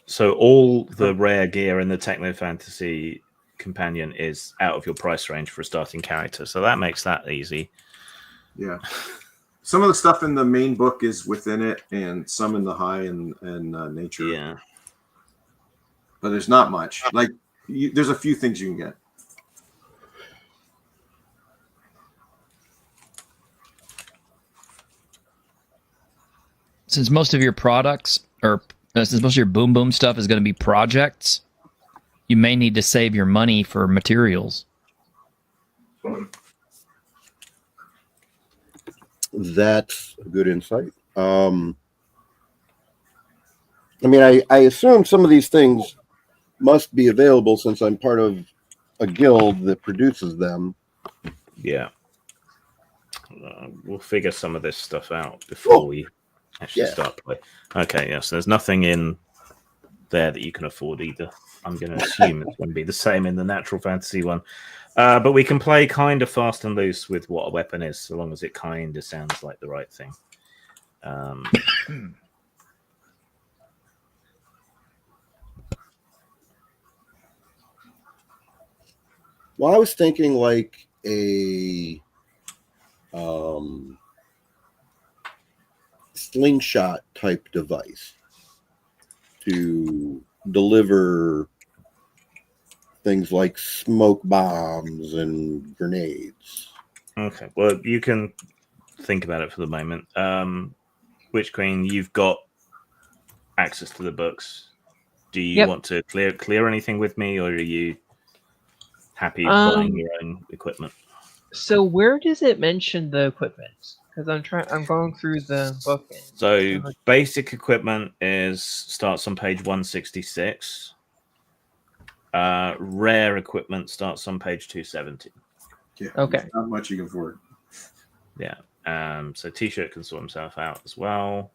So all the rare gear in the Techno Fantasy companion is out of your price range for a starting character, so that makes that easy.
Yeah. Some of the stuff in the main book is within it, and some in the high and nature.
Yeah.
But there's not much. Like, there's a few things you can get.
Since most of your products, or since most of your boom boom stuff is going to be projects, you may need to save your money for materials.
That's a good insight. I mean, I assume some of these things must be available since I'm part of a guild that produces them.
Yeah. We'll figure some of this stuff out before we actually start play. Okay, yes. There's nothing in there that you can afford either. I'm going to assume it's going to be the same in the natural fantasy one. But we can play kind of fast and loose with what a weapon is, so long as it kind of sounds like the right thing.
Well, I was thinking like a slingshot type device to deliver things like smoke bombs and grenades.
Okay, well, you can think about it for the moment. Witch Queen, you've got access to the books. Do you want to clear anything with me, or are you happy buying your own equipment?
So where does it mention the equipment? Because I'm going through the book.
So basic equipment starts on page 166. Rare equipment starts on page 270.
Yeah.
Okay.
Not much you can afford.
Yeah. So T-shirt can sort himself out as well.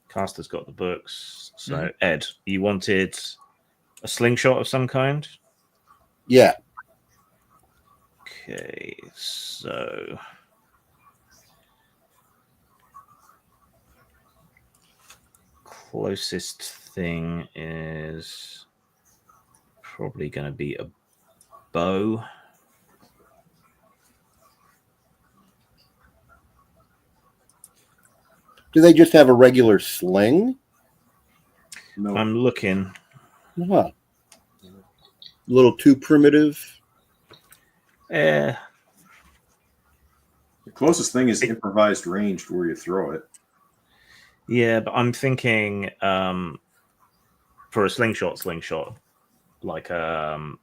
Caster's got the books. So Ed, you wanted a slingshot of some kind?
Yeah.
Okay, so closest thing is probably going to be a bow.
Do they just have a regular sling?
No.
I'm looking.
Huh. A little too primitive.
The closest thing is improvised ranged where you throw it.
Yeah, but I'm thinking for a slingshot, like one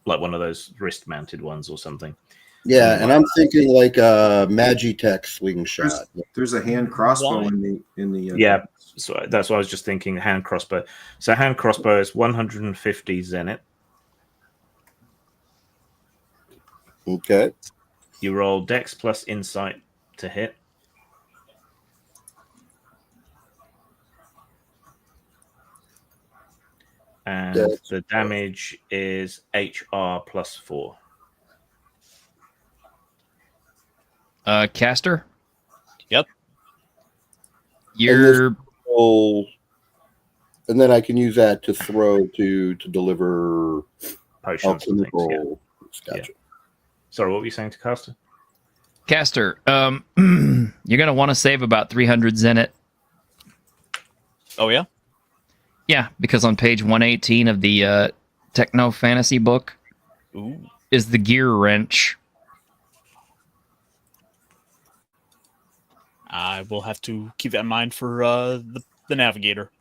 of those wrist-mounted ones or something.
Yeah, and I'm thinking like a Magitech slingshot.
There's a hand crossbow in the
yeah. So that's what I was just thinking. Hand crossbow. So hand crossbow is 150 zenith.
Okay.
You roll Dex plus Insight to hit. And the damage is HR plus 4.
Caster?
Yep.
And then I can use that to throw to deliver
potions and things. Yeah.
Gotcha.
Yeah. Sorry, what were you saying to Caster?
Caster, you're going to want to save about 300 zenith.
Oh, yeah?
Yeah, because on page 118 of the Techno Fantasy book is the gear wrench.
I will have to keep that in mind for the navigator.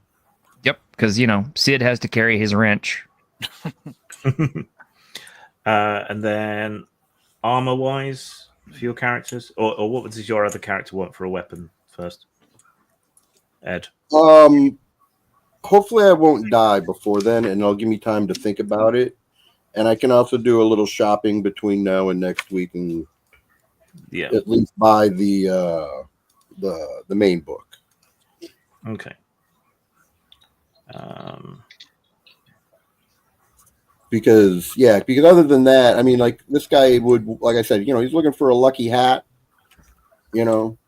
Yep, because, Sid has to carry his wrench.
And then armor-wise for your characters? Or what does your other character want for a weapon first? Ed?
Hopefully I won't die before then, and it'll give me time to think about it. And I can also do a little shopping between now and next week and at least buy the main book.
Okay.
Because other than that, I mean, like this guy would, like I said, he's looking for a lucky hat, and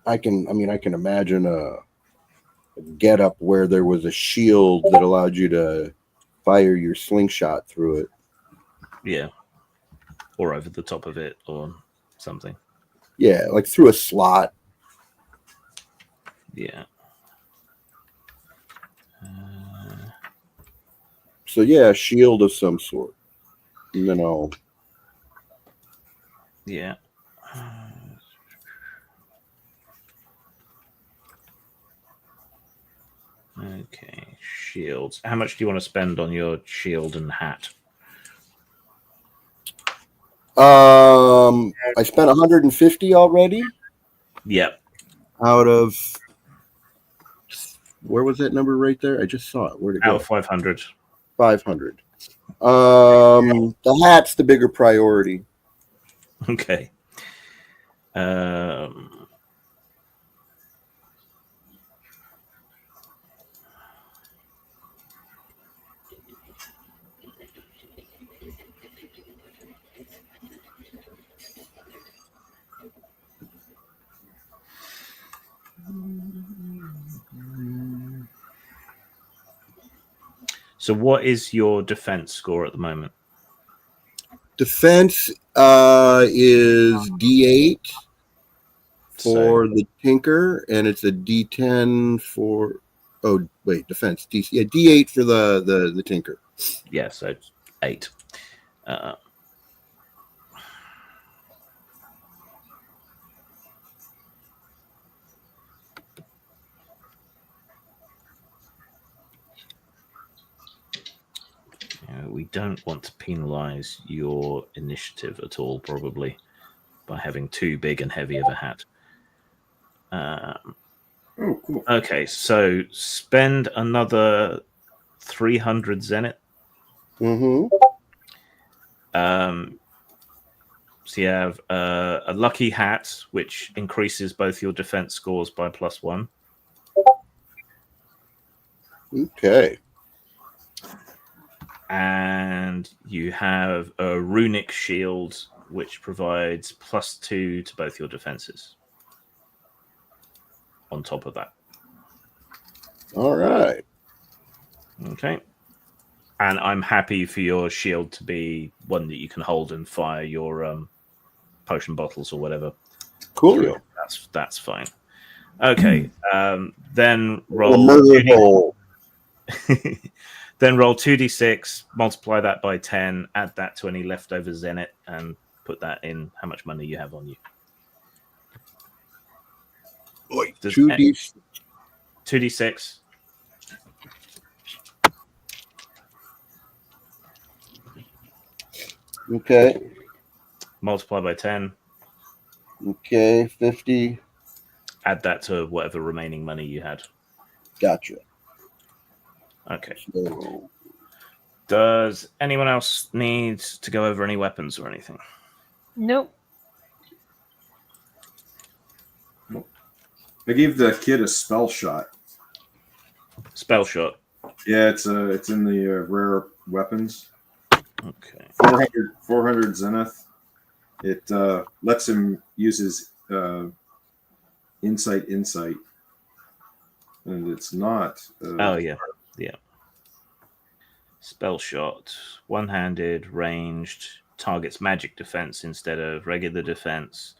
I can imagine a get up where there was a shield that allowed you to fire your slingshot through it.
Yeah. Or over the top of it or something.
Yeah, like through a slot.
Yeah.
So yeah, a shield of some sort.
Yeah. Okay, shields. How much do you want to spend on your shield and hat?
I spent 150 already.
Yep.
Out of where was that number right there? I just saw it. Where'd it go?
Out of 500.
500. The hat's the bigger priority.
Okay. So what is your defense score at the moment?
Defense is D8 for the Tinker, and it's a D10 for defense. D8 for the Tinker.
Yeah, so 8. We don't want to penalize your initiative at all, probably, by having too big and heavy of a hat.
Oh, cool.
Okay, so spend another 300 Zenith.
Mm-hmm.
So you have a lucky hat, which increases both your defense scores by +1.
Okay.
And you have a runic shield, which provides +2 to both your defenses. On top of that.
All right.
Okay. And I'm happy for your shield to be one that you can hold and fire your potion bottles or whatever.
Cool.
Through. That's fine. Okay. Then roll. Then roll 2d6, multiply that by 10, add that to any leftover Zenith, and put that in how much money you have on you. 2d6.
Okay.
Multiply by 10.
Okay, 50.
Add that to whatever remaining money you had.
Gotcha.
Okay.
So,
does anyone else need to go over any weapons or anything?
Nope.
I gave the kid a spell shot.
Spell shot.
Yeah, it's in the rare weapons.
Okay.
400 Zenith. It lets him use his insight, and it's not.
Yeah. Spell shot, one-handed, ranged, targets magic defense instead of regular defense.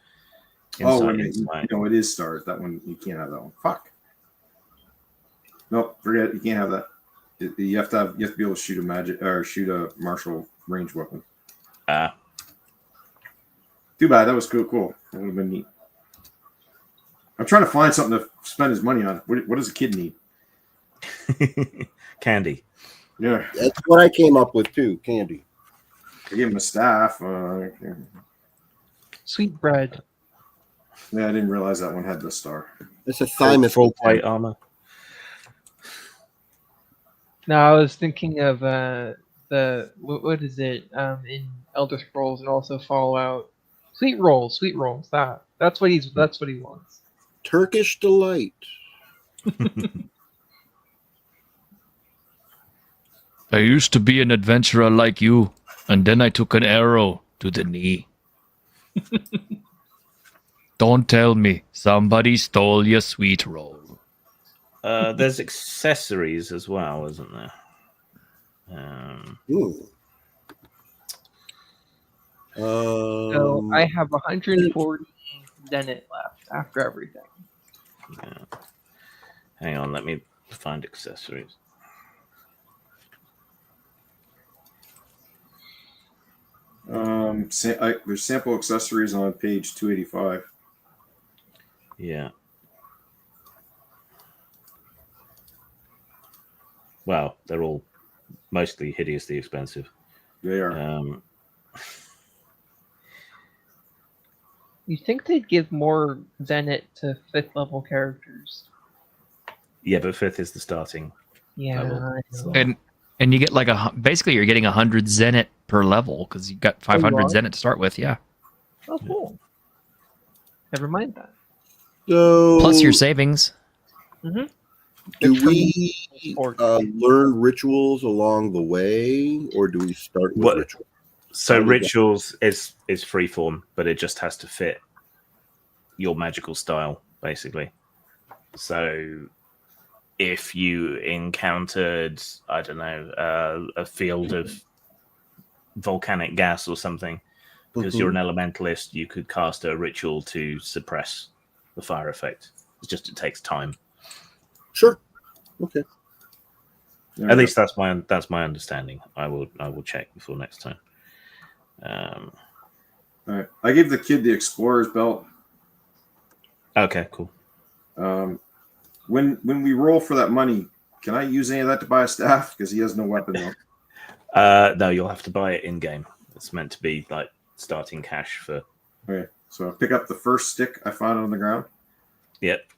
Insight. It is stars. That one you can't have that one. Fuck. Nope, forget it. You can't have that. You have to be able to shoot a magic or shoot a martial range weapon. Too bad. That was cool. That would have been neat. I'm trying to find something to spend his money on. What does a kid need?
Candy.
Yeah,
that's what I came up with too. Candy.
I gave him a staff.
Sweet bread.
Yeah, I didn't realize that one had the star.
It's a thymus.
Full plate armor.
No, I was thinking of what is it in Elder Scrolls and also Fallout Sweet rolls. That's what he wants.
Turkish delight.
I used to be an adventurer like you, and then I took an arrow to the knee. Don't tell me somebody stole your sweet roll.
There's accessories as well, isn't there?
So I have 140 Zenit left after everything.
Yeah. Hang on, let me find accessories.
There's sample accessories on page 285.
Yeah. Well, they're all mostly hideously expensive.
They are.
You think they'd give more Zenit to 5th level characters?
Yeah, but 5th is the starting level.
I know.
And you get like basically you're getting 100 Zenit per level because you got 500 Zenit to start with. Yeah.
Oh, cool. Never mind that.
So
Plus your savings.
Mm-hmm.
Do we learn rituals along the way, or do we start with rituals?
So rituals is freeform, but it just has to fit your magical style, basically. So if you encountered, I don't know, a field of volcanic gas or something, because you're an elementalist, you could cast a ritual to suppress the fire effect. It's just it takes time.
Sure. Okay.
At least that's my understanding. I will check before next time.
All right. I gave the kid the explorer's belt.
Okay, cool.
When we roll for that money, can I use any of that to buy a staff? Because he has no weapon though.
No, you'll have to buy it in game. It's meant to be like starting cash for.
Okay, so I pick up the first stick I found on the ground.
Yep.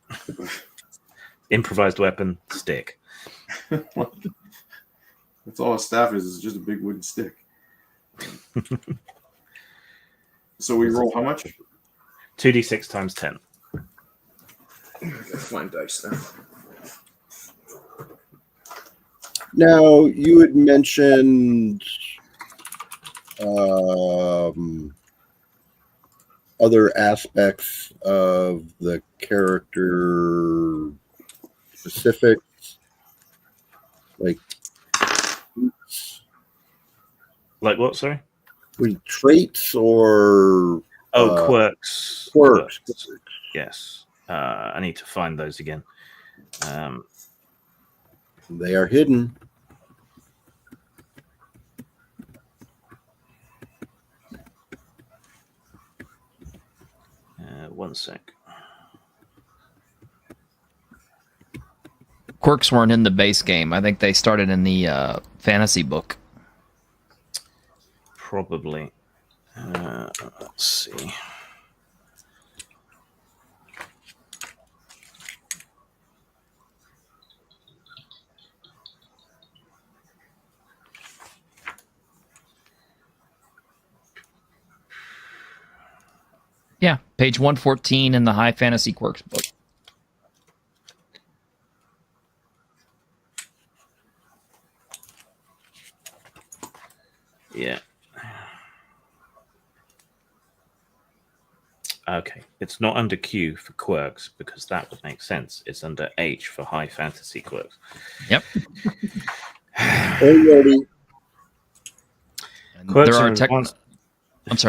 Improvised weapon, stick.
That's all a staff is just a big wooden stick. So we roll how much?
2d6 times 10.
I gotta find dice now.
Now, you had mentioned other aspects of the character specifics, like
what, sorry?
Traits or
quirks.
Quirks.
Yes. I need to find those again.
They are hidden.
One sec.
Quirks weren't in the base game. I think they started in the fantasy book.
Probably. Let's see.
Yeah, page 114 in the High Fantasy Quirks book.
Yeah. Okay, it's not under Q for quirks because that would make sense. It's under H for high fantasy quirks.
Yep.
Already.
There are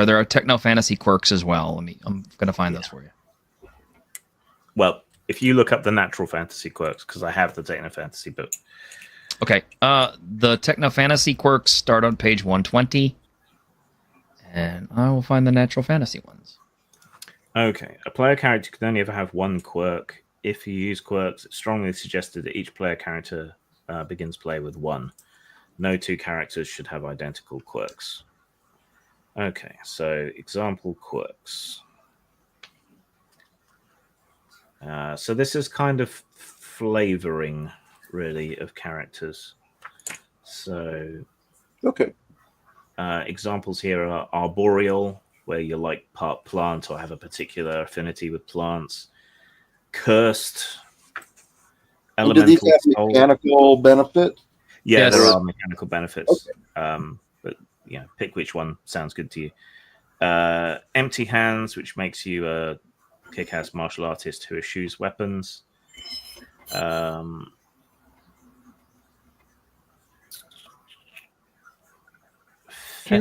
there are techno fantasy quirks as well. I'm going to find those for you.
Well, if you look up the natural fantasy quirks, because I have the techno fantasy book.
Okay. The techno fantasy quirks start on page 120, and I will find the natural fantasy ones.
Okay. A player character can only ever have one quirk. If you use quirks, it's strongly suggested that each player character begins play with one. No two characters should have identical quirks. Okay, so example quirks. So this is kind of flavoring, really, of characters. So,
okay.
Examples here are arboreal, where you're like part plant or have a particular affinity with plants. Cursed.
And do these have
soul.
mechanical benefits?
Yeah,
Yes.
there are mechanical benefits.
Okay.
But pick which one sounds good to you. Empty hands, which makes you a kick-ass martial artist who eschews weapons.
Can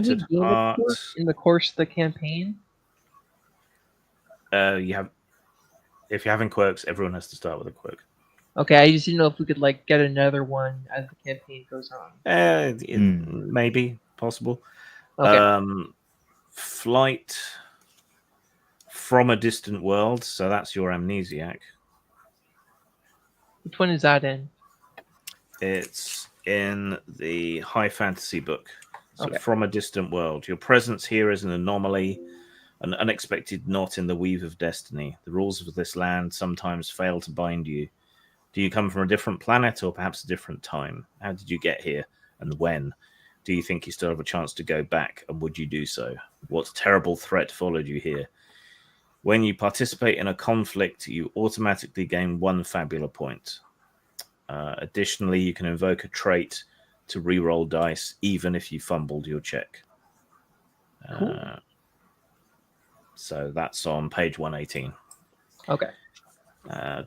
we
Fettered
gain a
heart.
quirk in the course of the campaign?
You have, if you're having quirks, everyone has to start with a quirk.
Okay, I just didn't know if we could like get another one as the campaign goes on.
Maybe possible.
Okay.
Flight from a distant world, so that's your amnesiac.
Which one is that in?
It's in the high fantasy book. So
Okay.
from a distant world. Your presence here is an anomaly, an unexpected knot in the weave of destiny. The rules of this land sometimes fail to bind you. Do you come from a different planet or perhaps a different time? How did you get here and when? Do you think you still have a chance to go back, and would you do so? What terrible threat followed you here? When you participate in a conflict, you automatically gain 1 Fabula point. Additionally, you can invoke a trait to re-roll dice, even if you fumbled your check.
Cool.
So that's on page 118.
Okay.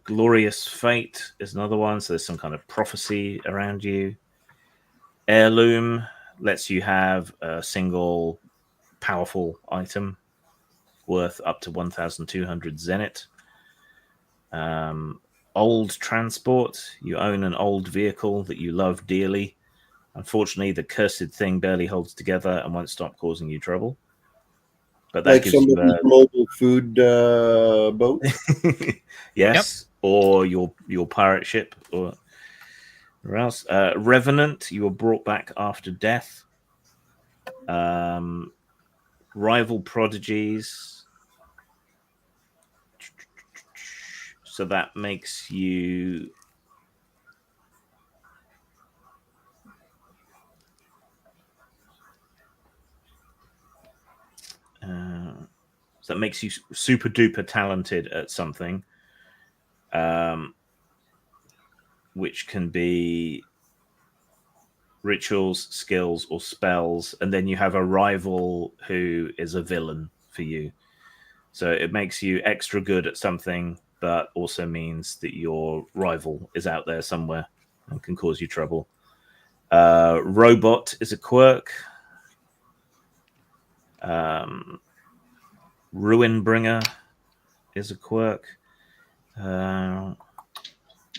Glorious Fate is another one. So there's some kind of prophecy around you. Heirloom lets you have a single powerful item worth up to 1,200 zenith. Old Transport. You own an old vehicle that you love dearly. Unfortunately, the cursed thing barely holds together and won't stop causing you trouble. But that
Like
gives you
somebody's mobile food boat?
yes, or your pirate ship or else. Revenant, you were brought back after death. Rival prodigies. So that makes you so that makes you super duper talented at something, which can be rituals, skills, or spells, and then you have a rival who is a villain for you. So it makes you extra good at something, but also means that your rival is out there somewhere and can cause you trouble. Robot is a quirk. Ruin Bringer is a quirk.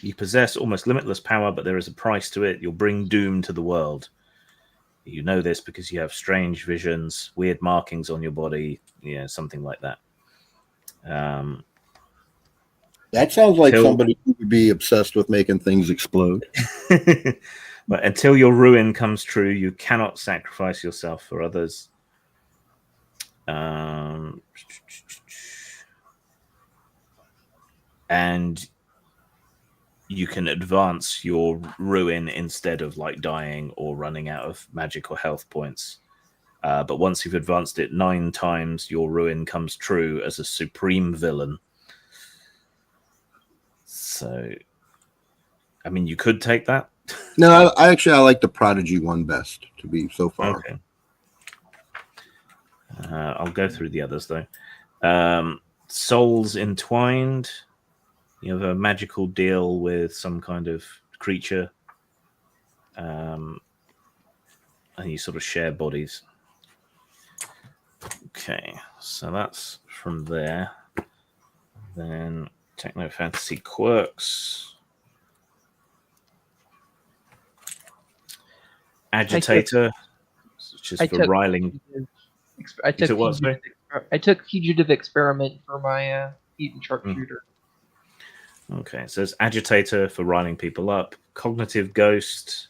You possess almost limitless power, but there is a price to it. You'll bring doom to the world. You know this because you have strange visions, weird markings on your body, something like that.
That sounds like somebody who would be obsessed with making things explode.
But until your ruin comes true, you cannot sacrifice yourself for others. And you can advance your ruin instead of like dying or running out of magic or health points. But once you've advanced it 9 times, your ruin comes true as a supreme villain. So, I mean, you could take that.
No, I like the Prodigy one best to be so far.
Okay. I'll go through the others though. Souls Entwined. You have a magical deal with some kind of creature, and you sort of share bodies. Okay, so that's from there. Then Techno Fantasy Quirks. Agitator, which is for riling.
I took Fugitive Experiment for my Eaton Sharpshooter.
Okay, so it's Agitator for riling people up. Cognitive Ghost.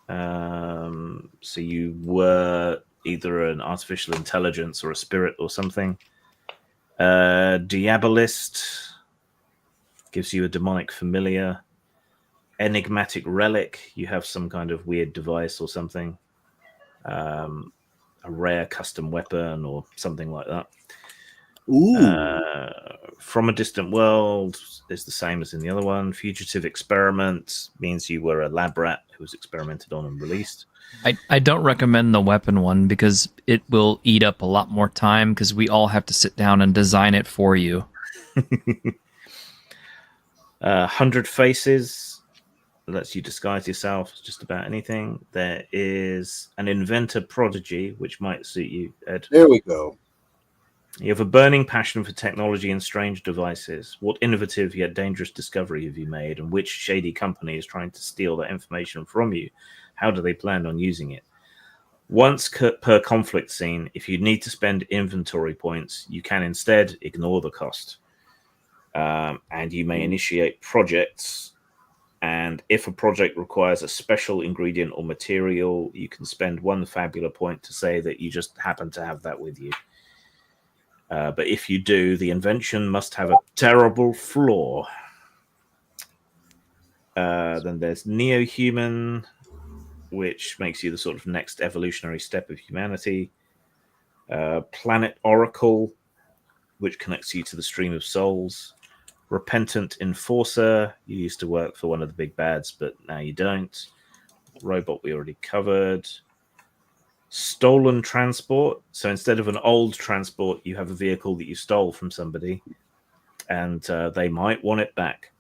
So you were either an artificial intelligence or a spirit or something. Diabolist gives you a demonic familiar. Enigmatic Relic, you have some kind of weird device or something. a rare custom weapon or something like that. From a distant world is the same as in the other one. Fugitive experiment means you were a lab rat who was experimented on and released.
I don't recommend the weapon one because it will eat up a lot more time because we all have to sit down and design it for you.
100 faces lets you disguise yourself as just about anything. There is an inventor prodigy, which might suit you, Ed.
There we go.
You have a burning passion for technology and strange devices. What innovative yet dangerous discovery have you made, and which shady company is trying to steal that information from you? How do they plan on using it? Once per conflict scene, if you need to spend inventory points, you can instead ignore the cost. And you may initiate projects. And if a project requires a special ingredient or material, you can spend 1 Fabula point to say that you just happen to have that with you. But if you do, the invention must have a terrible flaw. Then there's Neo-Human, which makes you the sort of next evolutionary step of humanity. Planet Oracle, which connects you to the stream of souls. Repentant Enforcer, you used to work for one of the big bads, but now you don't. Robot we already covered. Stolen transport. So instead of an old transport, you have a vehicle that you stole from somebody, and they might want it back.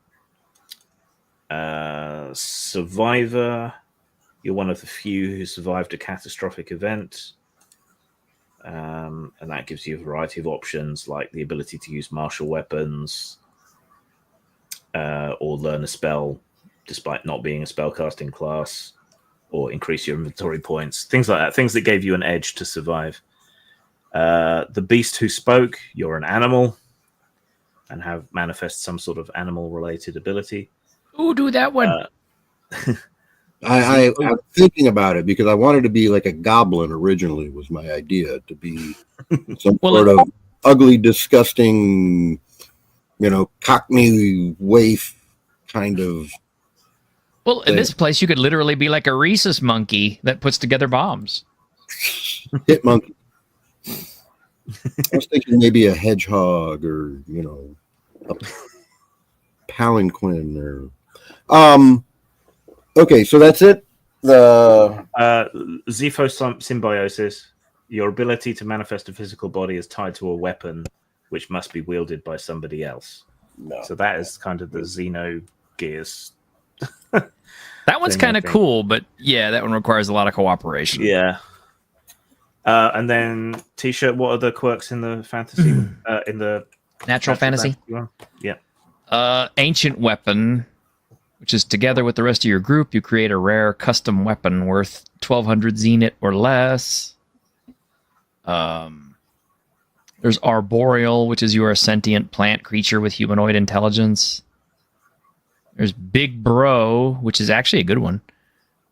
Survivor. You're one of the few who survived a catastrophic event. And that gives you a variety of options, like the ability to use martial weapons, or learn a spell despite not being a spellcasting class, or increase your inventory points, things like that, things that gave you an edge to survive. The Beast Who Spoke, you're an animal and have manifest some sort of animal-related ability.
Ooh, do that one.
I'm thinking about it because I wanted to be like a goblin originally, was my idea, to be some sort of ugly, disgusting, Cockney waif kind of.
Well, in this place, you could literally be like a rhesus monkey that puts together bombs.
Hit monkey. I was thinking maybe a hedgehog or, a palanquin or. Okay, so that's it. The
Xipho symbiosis. Your ability to manifest a physical body is tied to a weapon, which must be wielded by somebody else. No. So that is kind of the Xeno Gears.
That one's kind of cool, but yeah, that one requires a lot of cooperation.
Yeah. And then T-shirt. What are the quirks in the fantasy? In the
natural fantasy?
Yeah.
Ancient weapon, which is together with the rest of your group, you create a rare custom weapon worth 1,200 zenit or less. There's Arboreal, which is you are a sentient plant creature with humanoid intelligence. There's Big Bro, which is actually a good one.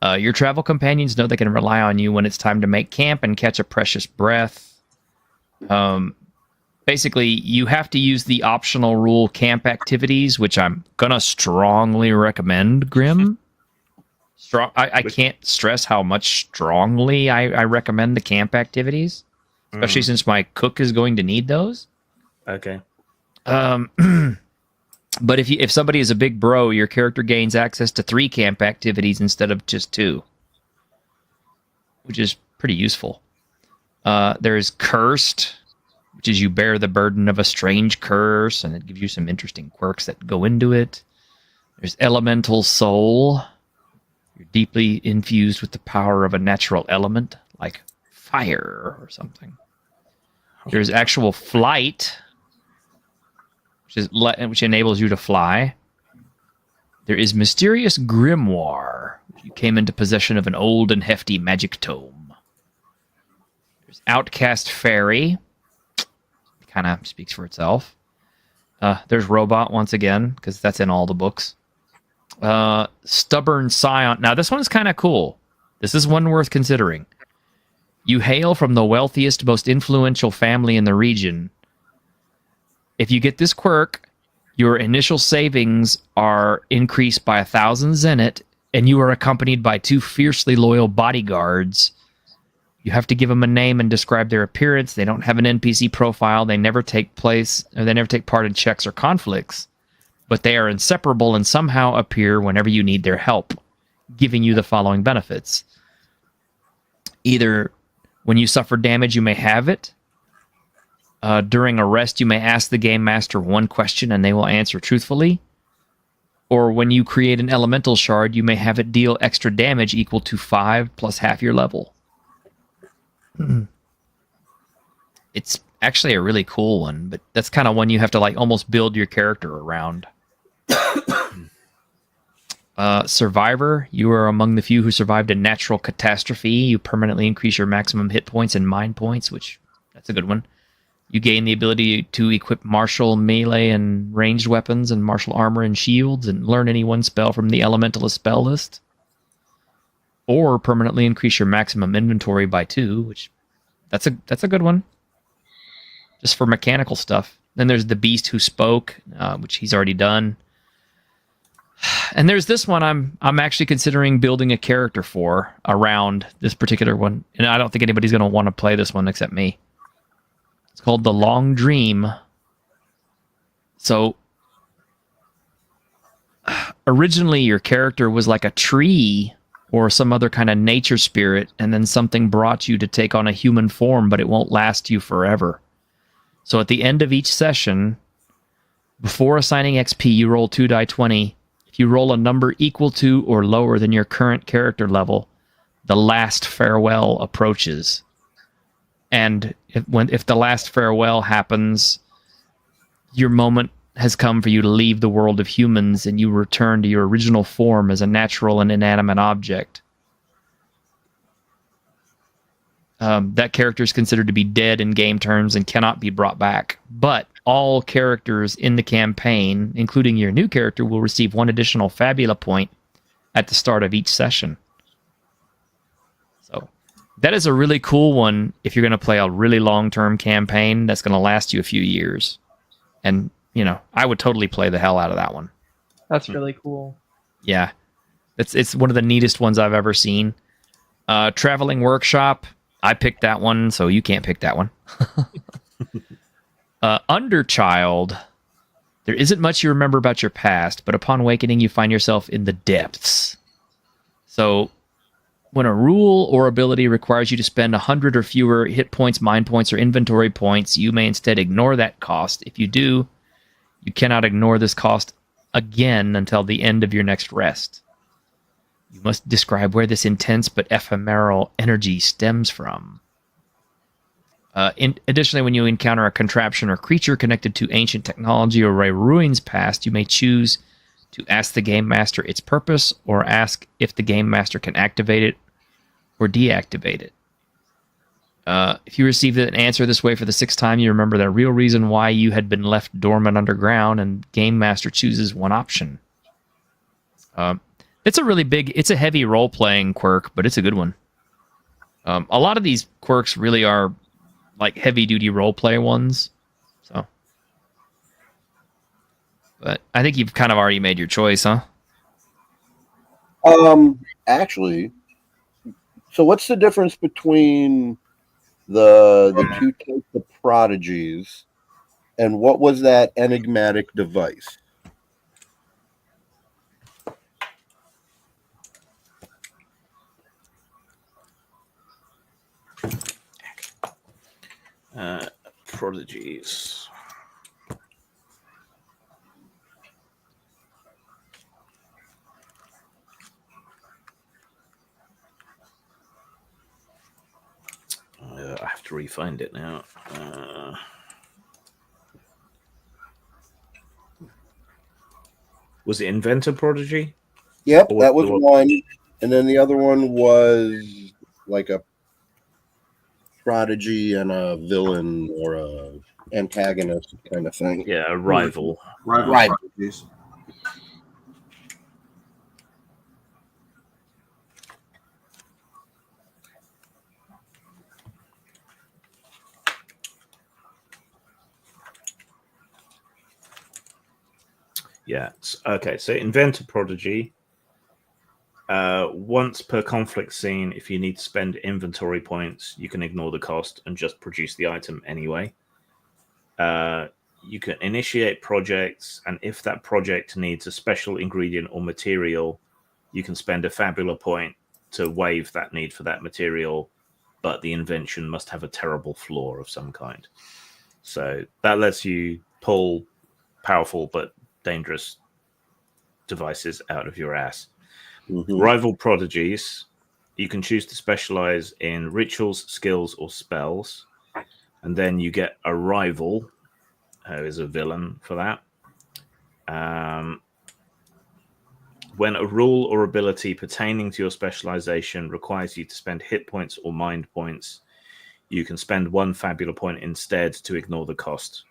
Your travel companions know they can rely on you when it's time to make camp and catch a precious breath. Basically, you have to use the optional rule camp activities, which I'm going to strongly recommend, Grim. I can't stress how much strongly I recommend the camp activities, especially since my cook is going to need those.
Okay.
But if somebody is a big bro, your character gains access to 3 camp activities instead of just 2, which is pretty useful. There's Cursed, which is you bear the burden of a strange curse, and it gives you some interesting quirks that go into it. There's Elemental Soul. You're deeply infused with the power of a natural element, like fire or something. There's Actual Flight, which enables you to fly. There is Mysterious Grimoire. You came into possession of an old and hefty magic tome. There's Outcast Fairy. Kind of speaks for itself. There's Robot once again, because that's in all the books. Stubborn Scion. Now, this one's kind of cool. This is one worth considering. You hail from the wealthiest, most influential family in the region. If you get this quirk, your initial savings are increased by 1,000 zenit, and you are accompanied by 2 fiercely loyal bodyguards You have to give them a name and describe their appearance. They don't have an NPC profile. They never take part in checks or conflicts, but they are inseparable and somehow appear whenever you need their help, giving you the following benefits. Either when you suffer damage, you may have it. During a rest, you may ask the game master one question and they will answer truthfully. Or when you create an elemental shard, you may have it deal extra damage equal to 5 plus half your level. It's actually a really cool one, but that's kind of one you have to like almost build your character around. Survivor, you are among the few who survived a natural catastrophe. You permanently increase your maximum hit points and mind points, which that's a good one. You gain the ability to equip martial, melee, and ranged weapons, and martial armor and shields, and learn any one spell from the Elementalist spell list. Or permanently increase your maximum inventory by 2, which that's a good one. Just for mechanical stuff. Then there's the Beast Who Spoke, which he's already done. And there's this one I'm actually considering building a character for around this particular one. And I don't think anybody's going to want to play this one except me. It's called The Long Dream. So originally your character was like a tree or some other kind of nature spirit, and then something brought you to take on a human form, but it won't last you forever. So at the end of each session, before assigning XP, you roll 2 die 20. If you roll a number equal to or lower than your current character level, the last farewell approaches. And if the last farewell happens, your moment has come for you to leave the world of humans and you return to your original form as a natural and inanimate object. That character is considered to be dead in game terms and cannot be brought back. But all characters in the campaign, including your new character, will receive 1 additional Fabula point at the start of each session. So that is a really cool one if you're going to play a really long-term campaign that's going to last you a few years. And you know, I would totally play the hell out of that one.
That's really cool.
Yeah. It's one of the neatest ones I've ever seen. Traveling Workshop, I picked that one, so you can't pick that one. Underchild, there isn't much you remember about your past, but upon awakening, you find yourself in the depths. So when a rule or ability requires you to spend 100 or fewer hit points, mind points, or inventory points, you may instead ignore that cost. If you do, you cannot ignore this cost again until the end of your next rest. You must describe where this intense but ephemeral energy stems from. Additionally, when you encounter a contraption or creature connected to ancient technology or a ruins past, you may choose to ask the game master its purpose or ask if the game master can activate it or deactivate it. If you receive an answer this way for the 6th time, you remember the real reason why you had been left dormant underground, and Game Master chooses one option. It's a heavy role-playing quirk, but it's a good one. A lot of these quirks really are like heavy-duty role-play ones. So, but I think you've kind of already made your choice, huh?
Actually, so what's the difference between the 2 types of prodigies, and what was that enigmatic device?
Prodigies. I have to re-find it now. Was it Inventor Prodigy?
Yep, that was one. And then the other one was like a prodigy and a villain or a antagonist kind of thing.
Yeah, a rival.
Rival.
Prodigies.
Yeah. Okay. So Inventor Prodigy Once per conflict scene, if you need to spend inventory points, you can ignore the cost and just produce the item anyway. You can initiate projects, and if that project needs a special ingredient or material, you can spend a Fabula point to waive that need for that material, but the invention must have a terrible flaw of some kind. So that lets you pull powerful but dangerous devices out of your ass.
Mm-hmm.
Rival prodigies, you can choose to specialize in rituals, skills, or spells, and then you get a rival, who is a villain for that. When a rule or ability pertaining to your specialization requires you to spend hit points or mind points, you can spend one Fabula point instead to ignore the cost.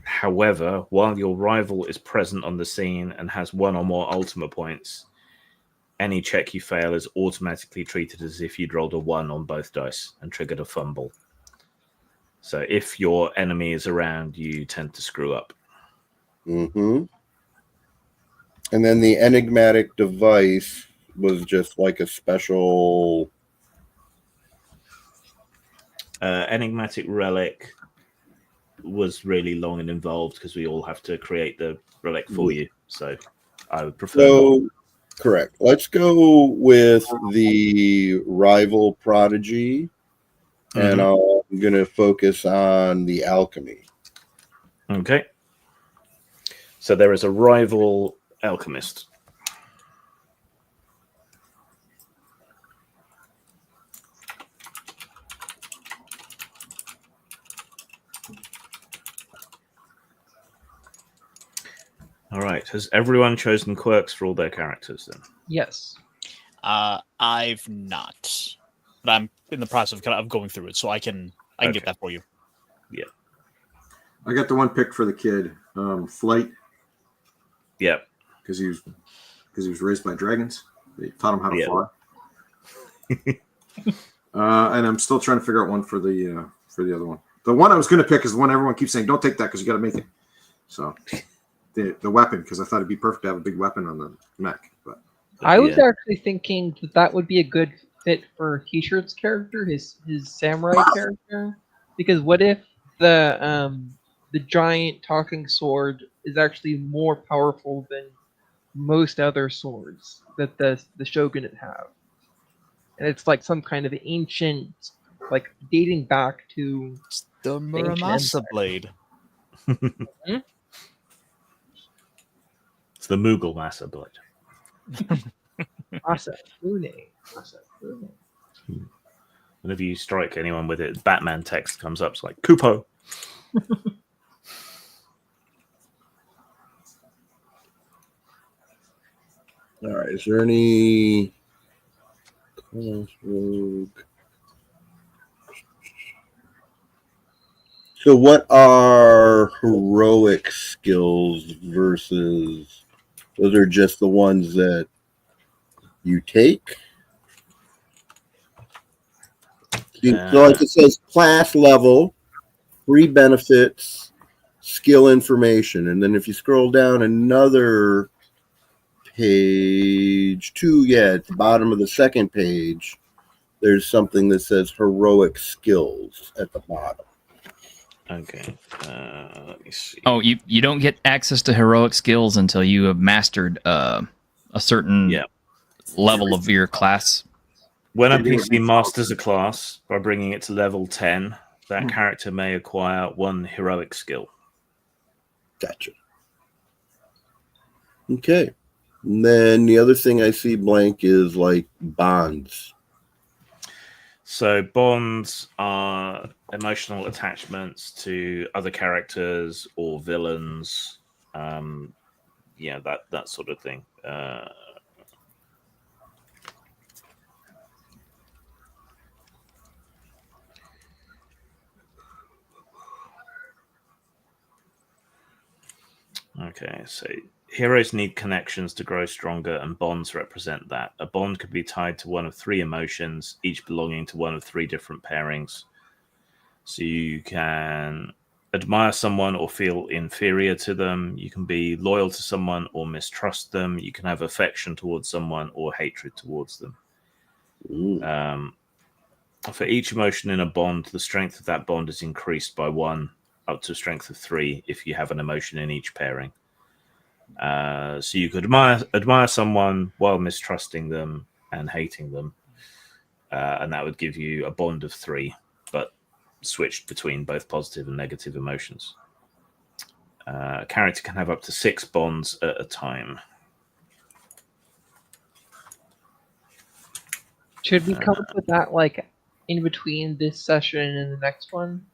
However, while your rival is present on the scene and has one or more Ultima points, any check you fail is automatically treated as if you'd rolled a 1 on both dice and triggered a fumble. So if your enemy is around, you tend to screw up.
Mm-hmm. And then the enigmatic device was just like a special...
enigmatic relic was really long and involved because we all have to create the relic for you. So I would prefer not.
Correct. Let's go with the rival prodigy, and I'm going to focus on the alchemy.
Okay. So there is a rival alchemist. All right. Has everyone chosen quirks for all their characters then?
Yes.
I've not, but I'm in the process of going through it, so I can get that for you.
Yeah.
I got the one picked for the kid, Flight.
Yeah.
Because he was raised by dragons. They taught him how to fly. And I'm still trying to figure out one for the other one. The one I was going to pick is the one everyone keeps saying, "Don't take that because you got to make it." So the weapon, because I thought it'd be perfect to have a big weapon on the neck. But
I was actually thinking that would be a good fit for T-shirt's character, his samurai character, because what if the giant talking sword is actually more powerful than most other swords that the shogunate have, and it's like some kind of ancient, like dating back to
the Muramasa blade.
It's the Mughal Massa blade.
Masafune.
Whenever you strike anyone with it, Batman text comes up. It's like Kupo.
All right. Is there any? So, what are heroic skills versus? Those are just the ones that you take. So, like it says, class level, free benefits, skill information, and then if you scroll down another page, at the bottom of the second page, there's something that says heroic skills at the bottom.
Okay, let me see.
Oh, you don't get access to heroic skills until you have mastered a certain level of your class.
When a PC masters a class by bringing it to level 10, that character may acquire one heroic skill.
Gotcha. Okay. And then the other thing I see blank is like bonds.
So bonds are emotional attachments to other characters or villains. That sort of thing. Okay, so heroes need connections to grow stronger, and bonds represent that. A bond could be tied to one of 3 emotions, each belonging to one of 3 different pairings. So you can admire someone or feel inferior to them. You can be loyal to someone or mistrust them. You can have affection towards someone or hatred towards them. For each emotion in a bond, the strength of that bond is increased by 1 up to a strength of 3 if you have an emotion in each pairing. So you could admire someone while mistrusting them and hating them, and that would give you a bond of 3, but switched between both positive and negative emotions. A character can have up to 6 bonds at a time.
Should we come up with that like in between this session and the next one?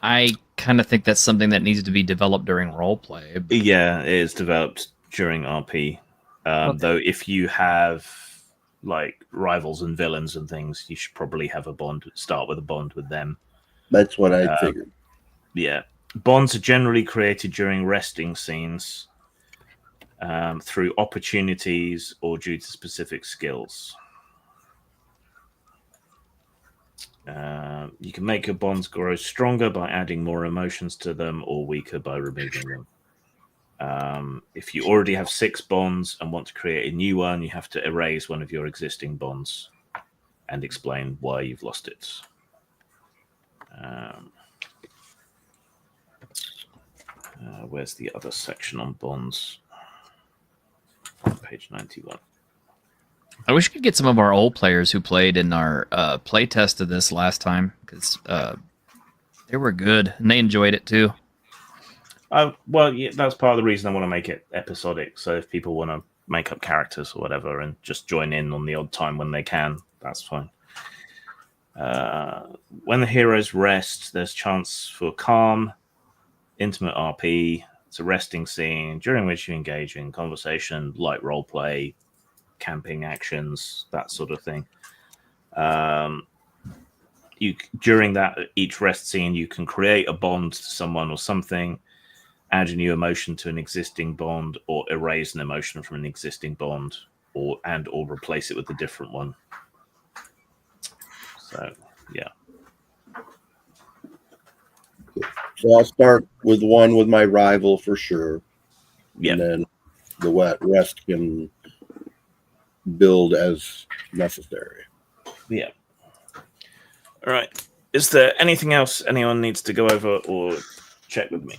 I kind of think that's something that needs to be developed during roleplay.
Yeah, it is developed during RP.
Okay.
Though if you have like rivals and villains and things, you should probably have a bond. Start with a bond with them.
That's what I figured.
Yeah. Bonds are generally created during resting scenes through opportunities or due to specific skills. You can make your bonds grow stronger by adding more emotions to them or weaker by removing them. If you already have 6 bonds and want to create a new one, you have to erase one of your existing bonds and explain why you've lost it. Where's the other section on bonds? Page 91.
I wish we could get some of our old players who played in our play test of this last time, because they were good and they enjoyed it too.
Well, yeah, that's part of the reason I want to make it episodic. So if people want to make up characters or whatever and just join in on the odd time when they can, that's fine. When the heroes rest, there's chance for calm, intimate RP. It's a resting scene during which you engage in conversation, light role play, camping actions, that sort of thing. During that each rest scene, you can create a bond to someone or something, add a new emotion to an existing bond, or erase an emotion from an existing bond, or replace it with a different one. So, yeah.
So I'll start with one with my rival for sure.
Yeah.
And then the rest can build as necessary.
Yeah. All right. Is there anything else anyone needs to go over or check with me?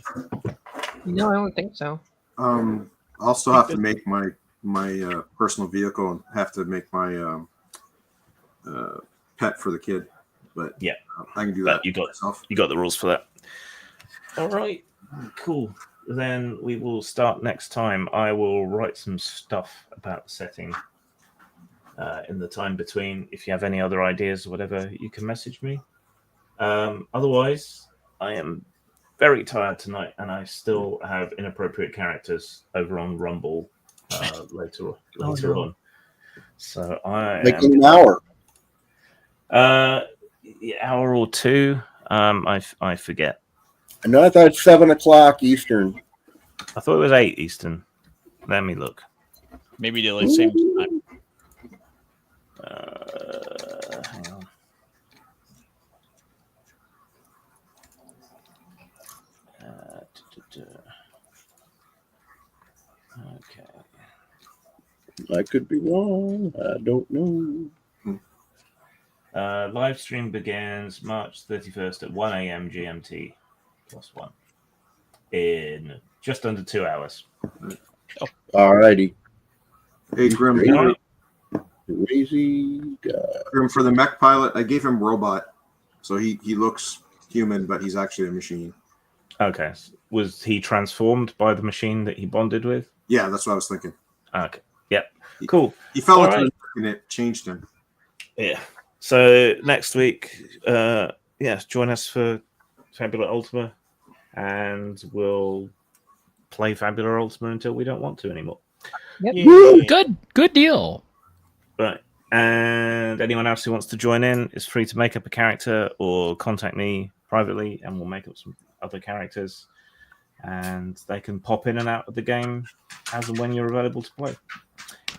No, I don't think so.
I'll still have to make my personal vehicle and have to make my pet for the kid. But
yeah,
I can do that.
You got the rules for that. All right. Cool. Then we will start next time. I will write some stuff about the setting in the time between. If you have any other ideas or whatever, you can message me. Otherwise, I am very tired tonight, and I still have inappropriate characters over on Rumble later on. So I
making an hour.
Hour or two. I forget.
I know. I thought it's 7:00 Eastern.
I thought it was 8 Eastern. Let me look.
Maybe the same time.
Hang on. Okay.
I could be wrong. I don't know.
Live stream begins March 31st at 1 a.m. GMT +1 in just under 2 hours.
All righty.
Hey, Grim.
Crazy guy.
Grim, for the mech pilot, I gave him robot, so he looks human, but he's actually a machine.
Okay. Was he transformed by the machine that he bonded with?
Yeah, that's what I was thinking.
Okay. Yep. Cool.
He fell
All
into
right.
it and it changed him.
Yeah. So next week, join us for Fabula Ultima, and we'll play Fabula Ultima until we don't want to anymore.
Yep. Good deal.
Right. And anyone else who wants to join in is free to make up a character or contact me privately, and we'll make up some other characters, and they can pop in and out of the game as and when you're available to play.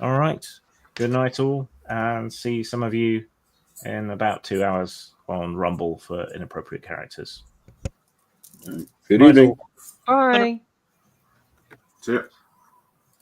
All right. Good night, all, and see some of you in about 2 hours on Rumble for inappropriate characters.
Good
Bye,
evening.
Bye.
See ya.